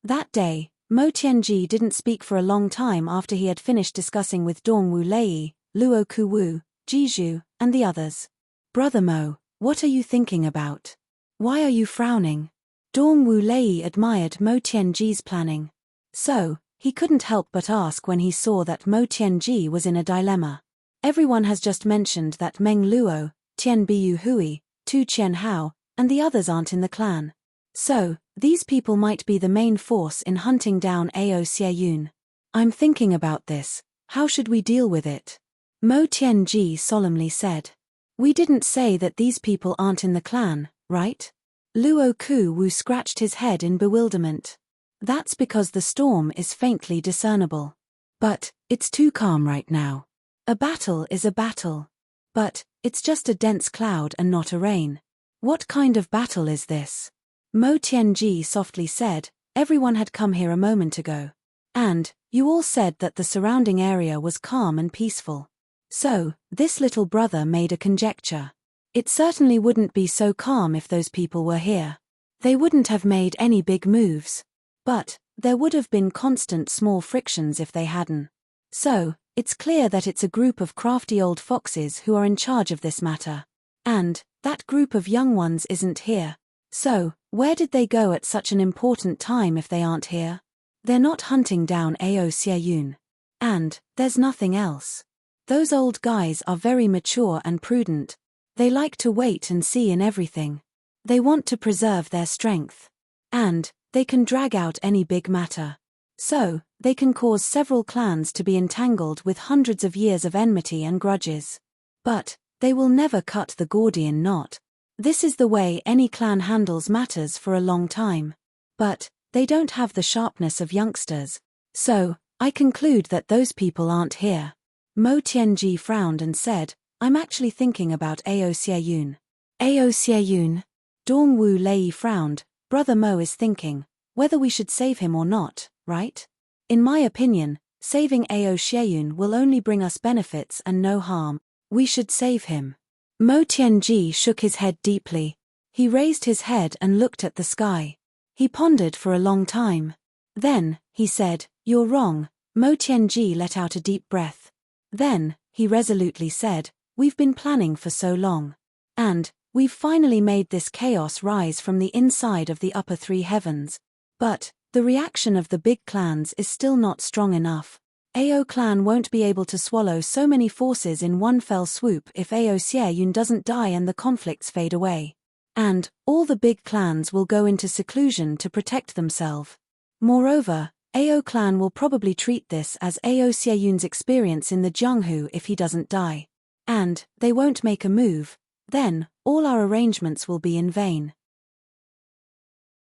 That day, Mo Tianji didn't speak for a long time after he had finished discussing with Dongwu Lei, Luo Kuwu, Jizhu, and the others. "Brother Mo, what are you thinking about? Why are you frowning?" Dongwu Lei admired Mo Tianji's planning. So, he couldn't help but ask when he saw that Mo Tianji was in a dilemma. Everyone has just mentioned that Meng Luo, Tian Biyu Hui, Tu Qian Hao, and the others aren't in the clan. So, these people might be the main force in hunting down Ao Xieyun. "I'm thinking about this. How should we deal with it?" Mo Tianji solemnly said. "We didn't say that these people aren't in the clan, right?" Luo Kuwu scratched his head in bewilderment. "That's because the storm is faintly discernible. But, it's too calm right now. A battle is a battle. But, it's just a dense cloud and not a rain. What kind of battle is this?" Mo Tianji softly said, "Everyone had come here a moment ago. And, you all said that the surrounding area was calm and peaceful. So, this little brother made a conjecture. It certainly wouldn't be so calm if those people were here. They wouldn't have made any big moves. But, there would have been constant small frictions if they hadn't. So, it's clear that it's a group of crafty old foxes who are in charge of this matter. And, that group of young ones isn't here. So, where did they go at such an important time if they aren't here? They're not hunting down Ao Xieyun. And, there's nothing else. Those old guys are very mature and prudent. They like to wait and see in everything. They want to preserve their strength. And, they can drag out any big matter. So, they can cause several clans to be entangled with hundreds of years of enmity and grudges. But, they will never cut the Gordian knot. This is the way any clan handles matters for a long time. But, they don't have the sharpness of youngsters. So, I conclude that those people aren't here." Mo Tianji frowned and said, "I'm actually thinking about Ao Xieyun." "Ao Xieyun?" Dongwu Lei frowned. "Brother Mo is thinking whether we should save him or not, right? In my opinion, saving Ao Xieyun will only bring us benefits and no harm. We should save him." Mo Tianji shook his head deeply. He raised his head and looked at the sky. He pondered for a long time. Then, he said, "You're wrong." Mo Tianji let out a deep breath. Then, he resolutely said, "We've been planning for so long. And, we've finally made this chaos rise from the inside of the upper three heavens. But, the reaction of the big clans is still not strong enough. Ao clan won't be able to swallow so many forces in one fell swoop if Ao Xieyun doesn't die and the conflicts fade away. And, all the big clans will go into seclusion to protect themselves. Moreover, Ao clan will probably treat this as Ao Xieyun's experience in the Jianghu if he doesn't die. And, they won't make a move. Then, all our arrangements will be in vain.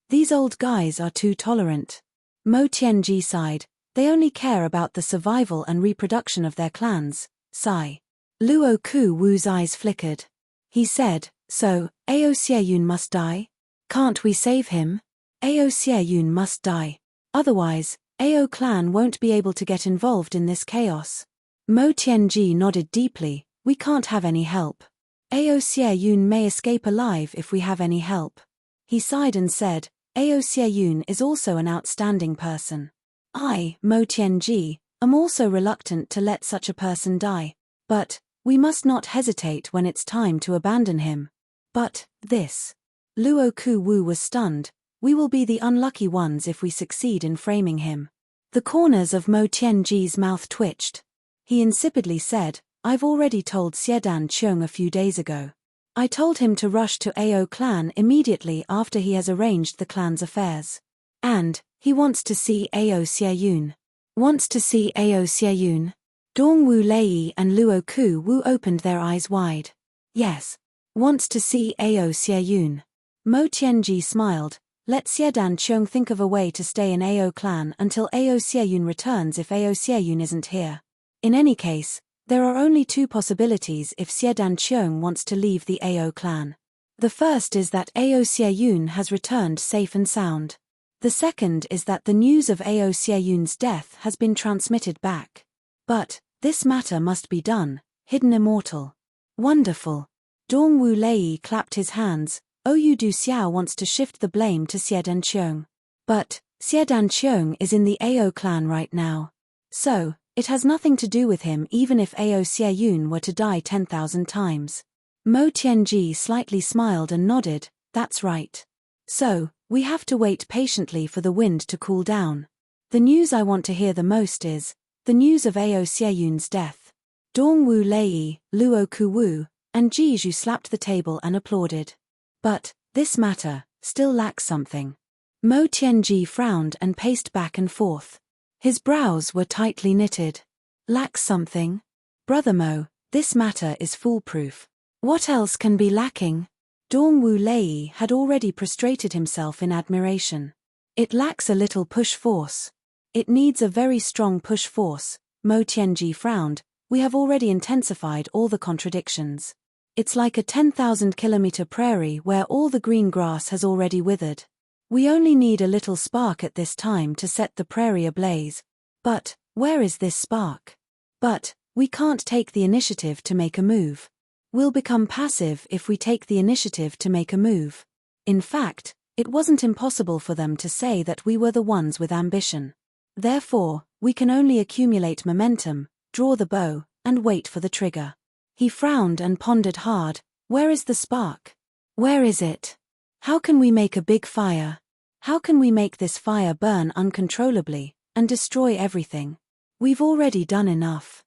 These old guys are too tolerant." Mo Tianji sighed. "They only care about the survival and reproduction of their clans." Sigh. Luo Kuwu's eyes flickered. He said, "So, Ao Xieyun must die? Can't we save him? Ao Xieyun must die. Otherwise, Ao clan won't be able to get involved in this chaos." Mo Tianji nodded deeply. "We can't have any help. Ao Xieyun may escape alive if we have any help." He sighed and said, "Ao Xieyun is also an outstanding person. I, Mo Tianji, am also reluctant to let such a person die. But, we must not hesitate when it's time to abandon him. But, this." Luo Kuwu was stunned. "We will be the unlucky ones if we succeed in framing him." The corners of Mo Tianji's mouth twitched. He insipidly said, "I've already told Xiedan Qiong a few days ago. I told him to rush to Ao clan immediately after he has arranged the clan's affairs. And, he wants to see Ao Xieyun." "Wants to see Ao Xieyun?" Dongwu Lei and Luo Kuwu opened their eyes wide. "Yes. Wants to see Ao Xieyun." Mo Tianji smiled. "Let Xiedan Qiong think of a way to stay in Ao clan until Ao Xieyun returns if Ao Xieyun isn't here. In any case, there are only two possibilities if Xiedan Qiong wants to leave the Ao clan. The first is that Ao Xieyun has returned safe and sound. The second is that the news of Ao Xieyun's death has been transmitted back. But this matter must be done, hidden immortal. Wonderful. Dongwu Lei clapped his hands. Oyu Du Xiao wants to shift the blame to Xie Danqiong. But Xie Danqiong is in the Ao clan right now. So, it has nothing to do with him even if Ao Xieyun were to die 10,000 times. Mo Tianji slightly smiled and nodded, that's right. So, we have to wait patiently for the wind to cool down. The news I want to hear the most is the news of Ao Xieyun's death. Dongwu Lei, Luo Kuwu, and Jiju slapped the table and applauded. But this matter still lacks something. Mo Tianji frowned and paced back and forth. His brows were tightly knitted. Lacks something? Brother Mo, this matter is foolproof. What else can be lacking? Dongwu Lei had already prostrated himself in admiration. It lacks a little push force. It needs a very strong push force. Mo Tianji frowned. We have already intensified all the contradictions. It's like a 10,000-kilometer prairie where all the green grass has already withered. We only need a little spark at this time to set the prairie ablaze. But where is this spark? But we can't take the initiative to make a move. We'll become passive if we take the initiative to make a move. In fact, it wasn't impossible for them to say that we were the ones with ambition. Therefore, we can only accumulate momentum, draw the bow, and wait for the trigger. He frowned and pondered hard. Where is the spark? Where is it? How can we make a big fire? How can we make this fire burn uncontrollably and destroy everything? We've already done enough.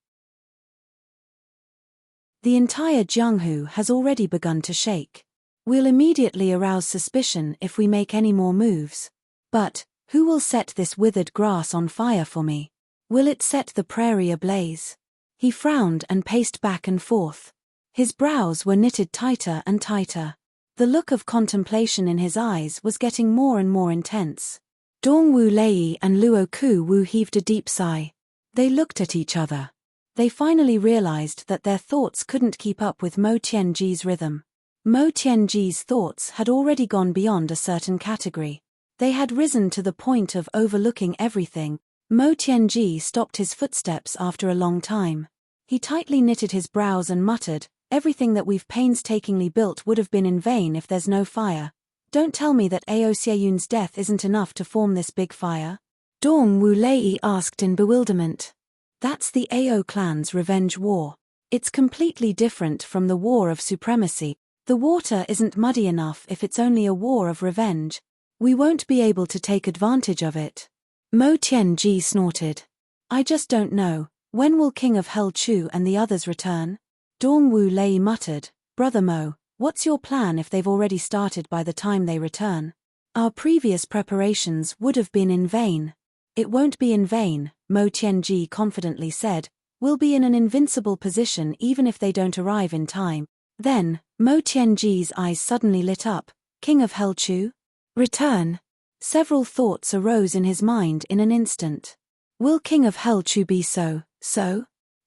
The entire Jianghu has already begun to shake. We'll immediately arouse suspicion if we make any more moves. But who will set this withered grass on fire for me? Will it set the prairie ablaze? He frowned and paced back and forth. His brows were knitted tighter and tighter. The look of contemplation in his eyes was getting more and more intense. Dongwu Lei and Luo Kuwu heaved a deep sigh. They looked at each other. They finally realized that their thoughts couldn't keep up with Mo Tianji's rhythm. Mo Tianji's thoughts had already gone beyond a certain category. They had risen to the point of overlooking everything. Mo Tianji stopped his footsteps after a long time. He tightly knitted his brows and muttered, everything that we've painstakingly built would have been in vain if there's no fire. Don't tell me that Ao Xieyun's death isn't enough to form this big fire? Dongwu Lei asked in bewilderment. That's the Ao clan's revenge war. It's completely different from the war of supremacy. The water isn't muddy enough if it's only a war of revenge. We won't be able to take advantage of it. Mo Tianji snorted. I just don't know. When will King of Hell Chu and the others return? Dongwu Lei muttered, Brother Mo, what's your plan if they've already started by the time they return? Our previous preparations would have been in vain. It won't be in vain, Mo Tianji confidently said. We'll be in an invincible position even if they don't arrive in time. Then, Mo Tianji's eyes suddenly lit up. King of Hell Chu? Return. Several thoughts arose in his mind in an instant. Will King of Hell Chu be so?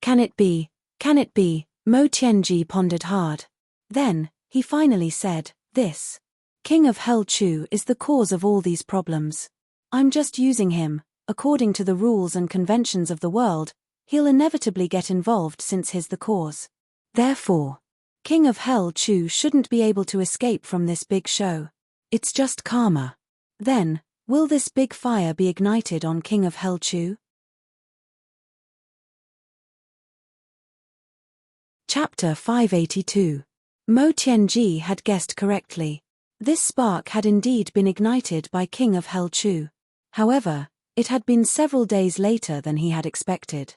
Can it be? Mo Tianji pondered hard. Then, he finally said, this. King of Hell Chu is the cause of all these problems. I'm just using him. According to the rules and conventions of the world, he'll inevitably get involved since he's the cause. Therefore, King of Hell Chu shouldn't be able to escape from this big show. It's just karma. Then, will this big fire be ignited on King of Hell Chu? Chapter 582. Mo Tianji had guessed correctly. This spark had indeed been ignited by King of Hell Chu. However, it had been several days later than he had expected.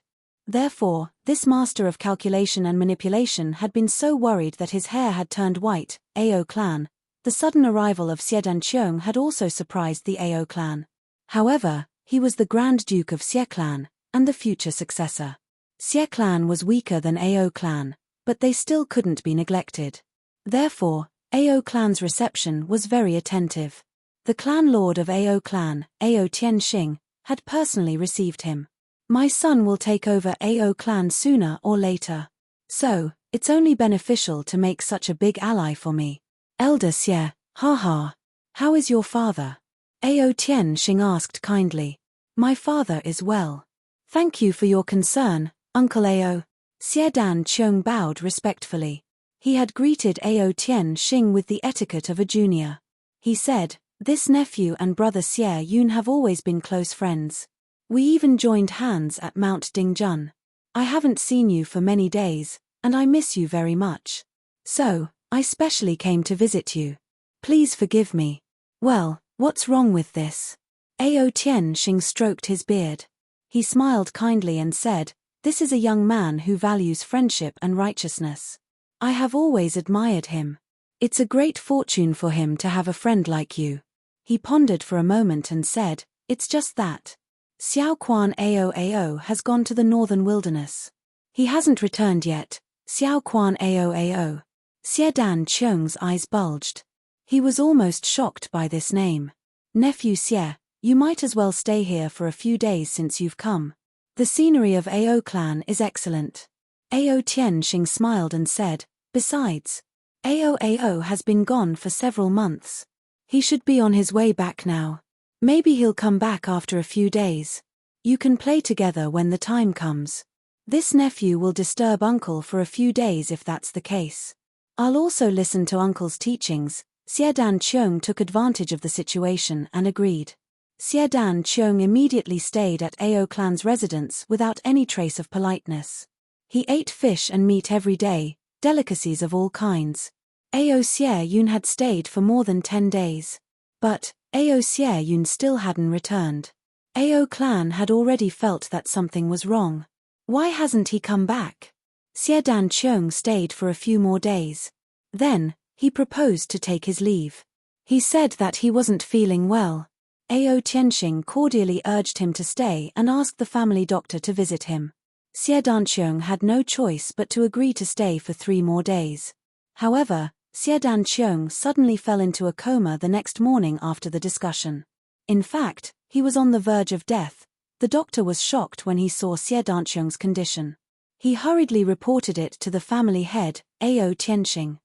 Therefore, this master of calculation and manipulation had been so worried that his hair had turned white. Ao clan. The sudden arrival of Xie Danqiong had also surprised the Ao clan. However, he was the Grand Duke of Xie clan, and the future successor. Xie clan was weaker than Ao clan, but they still couldn't be neglected. Therefore, Ao clan's reception was very attentive. The clan lord of Ao clan, Ao Tianxing, had personally received him. My son will take over Ao clan sooner or later. So, it's only beneficial to make such a big ally for me. Elder Xie, haha. How is your father? Ao Tianxing asked kindly. My father is well. Thank you for your concern, Uncle Ao. Xiedan Qiong bowed respectfully. He had greeted Ao Tianxing with the etiquette of a junior. He said, this nephew and brother Xie Yun have always been close friends. We even joined hands at Mount Dingjun. I haven't seen you for many days, and I miss you very much. So, I specially came to visit you. Please forgive me. Well, what's wrong with this? Ao Tianxing stroked his beard. He smiled kindly and said, this is a young man who values friendship and righteousness. I have always admired him. It's a great fortune for him to have a friend like you. He pondered for a moment and said, it's just that. Xiao Quan Ao has gone to the northern wilderness. He hasn't returned yet. Xiao Quan Ao. Xiedan Qiong's eyes bulged. He was almost shocked by this name. Nephew Xie, you might as well stay here for a few days since you've come. The scenery of Ao clan is excellent. Ao Tianxing smiled and said, besides, Ao has been gone for several months. He should be on his way back now. Maybe he'll come back after a few days. You can play together when the time comes. This nephew will disturb Uncle for a few days if that's the case. I'll also listen to Uncle's teachings. Xiedan Qiong took advantage of the situation and agreed. Xiedan Qiong immediately stayed at Ao clan's residence without any trace of politeness. He ate fish and meat every day, delicacies of all kinds. Ao Xie Yun had stayed for more than 10 days. But, Ao Xie Yun still hadn't returned. Ao clan had already felt that something was wrong. Why hasn't he come back? Xiedan Qiong stayed for a few more days. Then, he proposed to take his leave. He said that he wasn't feeling well. Ao Tianxing cordially urged him to stay and asked the family doctor to visit him. Xiedan Qiong had no choice but to agree to stay for 3 more days. However, Xiedan Qiong suddenly fell into a coma the next morning after the discussion. In fact, he was on the verge of death. The doctor was shocked when he saw Xiedan Qiong's condition. He hurriedly reported it to the family head, Ao Tianxing.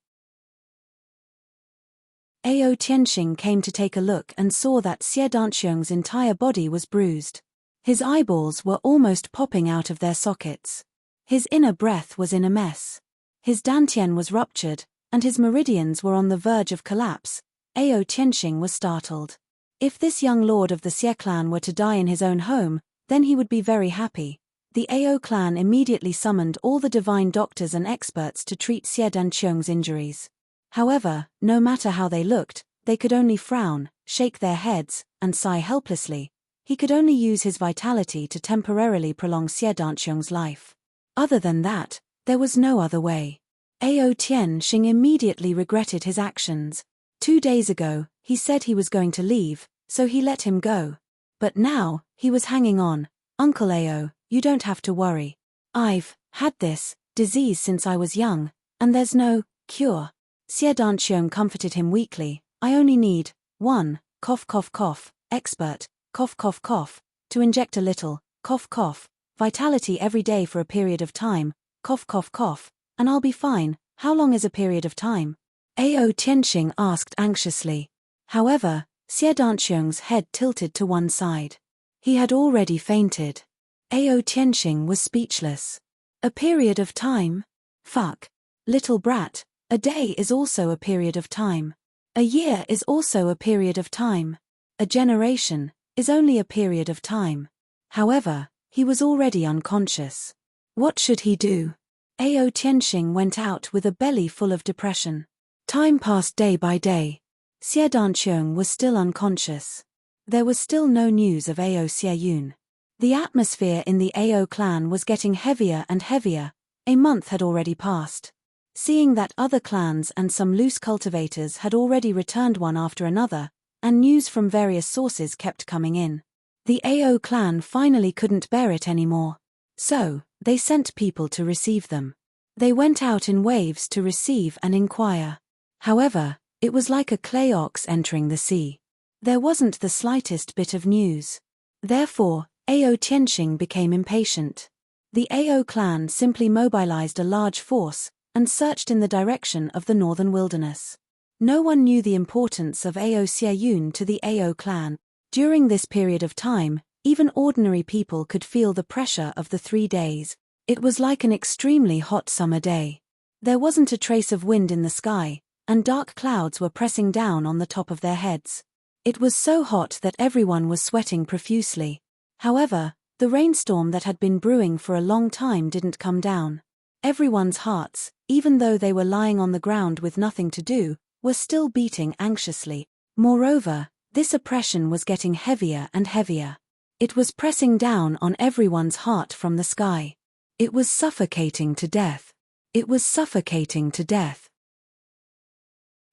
Ao Tianxing came to take a look and saw that Xiedan Qiong's entire body was bruised. His eyeballs were almost popping out of their sockets. His inner breath was in a mess. His dantian was ruptured, and his meridians were on the verge of collapse. Ao Tianxing was startled. If this young lord of the Xie clan were to die in his own home, then he would be very happy. The Ao clan immediately summoned all the divine doctors and experts to treat Xiedan Qiong's injuries. However, no matter how they looked, they could only frown, shake their heads, and sigh helplessly. He could only use his vitality to temporarily prolong Xiedan Qiong's life. Other than that, there was no other way. Ao Tianxing immediately regretted his actions. 2 days ago, he said he was going to leave, so he let him go. But now, he was hanging on. Uncle Ao, you don't have to worry. I've had this disease since I was young, and there's no cure. Xiedan Qiong comforted him weakly. I only need 1, cough cough cough, expert, cough cough cough, to inject a little, cough cough, vitality every day for a period of time, cough cough cough, and I'll be fine. How long is a period of time? Ao Tianxing asked anxiously. However, Xiedan Qiong's head tilted to one side. He had already fainted. Ao Tianxing was speechless. A period of time? Fuck. Little brat, a day is also a period of time. A year is also a period of time. A generation is only a period of time. However, he was already unconscious. What should he do? Ao Tianxing went out with a belly full of depression. Time passed day by day. Xiedan Qiong was still unconscious. There was still no news of Ao Xie Yun. The atmosphere in the Ao clan was getting heavier and heavier. A month had already passed. Seeing that other clans and some loose cultivators had already returned one after another, and news from various sources kept coming in, the Ao clan finally couldn't bear it anymore. So, they sent people to receive them. They went out in waves to receive and inquire. However, it was like a clay ox entering the sea. There wasn't the slightest bit of news. Therefore, Ao Tianxing became impatient. The Ao clan simply mobilized a large force and searched in the direction of the northern wilderness. No one knew the importance of Ao Xie Yun to the Ao clan. During this period of time, even ordinary people could feel the pressure of the 3 days. It was like an extremely hot summer day. There wasn't a trace of wind in the sky, and dark clouds were pressing down on the top of their heads. It was so hot that everyone was sweating profusely. However, the rainstorm that had been brewing for a long time didn't come down. Everyone's hearts, even though they were lying on the ground with nothing to do, were still beating anxiously. Moreover, this oppression was getting heavier and heavier. It was pressing down on everyone's heart from the sky. It was suffocating to death. It was suffocating to death.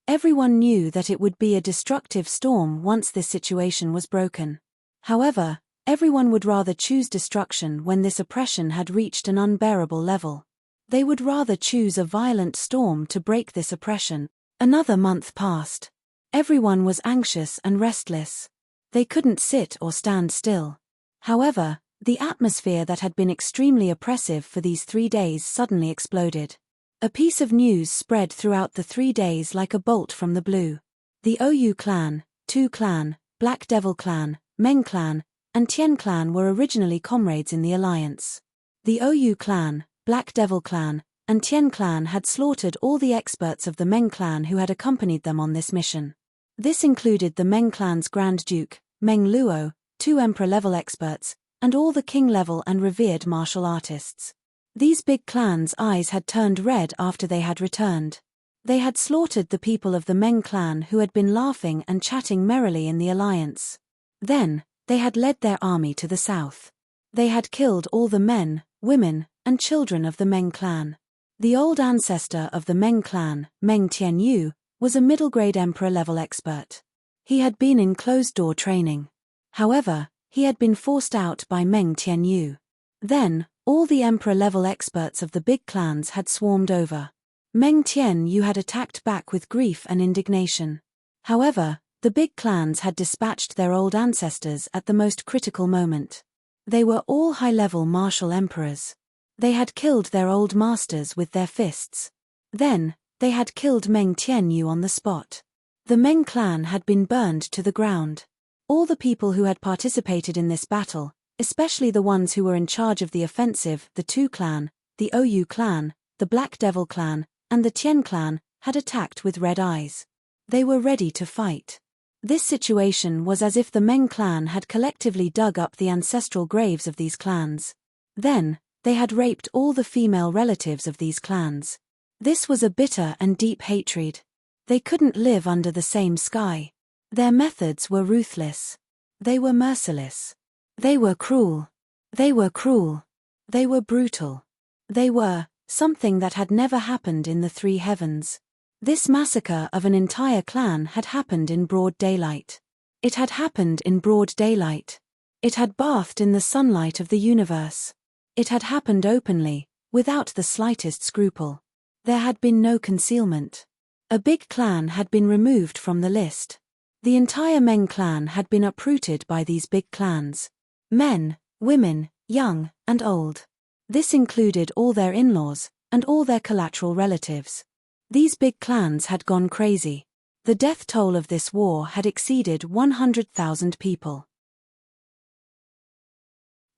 Everyone knew that it would be a destructive storm once this situation was broken. However, everyone would rather choose destruction when this oppression had reached an unbearable level. They would rather choose a violent storm to break this oppression. Another month passed. Everyone was anxious and restless. They couldn't sit or stand still. However, the atmosphere that had been extremely oppressive for these 3 days suddenly exploded. A piece of news spread throughout the 3 days like a bolt from the blue. The Ou clan, Tu clan, Black Devil clan, Meng clan, and Tien clan were originally comrades in the alliance. The Ou clan, Black Devil clan, and Tien clan had slaughtered all the experts of the Meng clan who had accompanied them on this mission. This included the Meng clan's Grand Duke, Meng Luo, 2 Emperor-level experts, and all the king-level and revered martial artists. These big clans' eyes had turned red after they had returned. They had slaughtered the people of the Meng clan who had been laughing and chatting merrily in the alliance. Then, they had led their army to the south. They had killed all the men, women, and children of the Meng clan. The old ancestor of the Meng clan, Meng Tianyu, was a middle-grade emperor-level expert. He had been in closed-door training. However, he had been forced out by Meng Tianyu. Then, all the emperor-level experts of the big clans had swarmed over. Meng Tianyu had attacked back with grief and indignation. However, the big clans had dispatched their old ancestors at the most critical moment. They were all high-level martial emperors. They had killed their old masters with their fists. Then, they had killed Meng Tianyu on the spot. The Meng clan had been burned to the ground. All the people who had participated in this battle, especially the ones who were in charge of the offensive, the Tu clan, the Ou clan, the Black Devil clan, and the Tien clan, had attacked with red eyes. They were ready to fight. This situation was as if the Meng clan had collectively dug up the ancestral graves of these clans. Then, they had raped all the female relatives of these clans. This was a bitter and deep hatred. They couldn't live under the same sky. Their methods were ruthless. They were merciless. They were cruel. They were cruel. They were brutal. They were something that had never happened in the 3 heavens. This massacre of an entire clan had happened in broad daylight. It had happened in broad daylight. It had bathed in the sunlight of the universe. It had happened openly, without the slightest scruple. There had been no concealment. A big clan had been removed from the list. The entire Meng clan had been uprooted by these big clans. Men, women, young, and old. This included all their in-laws, and all their collateral relatives. These big clans had gone crazy. The death toll of this war had exceeded 100,000 people.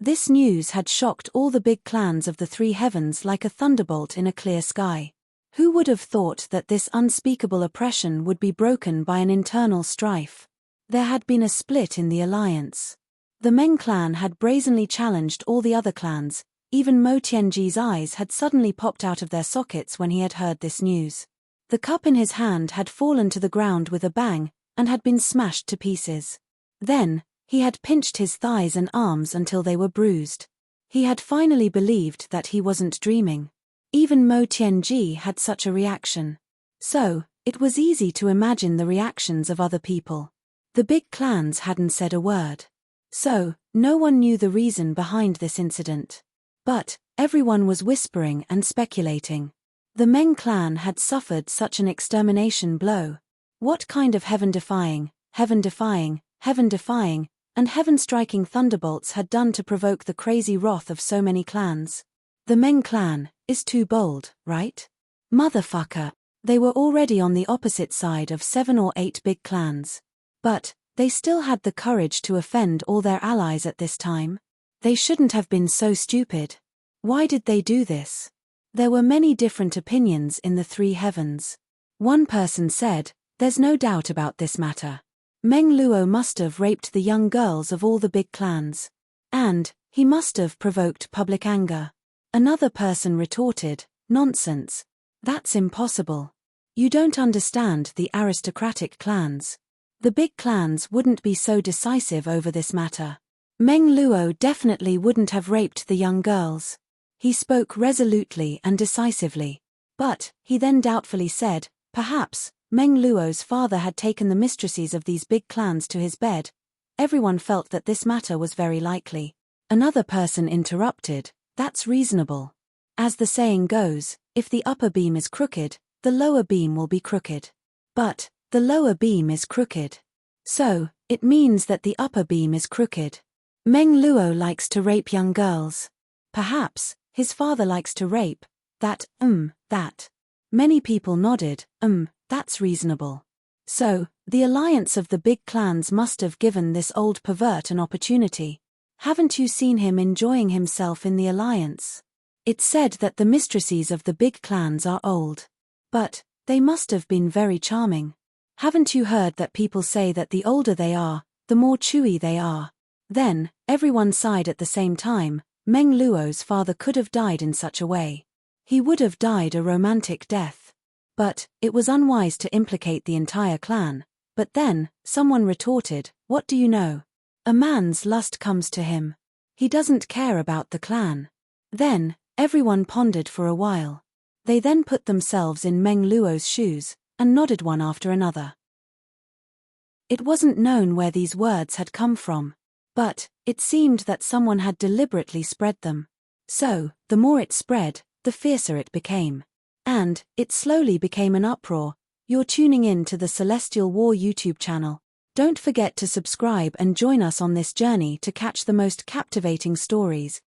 This news had shocked all the big clans of the 3 heavens like a thunderbolt in a clear sky. Who would have thought that this unspeakable oppression would be broken by an internal strife? There had been a split in the alliance. The Meng clan had brazenly challenged all the other clans. Even Mo Tianji's eyes had suddenly popped out of their sockets when he had heard this news. The cup in his hand had fallen to the ground with a bang, and had been smashed to pieces. Then, he had pinched his thighs and arms until they were bruised. He had finally believed that he wasn't dreaming. Even Mo Tianji had such a reaction. So, it was easy to imagine the reactions of other people. The big clans hadn't said a word. So, no one knew the reason behind this incident. But, everyone was whispering and speculating. The Meng clan had suffered such an extermination blow. What kind of heaven-defying, heaven-defying, heaven-defying, and heaven-striking thunderbolts had done to provoke the crazy wrath of so many clans? The Meng clan is too bold, right? Motherfucker. They were already on the opposite side of 7 or 8 big clans. But, They still had the courage to offend all their allies at this time. They shouldn't have been so stupid. Why did they do this? There were many different opinions in the three heavens. One person said, "There's no doubt about this matter. Meng Luo must have raped the young girls of all the big clans. And he must have provoked public anger." Another person retorted, "Nonsense. That's impossible. You don't understand the aristocratic clans. The big clans wouldn't be so decisive over this matter. Meng Luo definitely wouldn't have raped the young girls. He spoke resolutely and decisively. But, he then doubtfully said, perhaps, Meng Luo's father had taken the mistresses of these big clans to his bed. Everyone felt that this matter was very likely. Another person interrupted, "That's reasonable. As the saying goes, if the upper beam is crooked, the lower beam will be crooked. But, the lower beam is crooked. So, it means that the upper beam is crooked. Meng Luo likes to rape young girls. Perhaps, his father likes to rape. That. Many people nodded, that's reasonable. So, the alliance of the big clans must have given this old pervert an opportunity. Haven't you seen him enjoying himself in the alliance? It's said that the mistresses of the big clans are old. But, they must have been very charming. Haven't you heard that people say that the older they are, the more chewy they are?" Then, everyone sighed at the same time. Meng Luo's father could have died in such a way. He would have died a romantic death. But, it was unwise to implicate the entire clan. But then, someone retorted, "What do you know? A man's lust comes to him. He doesn't care about the clan." Then, everyone pondered for a while. They then put themselves in Meng Luo's shoes, and nodded one after another. It wasn't known where these words had come from. But, it seemed that someone had deliberately spread them. So, the more it spread, the fiercer it became. And, it slowly became an uproar. You're tuning in to the Celestial War YouTube channel. Don't forget to subscribe and join us on this journey to catch the most captivating stories.